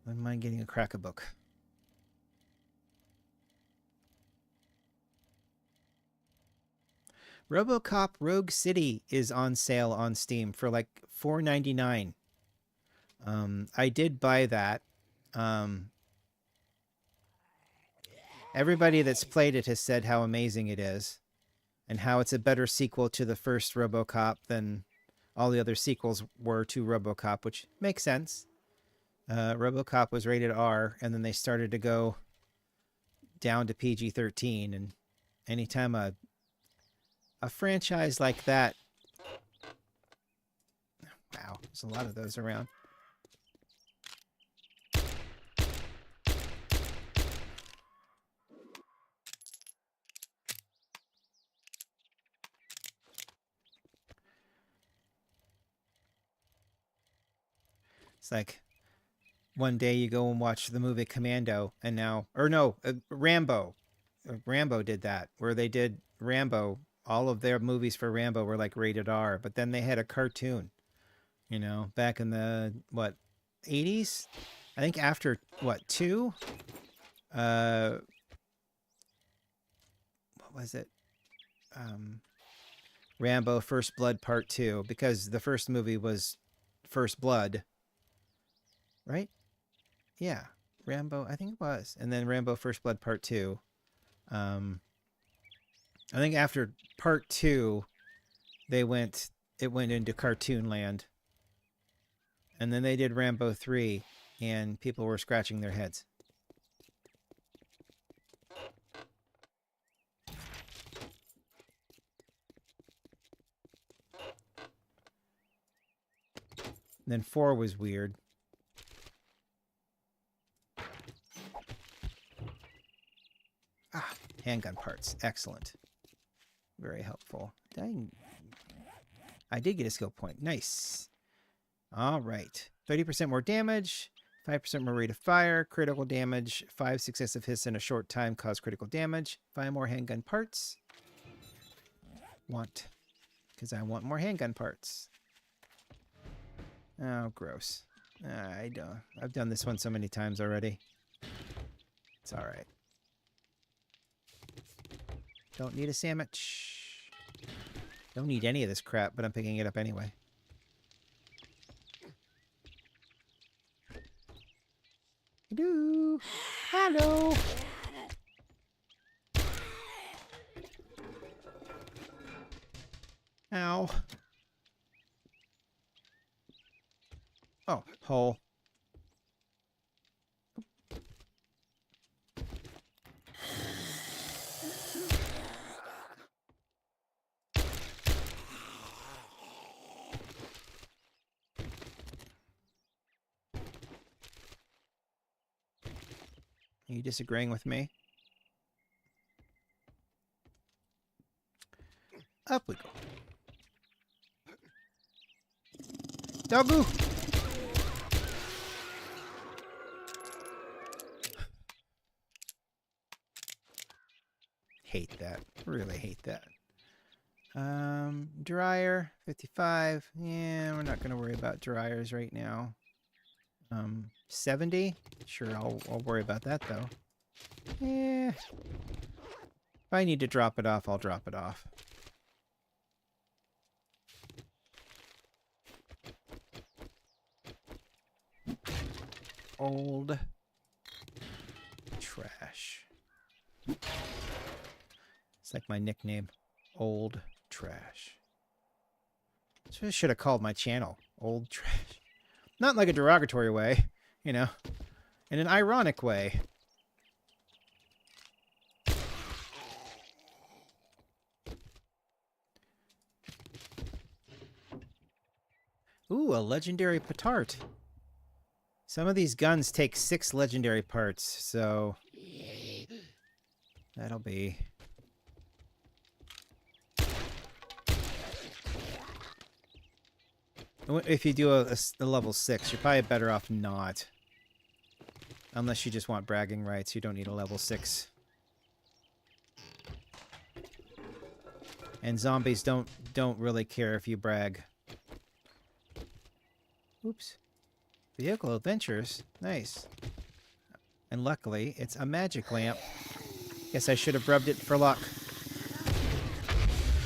Speaker 1: Wouldn't mind getting a crack-a-book. RoboCop Rogue City is on sale on Steam for like $4.99. I did buy that. Everybody that's played it has said how amazing it is, and how it's a better sequel to the first RoboCop than all the other sequels were to RoboCop, which makes sense. RoboCop was rated R, and then they started to go down to PG-13, and anytime a franchise like that... Wow, there's a lot of those around. It's like one day you go and watch the movie Commando, and now... Or no, Rambo. Rambo did that, where they did Rambo. All of their movies for Rambo were like rated R, but then they had a cartoon, you know, back in the, what, 80s? I think after, what, 2? What was it? Rambo First Blood Part 2, because the first movie was First Blood, right? Yeah, Rambo, I think it was. And then Rambo First Blood Part 2. I think after part 2, it went into cartoon land. And then they did Rambo 3, and people were scratching their heads. And then 4 was weird. Ah, handgun parts. Excellent. Very helpful. I did get a skill point. Nice. All right. 30% more damage, 5% more rate of fire, critical damage, 5 successive hits in a short time cause critical damage, 5 more handgun parts. Because I want more handgun parts. Oh, gross. I've done this one so many times already. It's all right. Don't need a sandwich. Don't need any of this crap, but I'm picking it up anyway. Hello. Ow. Oh, hole. Are you disagreeing with me? Up we go. Dabu! Hate that. Really hate that. Dryer, 55. Yeah, we're not going to worry about dryers right now. 70? Sure, I'll worry about that, though. Yeah. If I need to drop it off, I'll drop it off. Old trash. It's like my nickname. Old trash. So I should have called my channel Old Trash. Not in like a derogatory way, you know. In an ironic way. Ooh, a legendary petard. Some of these guns take 6 legendary parts, so that'll be... If you do a level 6, you're probably better off not. Unless you just want bragging rights, you don't need a level 6. And zombies don't really care if you brag. Oops. Vehicle adventures. Nice. And luckily, it's a magic lamp. Guess I should have rubbed it for luck.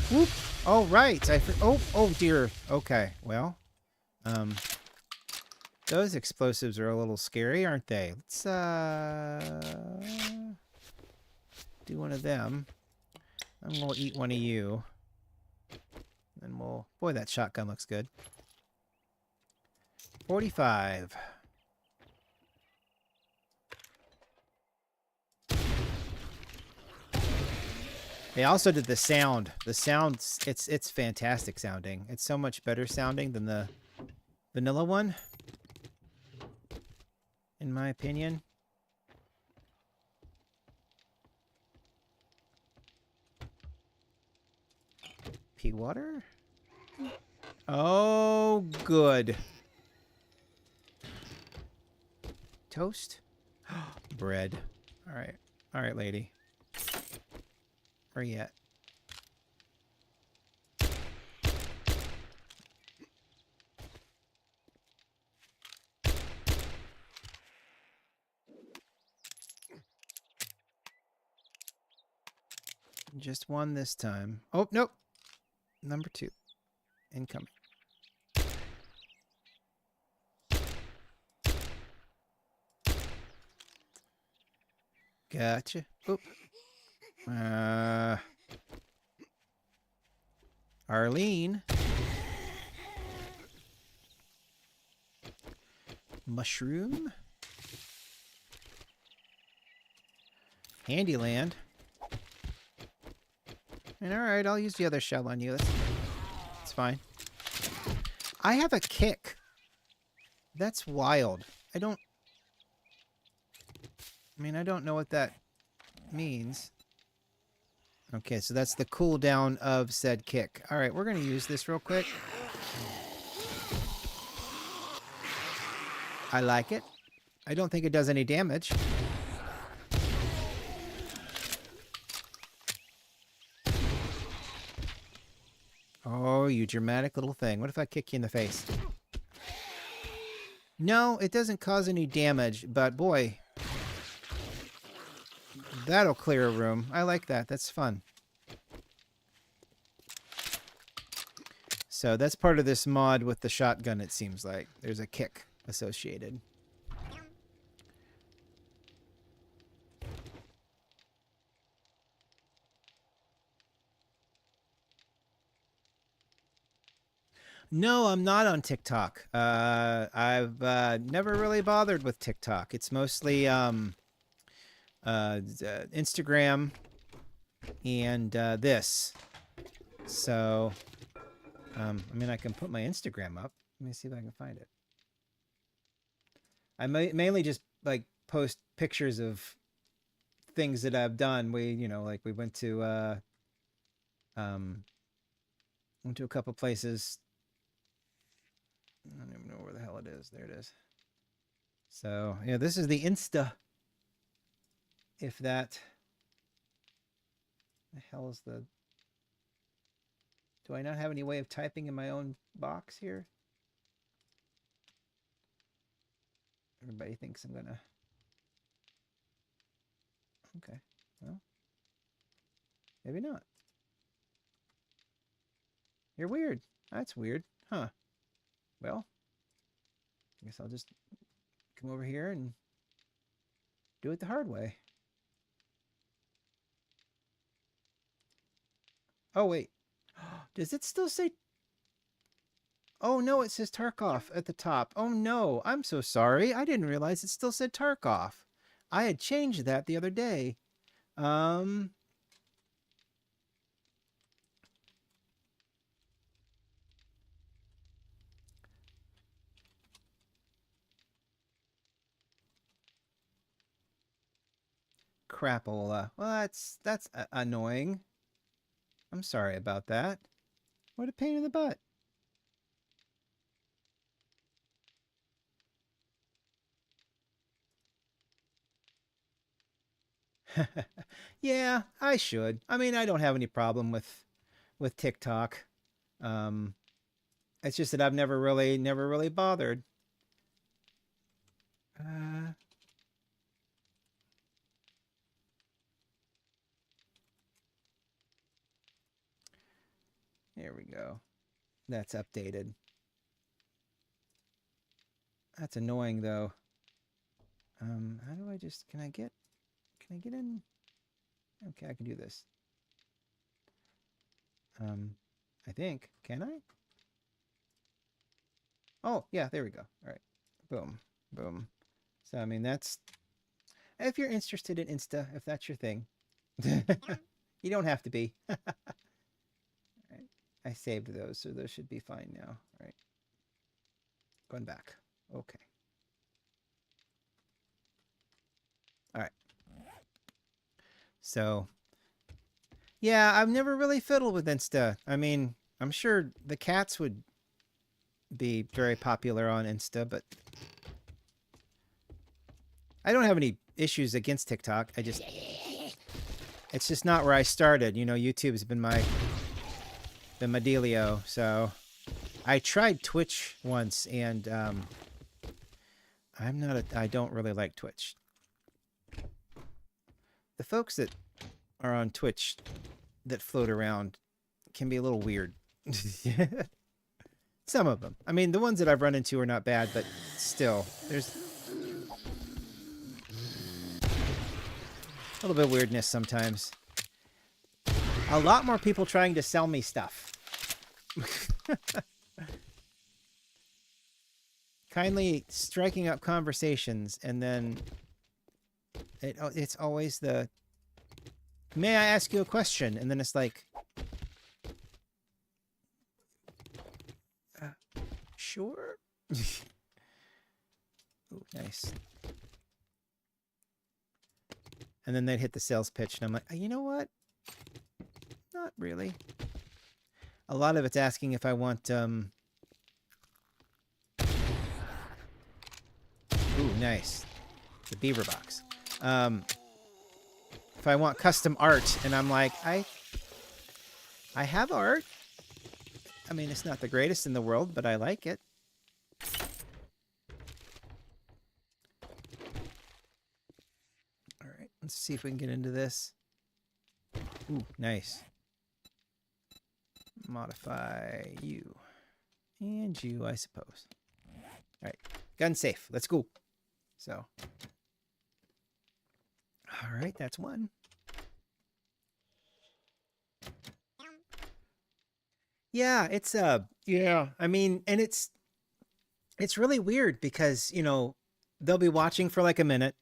Speaker 1: Whoop! Oh, right! Oh dear. Okay, well. Those explosives are a little scary, aren't they? Let's, do one of them. And we'll eat one of you. And we'll... Boy, that shotgun looks good. 45. They also did the sound. The sound, it's fantastic sounding. It's so much better sounding than the vanilla one, in my opinion. Pea water? Oh, good. Toast? Bread. All right. All right, lady. Where you at? Just one this time. Oh, nope. Number 2. Incoming. Gotcha. Oop. Arlene. Mushroom. Handyland. And alright, I'll use the other shell on you. That's fine. I have a kick. That's wild. I don't know what that means. Okay, so that's the cooldown of said kick. Alright, we're going to use this real quick. I like it. I don't think it does any damage. Oh, you dramatic little thing. What if I kick you in the face? No, it doesn't cause any damage, but boy, that'll clear a room. I like that. That's fun. So that's part of this mod with the shotgun, it seems like. There's a kick associated. No, I'm not on TikTok. I've never really bothered with TikTok. It's mostly Instagram and this. So, I mean, I can put my Instagram up. Let me see if I can find it. I mainly just like post pictures of things that I've done. Like we went to a couple places. I don't even know where the hell it is. There it is. So, yeah, this is the Insta. If that... The hell is the... Do I not have any way of typing in my own box here? Everybody thinks I'm gonna... Okay, well... Maybe not. You're weird. That's weird. Huh. Well, I guess I'll just come over here and do it the hard way. Oh, wait. Does it still say... Oh, no, it says Tarkov at the top. Oh, no. I'm so sorry. I didn't realize it still said Tarkov. I had changed that the other day. Crapola. Well, that's annoying. I'm sorry about that. What a pain in the butt. Yeah, I should. I mean, I don't have any problem with TikTok. It's just that I've never really bothered. Here we go. That's updated. That's annoying though. How do I just... Can I get in? Okay, I can do this. I think. Can I? Oh, yeah, there we go. All right. Boom. Boom. So, I mean, that's... If you're interested in Insta, if that's your thing. You don't have to be. All right. I saved those, so those should be fine now. All right. Going back. Okay. All right. So, yeah, I've never really fiddled with Insta. I mean, I'm sure the cats would be very popular on Insta, but I don't have any issues against TikTok. It's just not where I started. You know, YouTube's been my dealio. So I tried Twitch once, and I don't really like Twitch. The folks that are on Twitch that float around can be a little weird. Some of them. I mean, the ones that I've run into are not bad, but still, there's a little bit of weirdness sometimes. A lot more people trying to sell me stuff. kindly striking up conversations, and then it's always the, may I ask you a question? And then it's like, sure. Ooh, nice. And then they'd hit the sales pitch, and I'm like, you know what? Not really. A lot of it's asking if I want, ooh, nice. The beaver box. If I want custom art, and I'm like, I have art. I mean, it's not the greatest in the world, but I like it. All right, let's see if we can get into this. Ooh, nice. Modify you. And you, I suppose. All right, gun safe. Let's go. So. All right, that's one. Yeah, it's yeah. I mean, and it's really weird because, you know, they'll be watching for like a minute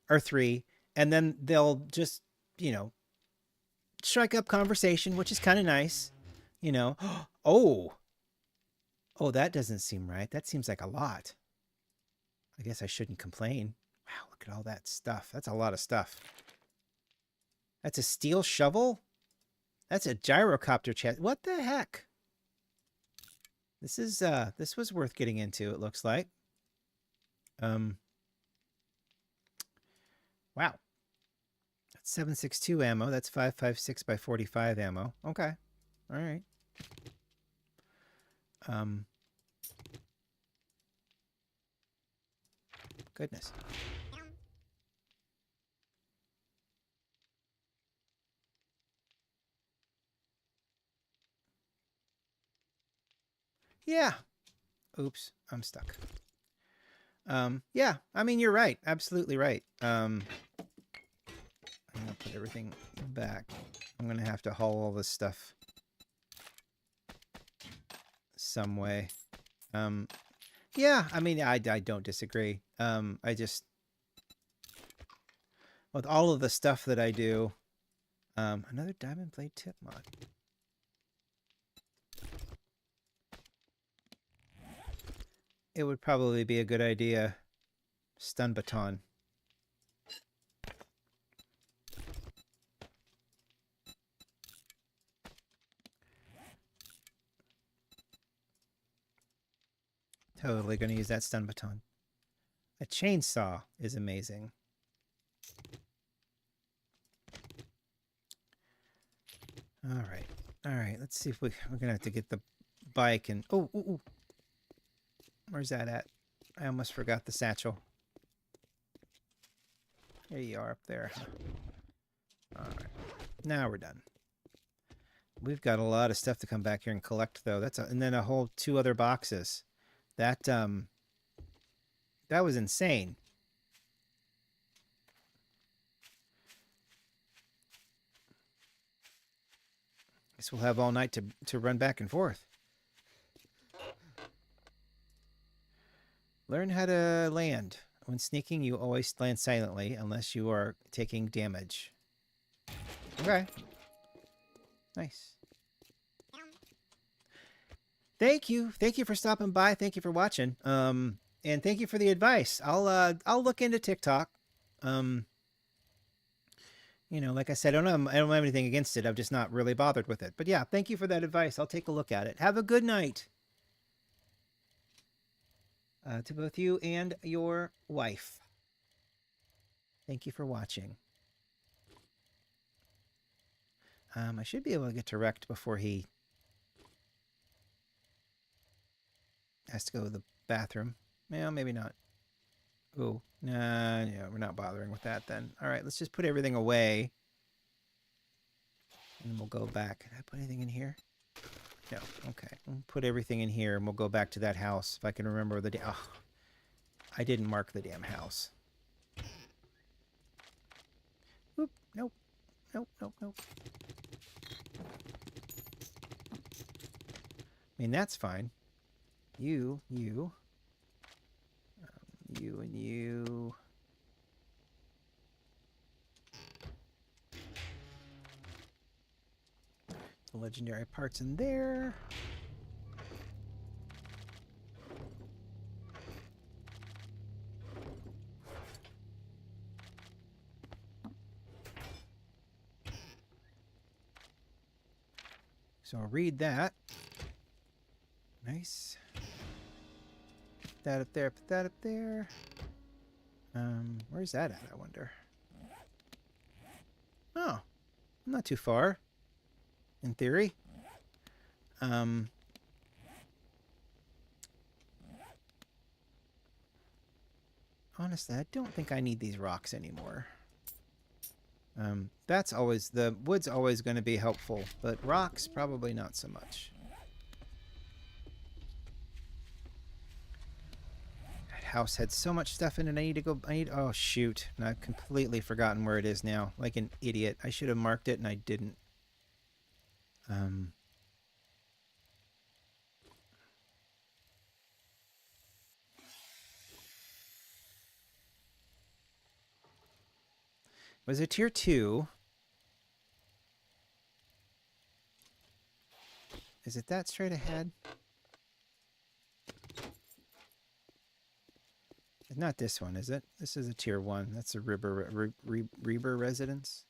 Speaker 1: or three, and then they'll just, you know, strike up conversation, which is kind of nice, you know. Oh, that doesn't seem right. That seems like a lot. I guess I shouldn't complain. Wow, look at all that stuff. That's a lot of stuff. That's a steel shovel? That's a gyrocopter chest. What the heck? This is this was worth getting into, it looks like. Wow. That's 7.62 ammo. That's 5.56 by 45 ammo. Okay. All right. Goodness. Yeah. Oops, I'm stuck. Yeah, I mean, you're right. Absolutely right. I'm gonna put everything back. I'm gonna have to haul all this stuff some way. Yeah, I mean, I don't disagree. I just, with all of the stuff that I do, another diamond blade tip mod. It would probably be a good idea. Stun baton. Totally going to use that stun baton. A chainsaw is amazing. All right. All right. Let's see if we're going to have to get the bike and... Oh, ooh, ooh. Where's that at? I almost forgot the satchel. There you are up there. All right. Now we're done. We've got a lot of stuff to come back here and collect, though. And then a whole 2 other boxes. That was insane. Guess we'll have all night to run back and forth. Learn how to land. When sneaking, you always land silently unless you are taking damage. Okay. Nice. Thank you. Thank you for stopping by. Thank you for watching. And thank you for the advice. I'll look into TikTok. You know, like I said, I don't have anything against it. I'm just not really bothered with it. But yeah, thank you for that advice. I'll take a look at it. Have a good night. To both you and your wife. Thank you for watching. I should be able to get to Rect before he has to go to the bathroom. Well, maybe not. Oh, nah, yeah, we're not bothering with that then. All right, let's just put everything away. And we'll go back. Can I put anything in here? No. Okay. We'll put everything in here and we'll go back to that house if I can remember the... Oh, I didn't mark the damn house. Oop. Nope. Nope, nope, nope. I mean, that's fine. You. You and you. The legendary parts in there. So I'll read that. Nice. Put that up there, put that up there. Where's that at, I wonder? Oh, not too far. In theory. Honestly, I don't think I need these rocks anymore. That's always, the wood's always going to be helpful, but rocks, probably not so much. That house had so much stuff in it. I need to go, oh shoot. And I've completely forgotten where it is now. Like an idiot. I should have marked it and I didn't. Was it tier 2? Is it that straight ahead? It's not this one, is it? This is a tier 1. That's a Reber residence.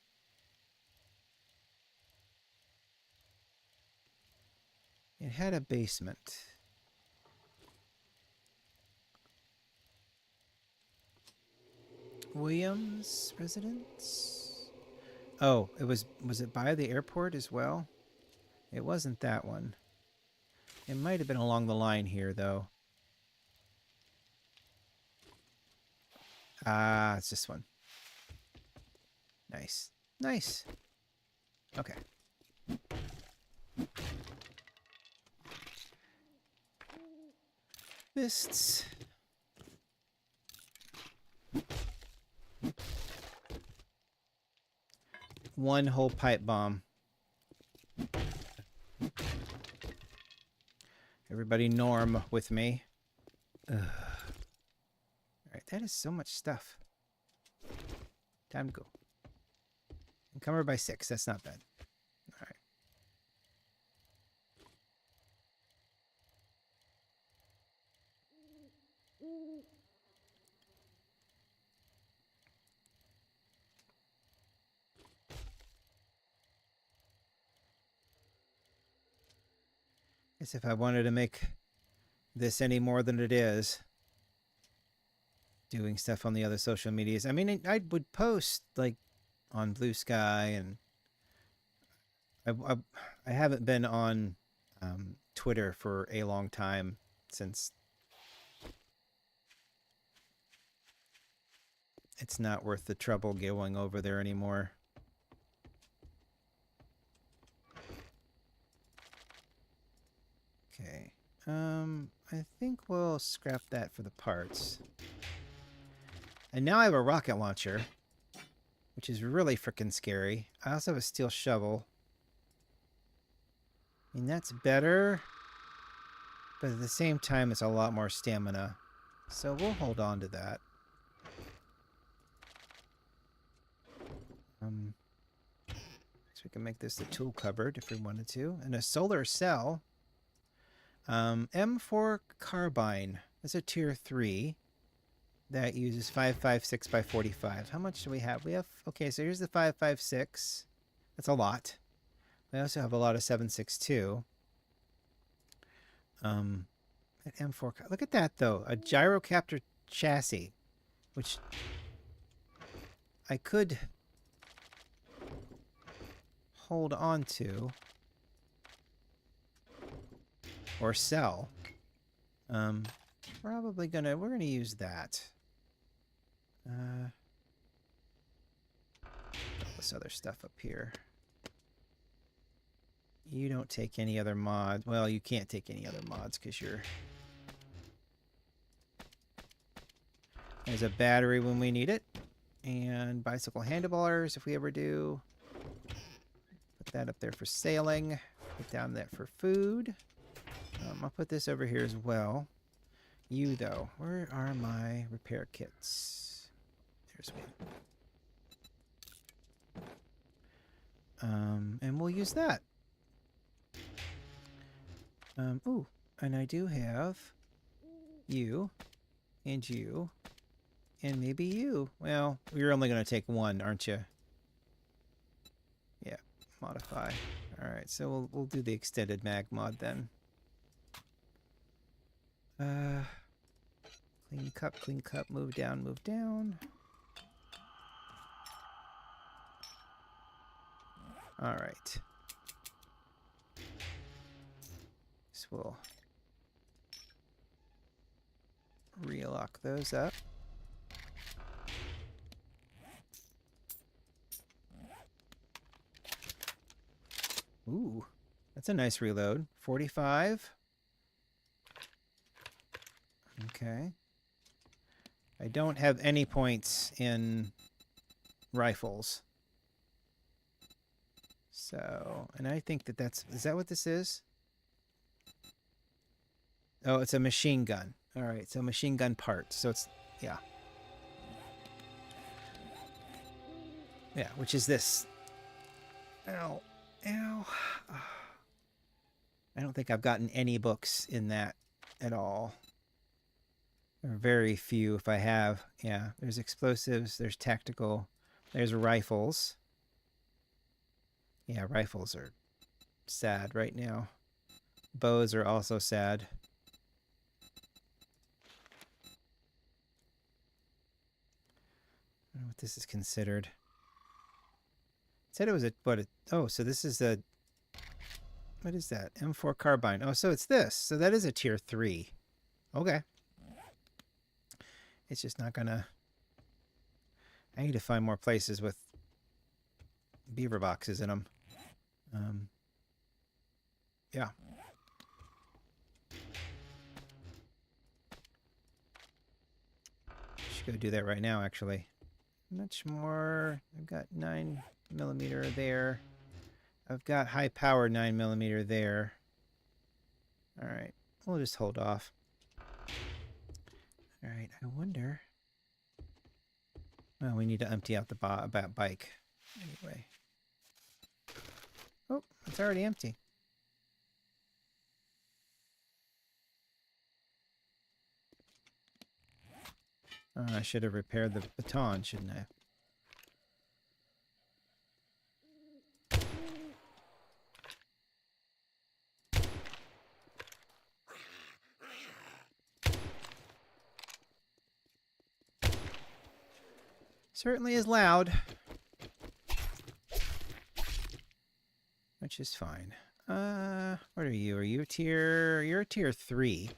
Speaker 1: It had a basement. Williams residence? Oh, was it by the airport as well? It wasn't that one. It might have been along the line here, though. Ah, it's this one. Nice. Nice. Okay. Fists. One whole pipe bomb. Everybody norm with me. Ugh. Alright, that is so much stuff. Time to go. Encumbered by 6. That's not bad. Alright. Guess if I wanted to make this any more than it is, doing stuff on the other social medias. I mean, I would post like on Blue Sky, and I haven't been on Twitter for a long time, since it's not worth the trouble going over there anymore. Okay. I think we'll scrap that for the parts. And now I have a rocket launcher, which is really freaking scary. I also have a steel shovel. I mean, that's better, but at the same time, it's a lot more stamina. So we'll hold on to that. So we can make this the tool cupboard if we wanted to. And a solar cell. M4 carbine. That's a tier 3. That uses 5.56 by 45. How much do we have? We have, okay, so here's the 5.56. That's a lot. We also have a lot of 7.62. At M4, look at that though, a gyrocopter chassis, which I could hold on to or sell. We're gonna use that. All this other stuff up here. You don't take any other mods. Well, you can't take any other mods because you're... There's a battery when we need it. And bicycle handlebars if we ever do. Put that up there for sailing. Put down that for food. I'll put this over here as well. you, though. Where are my repair kits? There's one. And we'll use that. Ooh, and I do have you, and you, and maybe you. Well, you're only going to take one, aren't you? Yeah, modify. All right, so we'll do the extended mag mod then. Clean cup, move down, move down. All right. So we'll relock those up. Ooh, that's a nice reload. 45. Okay. I don't have any points in rifles. So, and I think is that what this is? Oh, it's a machine gun. All right, so machine gun parts. So it's, yeah. Yeah, which is this. Ow. Ow. I don't think I've gotten any books in that at all. Or very few if I have. Yeah, there's explosives, there's tactical, there's rifles. Yeah, rifles are sad right now. Bows are also sad. I don't know what this is considered. It said it was so this is a, what is that? M4 carbine. Oh, so it's this. So that is a tier 3. Okay. It's just not gonna, I need to find more places with beaver boxes in them. Yeah. Should go do that right now, actually. Much more. I've got 9mm there. I've got high power 9mm there. All right. We'll just hold off. All right. I wonder. Well, we need to empty out the bike. Anyway. Oh, it's already empty. I should have repaired the baton, shouldn't I? Certainly is loud. Which is fine. What are you? Are you you're a tier 3.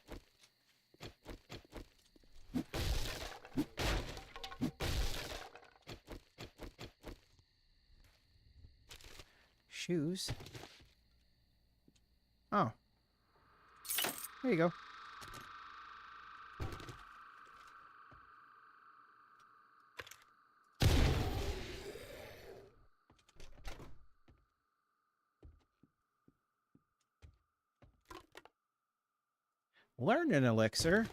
Speaker 1: Shoes. Oh. There you go. Learn an elixir.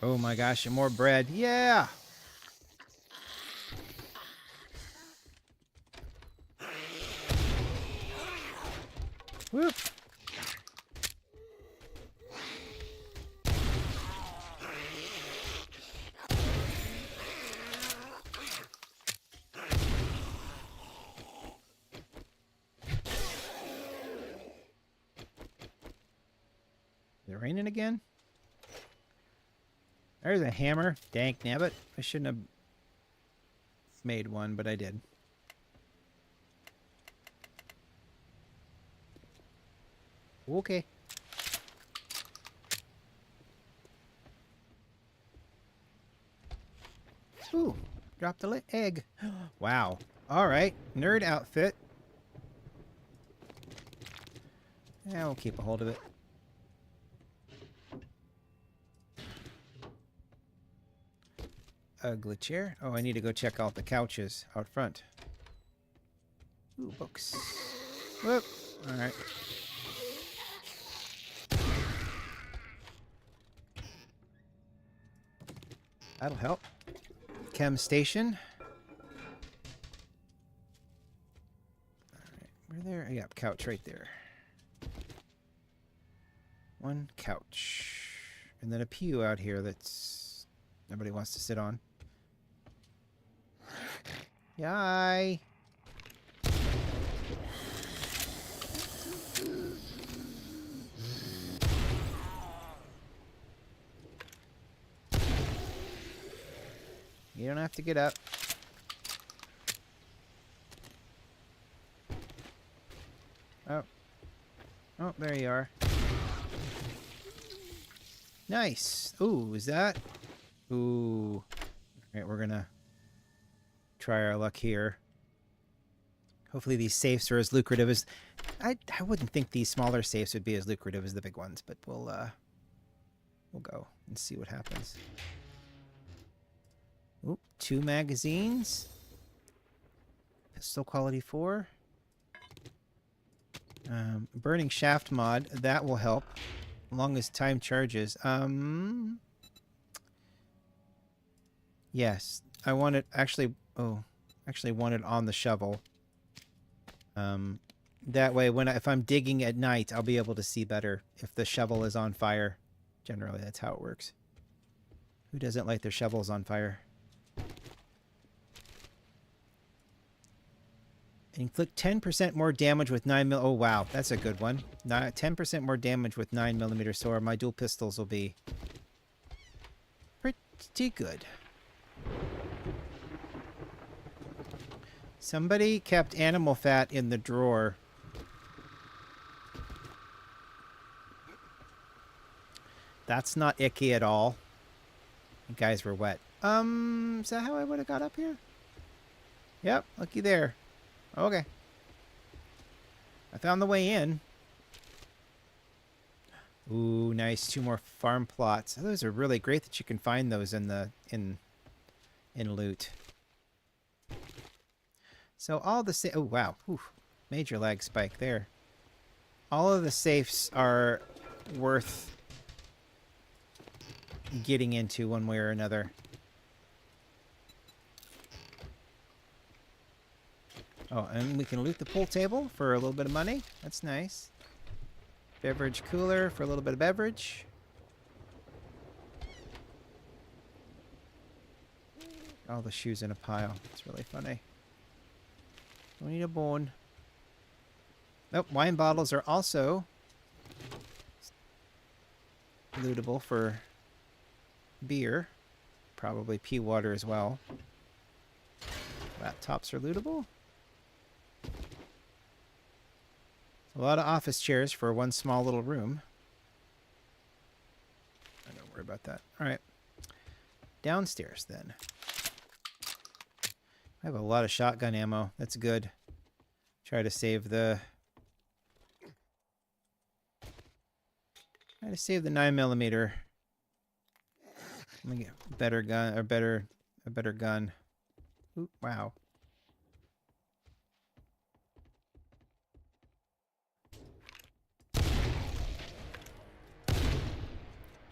Speaker 1: Oh my gosh, and more bread. Yeah! Whoop! Is it raining again? There's a hammer. Dank nabbit. I shouldn't have made one, but I did. Okay. Ooh, dropped the egg. Wow. All right, nerd outfit. Yeah, we'll keep a hold of it. Ugly chair. Oh, I need to go check out the couches out front. Ooh, books. Whoop. All right. That'll help. Chem station. Alright, we're there. Yeah, couch right there. One couch. And then a pew out here that's nobody wants to sit on. Yay! You don't have to get up. Oh. Oh, there you are. Nice. Ooh, is that? Ooh. Alright, we're gonna try our luck here. Hopefully these safes are as lucrative as... I wouldn't think these smaller safes would be as lucrative as the big ones, but we'll go and see what happens. Oop, 2 magazines. Pistol quality 4. Burning shaft mod, that will help. As long as time charges. Yes. I want it actually want it on the shovel. That way if I'm digging at night, I'll be able to see better if the shovel is on fire. Generally, that's how it works. Who doesn't like their shovels on fire? Inflict 10% more damage with 9mm. Oh, wow. That's a good one. 10% more damage with 9mm sword. My dual pistols will be pretty good. Somebody kept animal fat in the drawer. That's not icky at all. You guys were wet. Is that how I would have got up here? Yep, looky there. Okay. I found the way in. Ooh, nice. 2 more farm plots. Those are really great that you can find those in the in loot. So all the oh wow. Whew. Major lag spike there. All of the safes are worth getting into one way or another. Oh, and we can loot the pool table for a little bit of money. That's nice. Beverage cooler for a little bit of beverage. All the shoes in a pile. It's really funny. We need a bone. Nope, wine bottles are also lootable for beer. Probably pea water as well. Laptops are lootable. A lot of office chairs for one small little room. I don't worry about that. All right. Downstairs then. I have a lot of shotgun ammo. That's good. Try to save the 9mm. Let me get a better gun or a better gun. Ooh, wow.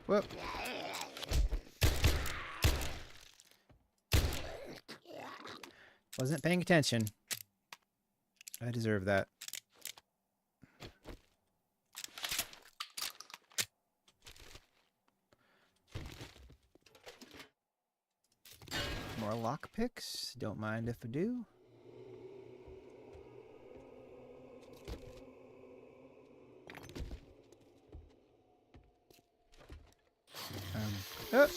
Speaker 1: Whoop. Wasn't paying attention. I deserve that. More lockpicks. Don't mind if I do. Oh.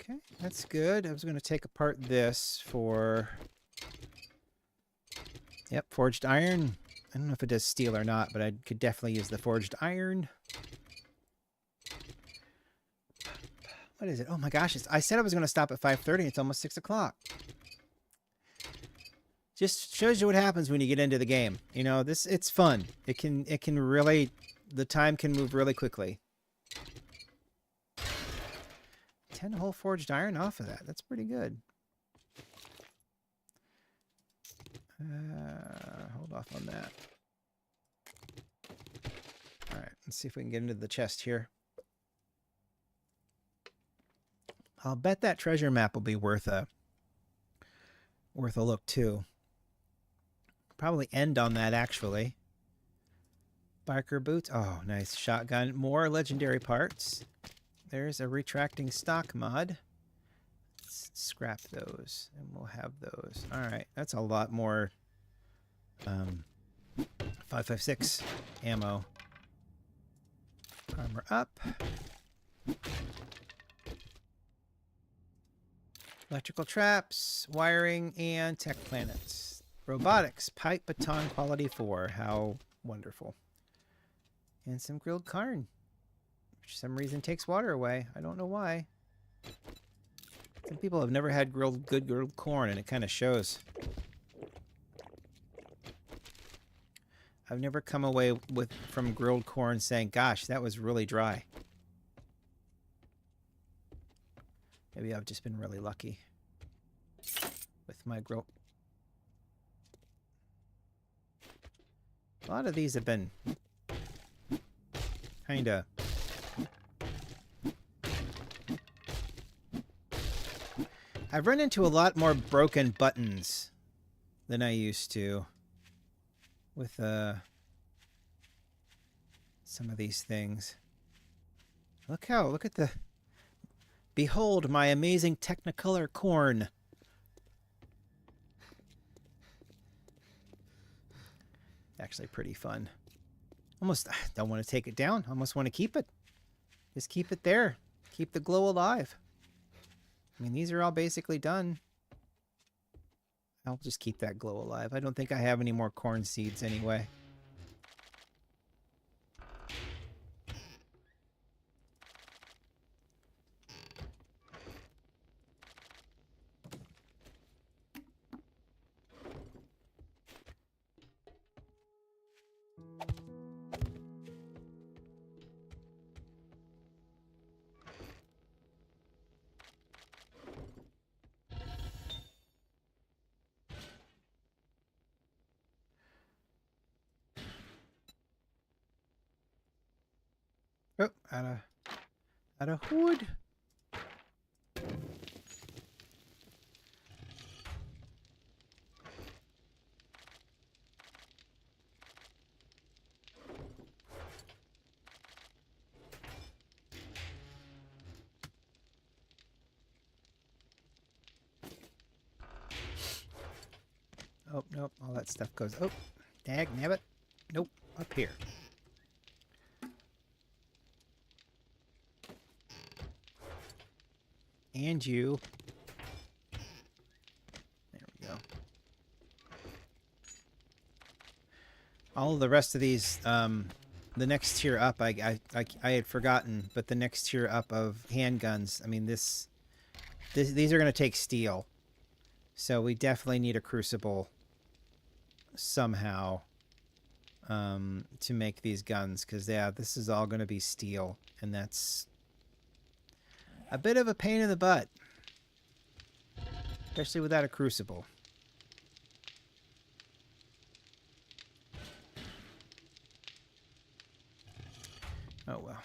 Speaker 1: Okay, that's good. I was going to take apart this for... Yep, forged iron. I don't know if it does steel or not, but I could definitely use the forged iron. What is it? Oh my gosh, I said I was going to stop at 5:30. It's almost 6 o'clock. Just shows you what happens when you get into the game. You know, it's fun. It can really... The time can move really quickly. 10 whole forged iron off of that. That's pretty good. Hold off on that. All right, let's see if we can get into the chest here. I'll bet that treasure map will be worth a look too. Probably end on that actually. Biker boots. Oh, nice shotgun. More legendary parts. There's a retracting stock mod. Let's scrap those, and we'll have those. All right, that's a lot more 5.56 ammo. Armor up. Electrical traps, wiring, and tech planets. Robotics, pipe baton quality 4. How wonderful. And some grilled corn, which for some reason takes water away. I don't know why. Some people have never had good grilled corn, and it kind of shows. I've never come away from grilled corn saying, gosh, that was really dry. Maybe I've just been really lucky with my grill. A lot of these have been kinda I've run into a lot more broken buttons than I used to with some of these things. Look at the behold my amazing Technicolor corn. Actually pretty fun. Almost don't want to take it down. Almost want to keep it. Just keep it there. Keep the glow alive. I mean, these are all basically done. I'll just keep that glow alive. I don't think I have any more corn seeds anyway. Oh, out of wood. Oh, nope, all that stuff goes. Oh, dag nabbit. Nope, up here. And you. There we go. All of the rest of these, the next tier up, I had forgotten, but the next tier up of handguns, I mean, these are going to take steel. So we definitely need a crucible somehow to make these guns, because, yeah, this is all going to be steel, and that's a bit of a pain in the butt, especially without a crucible. Oh well.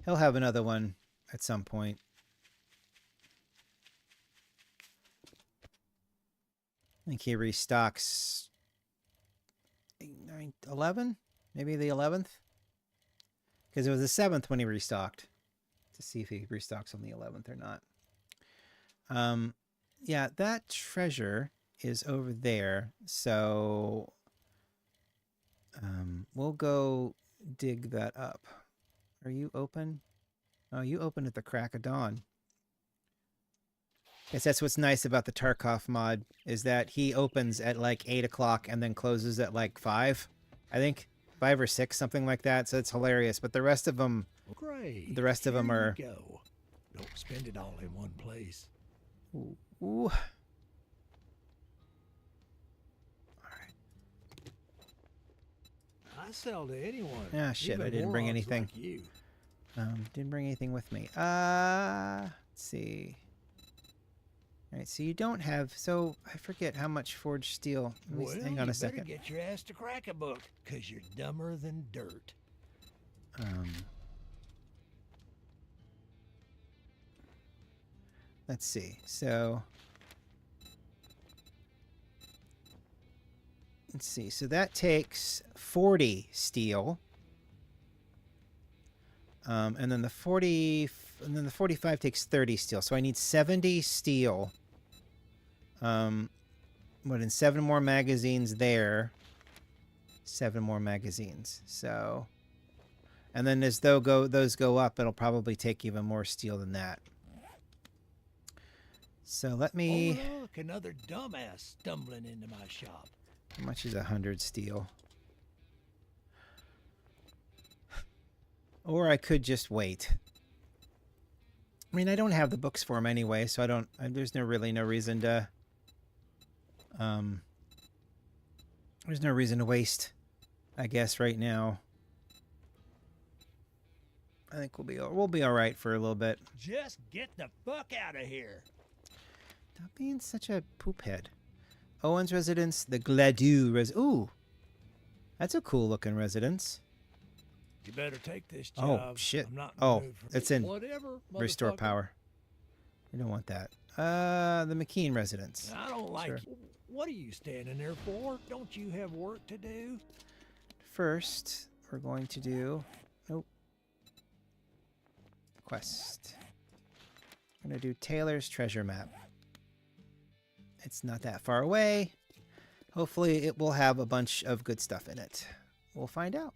Speaker 1: He'll have another one at some point. I think he restocks 8, 9, 11? Maybe the 11th? Because it was the 7th when he restocked. To see if he restocks on the 11th or not. Yeah, that treasure is over there. So we'll go dig that up. Are you open? Oh, you open at the crack of dawn. Guess that's what's nice about the Tarkov mod, is that he opens at like 8 o'clock and then closes at like 5. I think 5 or 6, something like that. So it's hilarious. But the rest of them...
Speaker 2: Great.
Speaker 1: The rest of them are...
Speaker 2: Go. Don't spend it all in one place.
Speaker 1: Ooh. All right.
Speaker 2: I sell to anyone.
Speaker 1: Ah, shit, I didn't bring anything.
Speaker 2: Like you.
Speaker 1: Didn't bring anything with me. Let's see. All right, so you don't have. So I forget how much forged steel.
Speaker 2: Well,
Speaker 1: Hang on
Speaker 2: you
Speaker 1: a second.
Speaker 2: better get your ass to crack a book, 'cause you're dumber than dirt.
Speaker 1: Let's see. So let's see. So that takes 40 steel. And then the 45 takes 30 steel. So I need 70 steel. But in 7 more magazines there. 7 more magazines. So, and then as those go up, it'll probably take even more steel than that. So let me.
Speaker 2: Oh look, another dumbass stumbling into my shop.
Speaker 1: How much is 100 steel? Or I could just wait. I mean, I don't have the books for him anyway, so I don't. There's really no reason to. There's no reason to waste, I guess, right now. I think we'll be all right for a little bit.
Speaker 2: Just get the fuck out of here.
Speaker 1: Stop being such a poophead. Owen's residence, the Gladue Ooh, that's a cool looking residence.
Speaker 2: You better take this job.
Speaker 1: Oh shit!
Speaker 2: I'm not
Speaker 1: It's in
Speaker 2: whatever.
Speaker 1: restore power. We don't want that. The McKean residence.
Speaker 2: I don't like.
Speaker 1: Sure.
Speaker 2: What are you standing there for? Don't you have work to do?
Speaker 1: First, we're going to do. Nope. Quest. I'm gonna do Taylor's treasure map. It's not that far away. Hopefully, it will have a bunch of good stuff in it. We'll find out.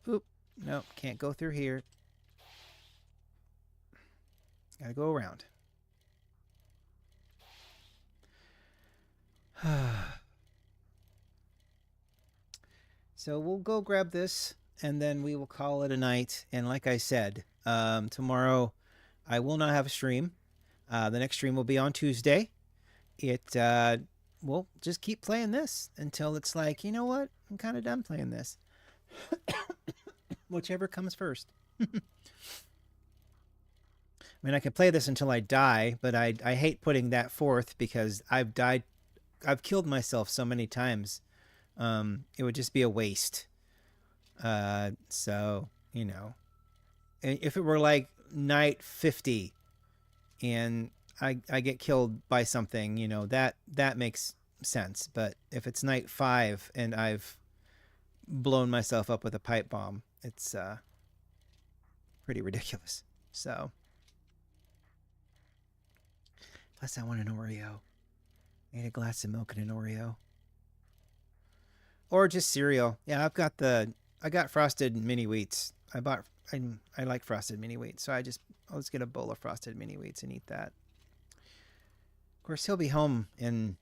Speaker 1: Oop. Nope, can't go through here. Gotta go around. So we'll go grab this, and then we will call it a night. And like I said, tomorrow I will not have a stream. The next stream will be on Tuesday. We'll just keep playing this until it's like, you know what? I'm kind of done playing this. Whichever comes first. I mean, I could play this until I die, but I hate putting that forth because I've killed myself so many times. It would just be a waste. So, you know, if it were like night 50 and I get killed by something, you know, that makes sense. But if it's night 5 and I've blown myself up with a pipe bomb, it's pretty ridiculous. So, plus I want an Oreo. I need a glass of milk and an Oreo. Or just cereal. Yeah, I got frosted mini wheats. I like frosted mini wheats, so I'll just get a bowl of frosted mini wheats and eat that. Of course, he'll be home in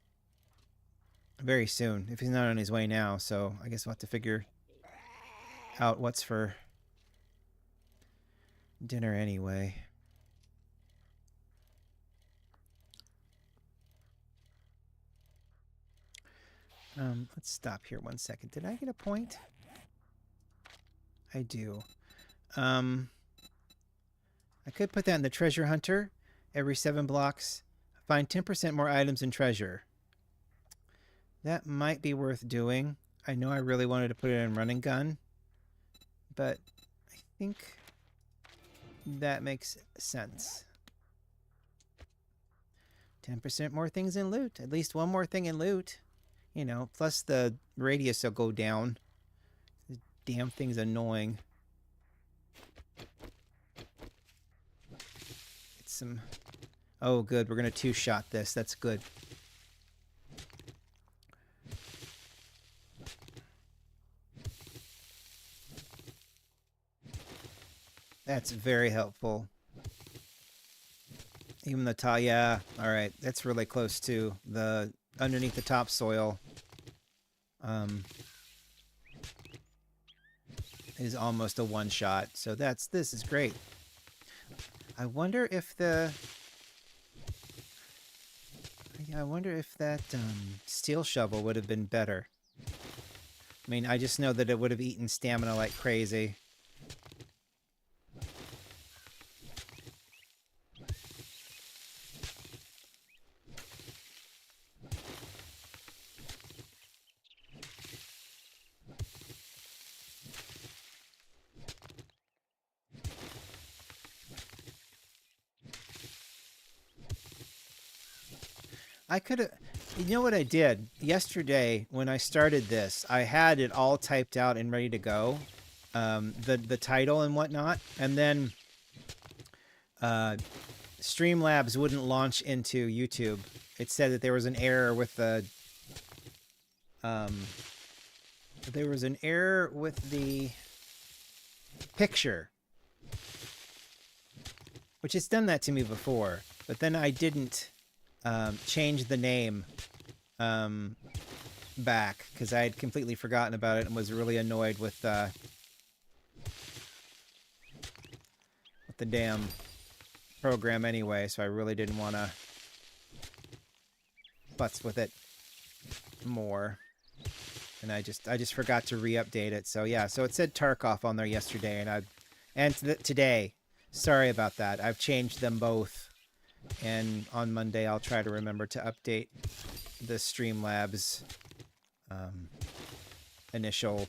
Speaker 1: very soon if he's not on his way now, so I guess we'll have to figure out what's for dinner anyway. Let's stop here 1 second. Did I get a point? I do. I could put that in the treasure hunter. Every 7 blocks, find 10% more items and treasure. That might be worth doing. I know I really wanted to put it in running gun, but I think that makes sense. 10% more things in loot. At least one more thing in loot. You know, plus the radius will go down. This damn thing's annoying. It's some... Oh, good. We're going to 2-shot this. That's good. That's very helpful. Even the top... Yeah. All right. That's really close, too. The... Underneath the topsoil is almost a 1-shot. So this is great. I wonder if that steel shovel would have been better. I mean, I just know that it would have eaten stamina like crazy. I could have. You know what I did yesterday when I started this? I had it all typed out and ready to go, the title and whatnot, and then Streamlabs wouldn't launch into YouTube. It said that there was an error with the picture, which it's done that to me before. But then I didn't change the name back because I had completely forgotten about it and was really annoyed with the damn program anyway. So I really didn't want to butts with it more. And I just forgot to re-update it. So yeah, so it said Tarkov on there yesterday, and today. Sorry about that. I've changed them both, and on Monday I'll try to remember to update the Streamlabs initial.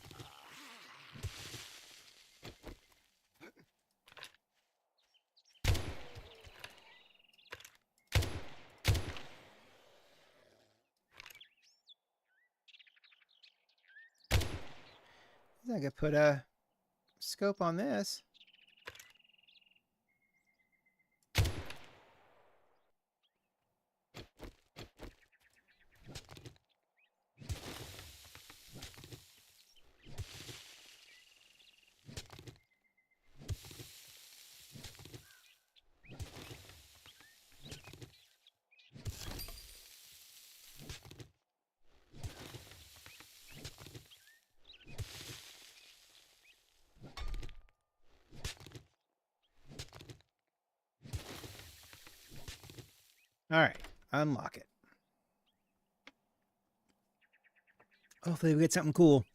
Speaker 1: I could put a scope on this. All right, unlock it. Hopefully we get something cool.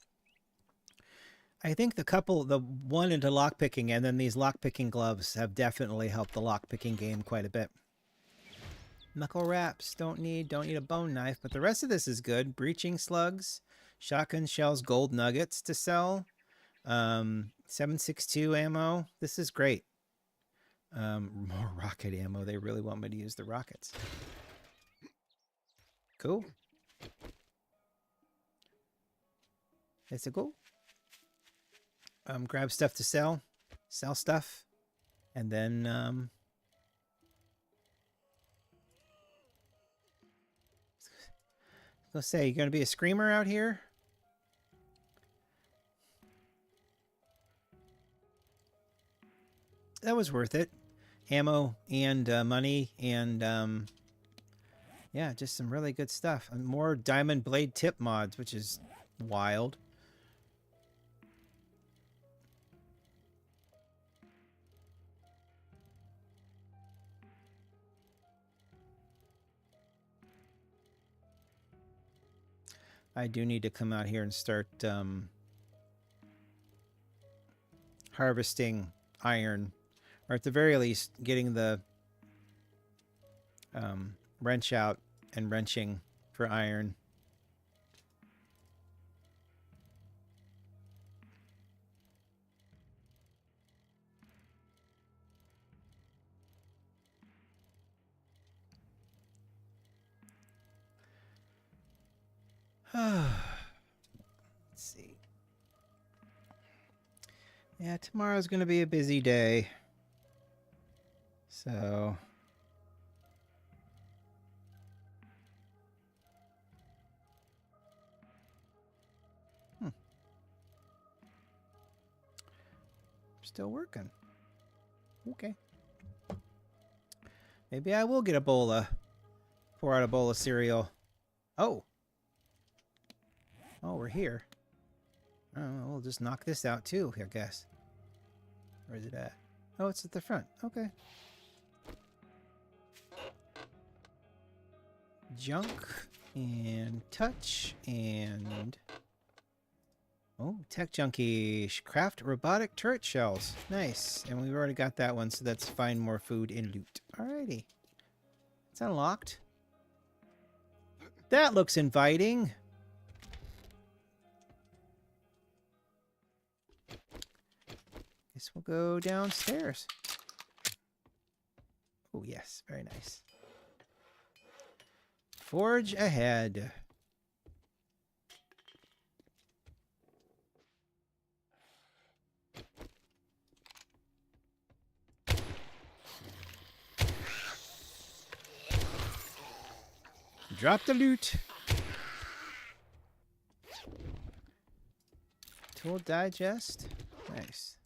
Speaker 1: I think the one into lockpicking and then these lockpicking gloves have definitely helped the lockpicking game quite a bit. Knuckle wraps, don't need a bone knife, but the rest of this is good. Breaching slugs, shotgun shells, gold nuggets to sell, 7.62 ammo. This is great. More rocket ammo. They really want me to use the rockets. Cool. It's a cool. Grab stuff to sell stuff, and then let's say, you gonna be a screamer out here? That was worth it. Ammo and money and yeah, just some really good stuff. And more diamond blade tip mods, which is wild. I do need to come out here and start harvesting iron, or at the very least getting the wrench out and wrenching for iron. Let's see. Yeah, tomorrow's going to be a busy day. So still working. Okay. Maybe I will get a bowl of, pour out a bowl of cereal. Oh. Oh, we're here. Oh, we'll just knock this out too, I guess. Where is it at? Oh, it's at the front. Okay. Junk and touch and... Oh, tech junkie. Craft robotic turret shells. Nice. And we've already got that one, so that's find more food and loot. Alrighty. It's unlocked. That looks inviting. Guess we'll go downstairs. Oh, yes. Very nice. Forge ahead. Drop the loot. Tool digest. Nice.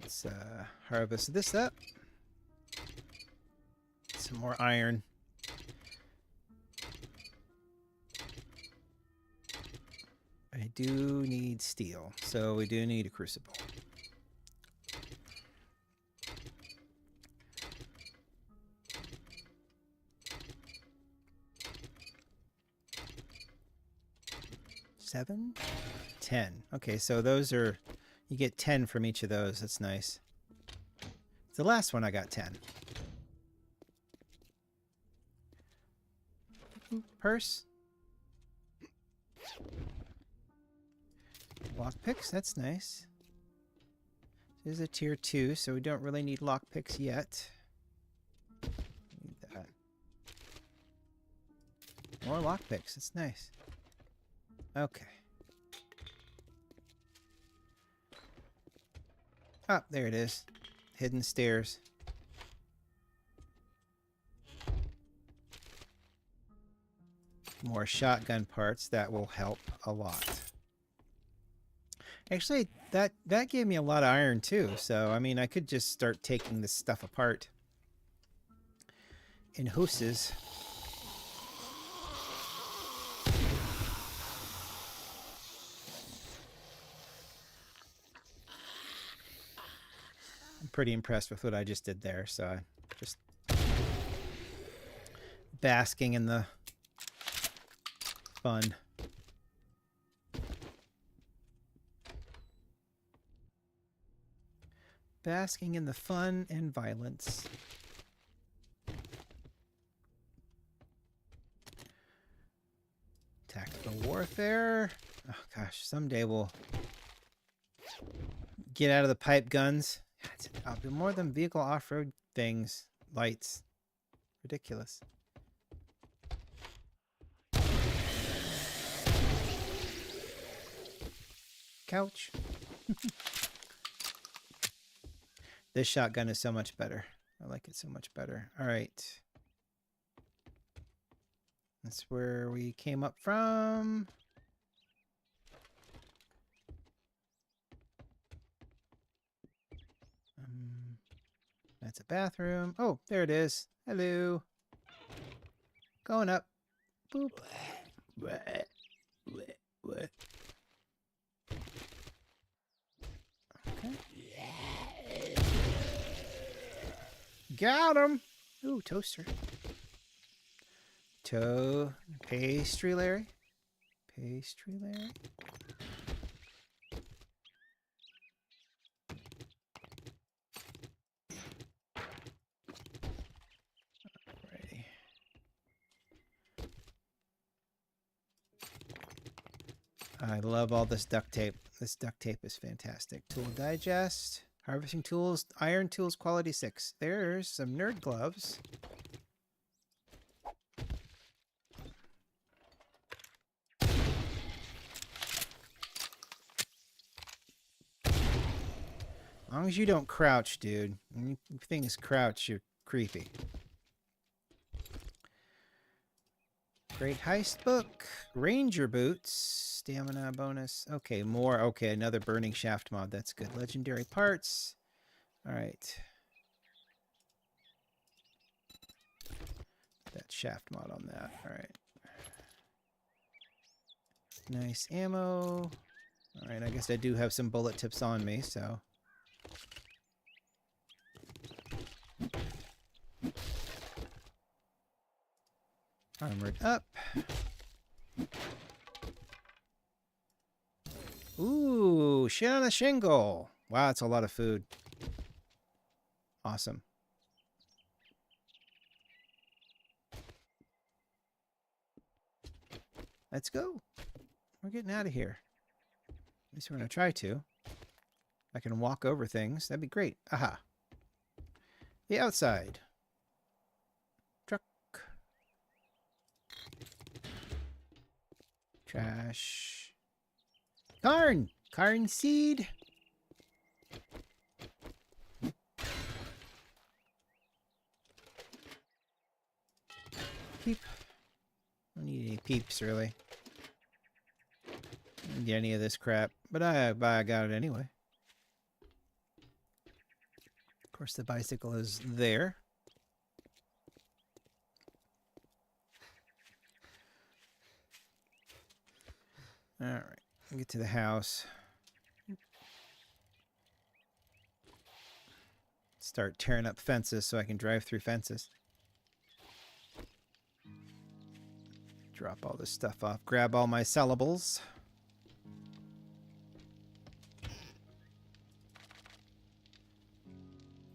Speaker 1: Let's harvest this up. Some more iron. I do need steel, so we do need a crucible. Seven? 10. Okay, so those are... You get 10 from each of those. That's nice. The last one I got 10. Purse. Lockpicks, that's nice. This is a tier 2, so we don't really need lockpicks yet. Need that. More lockpicks, that's nice. Okay. Oh, there it is. Hidden stairs. More shotgun parts, that will help a lot. Actually, that gave me a lot of iron too, so I mean I could just start taking this stuff apart in houses. I'm pretty impressed with what I just did there, so I just basking in the fun. Basking in the fun and violence. Tactical warfare. Oh gosh, someday we'll get out of the pipe guns. I'll do more than vehicle off-road things. Lights. Ridiculous. Couch. This shotgun is so much better. I like it so much better. All right. That's where we came up from. That's a bathroom. Oh, there it is. Hello. Going up. Boop. What? Okay. Got him. Ooh, toaster. Pastry Larry. Pastry Larry. Alrighty. I love all this duct tape. This duct tape is fantastic. Tool digest. Harvesting tools. Iron tools quality 6. There's some nerd gloves. As long as you don't crouch, dude. When things crouch, you're creepy. Great heist book. Ranger boots. Stamina bonus. Okay, more. Okay, another burning shaft mod. That's good. Legendary parts. All right. That shaft mod on that. All right. Nice ammo. All right, I guess I do have some bullet tips on me, so. Armored up. Ooh, shit on a shingle. Wow, that's a lot of food. Awesome. Let's go. We're getting out of here. At least we're going to try to. I can walk over things. That'd be great. Aha. The outside. Truck. Trash. Carn! Carn seed! Peep. Don't need any peeps, really. Didn't get any of this crap, but I got it anyway. Of course, the bicycle is there. All right, get to the house. Start tearing up fences so I can drive through fences. Drop all this stuff off. Grab all my sellables.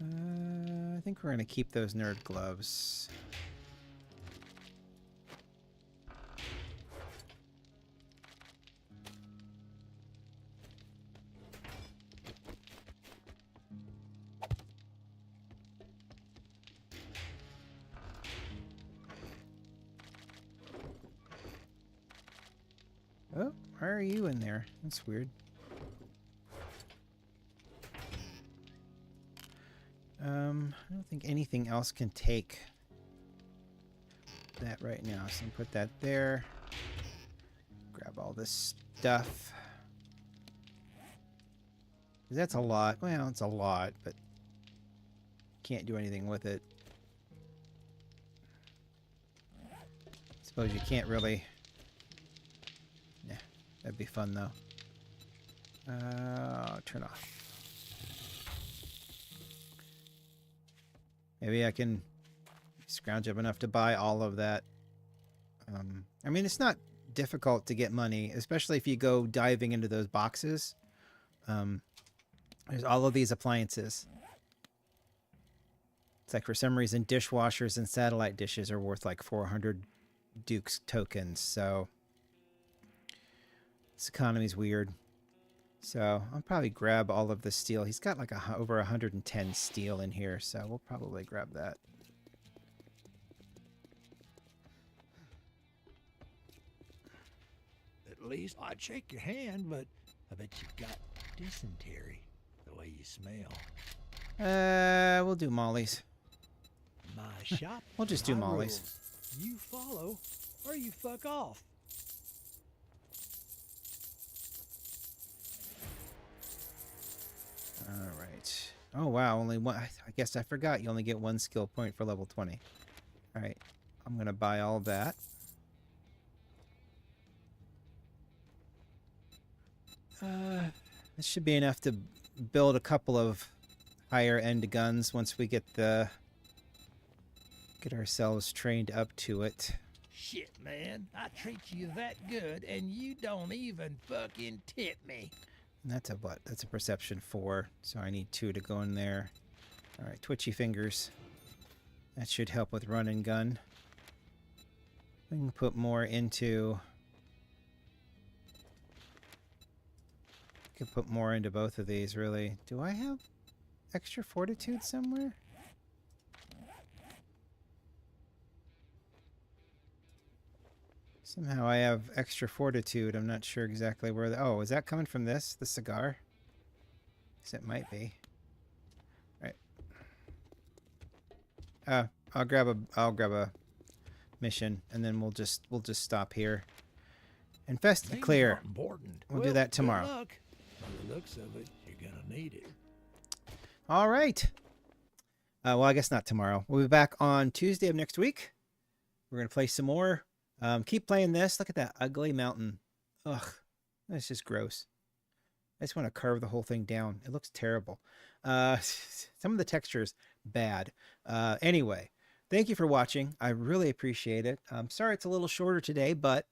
Speaker 1: I think we're going to keep those nerd gloves. Oh, why are you in there? That's weird. I don't think anything else can take that right now. So I'm put that there. Grab all this stuff. That's a lot. Well, it's a lot, but can't do anything with it. Suppose you can't really. Yeah, that'd be fun though. Turn off. Maybe I can scrounge up enough to buy all of that. I mean, it's not difficult to get money, especially if you go diving into those boxes. There's all of these appliances. It's like for some reason dishwashers and satellite dishes are worth like 400 Dukes tokens, so this economy's weird. So I'll probably grab all of the steel. He's got like over 110 steel in here, so we'll probably grab that.
Speaker 2: At least I'd shake your hand, but I bet you've got dysentery the way you smell.
Speaker 1: We'll do Molly's.
Speaker 2: My shop.
Speaker 1: We'll just do
Speaker 2: my
Speaker 1: Molly's.
Speaker 2: rules. You follow, or you fuck off.
Speaker 1: All right. Oh wow, only one. I guess I forgot. You only get one skill point for level 20. All right, I'm gonna buy all that. This should be enough to build a couple of higher end guns once we get ourselves trained up to it.
Speaker 2: Shit, man. I treat you that good, and you don't even fucking tip me.
Speaker 1: And that's a what? That's a perception 4, so I need 2 to go in there. All right, twitchy fingers. That should help with run and gun. We can put more into. Could put more into both of these, really. Do I have extra fortitude somewhere? Somehow I have extra fortitude. I'm not sure exactly where. Oh, is that coming from this? The cigar? Yes, it might be. All right. I'll grab a mission, and then we'll just stop here. Infest and clear. We'll do that tomorrow.
Speaker 2: Good luck. By the looks of it, you're gonna need it.
Speaker 1: All right. Well, I guess not tomorrow. We'll be back on Tuesday of next week. We're gonna play some more. Keep playing this. Look at that ugly mountain. Ugh, that's just gross. I just want to carve the whole thing down. It looks terrible. Some of the textures, bad. Anyway, thank you for watching. I really appreciate it. I'm sorry it's a little shorter today, but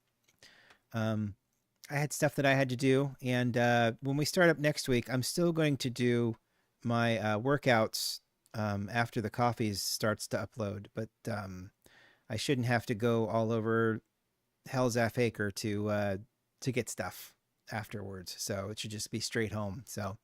Speaker 1: I had stuff that I had to do. And when we start up next week, I'm still going to do my workouts after the coffees starts to upload. But I shouldn't have to go all over Hell's Half Acre to get stuff afterwards. So it should just be straight home. So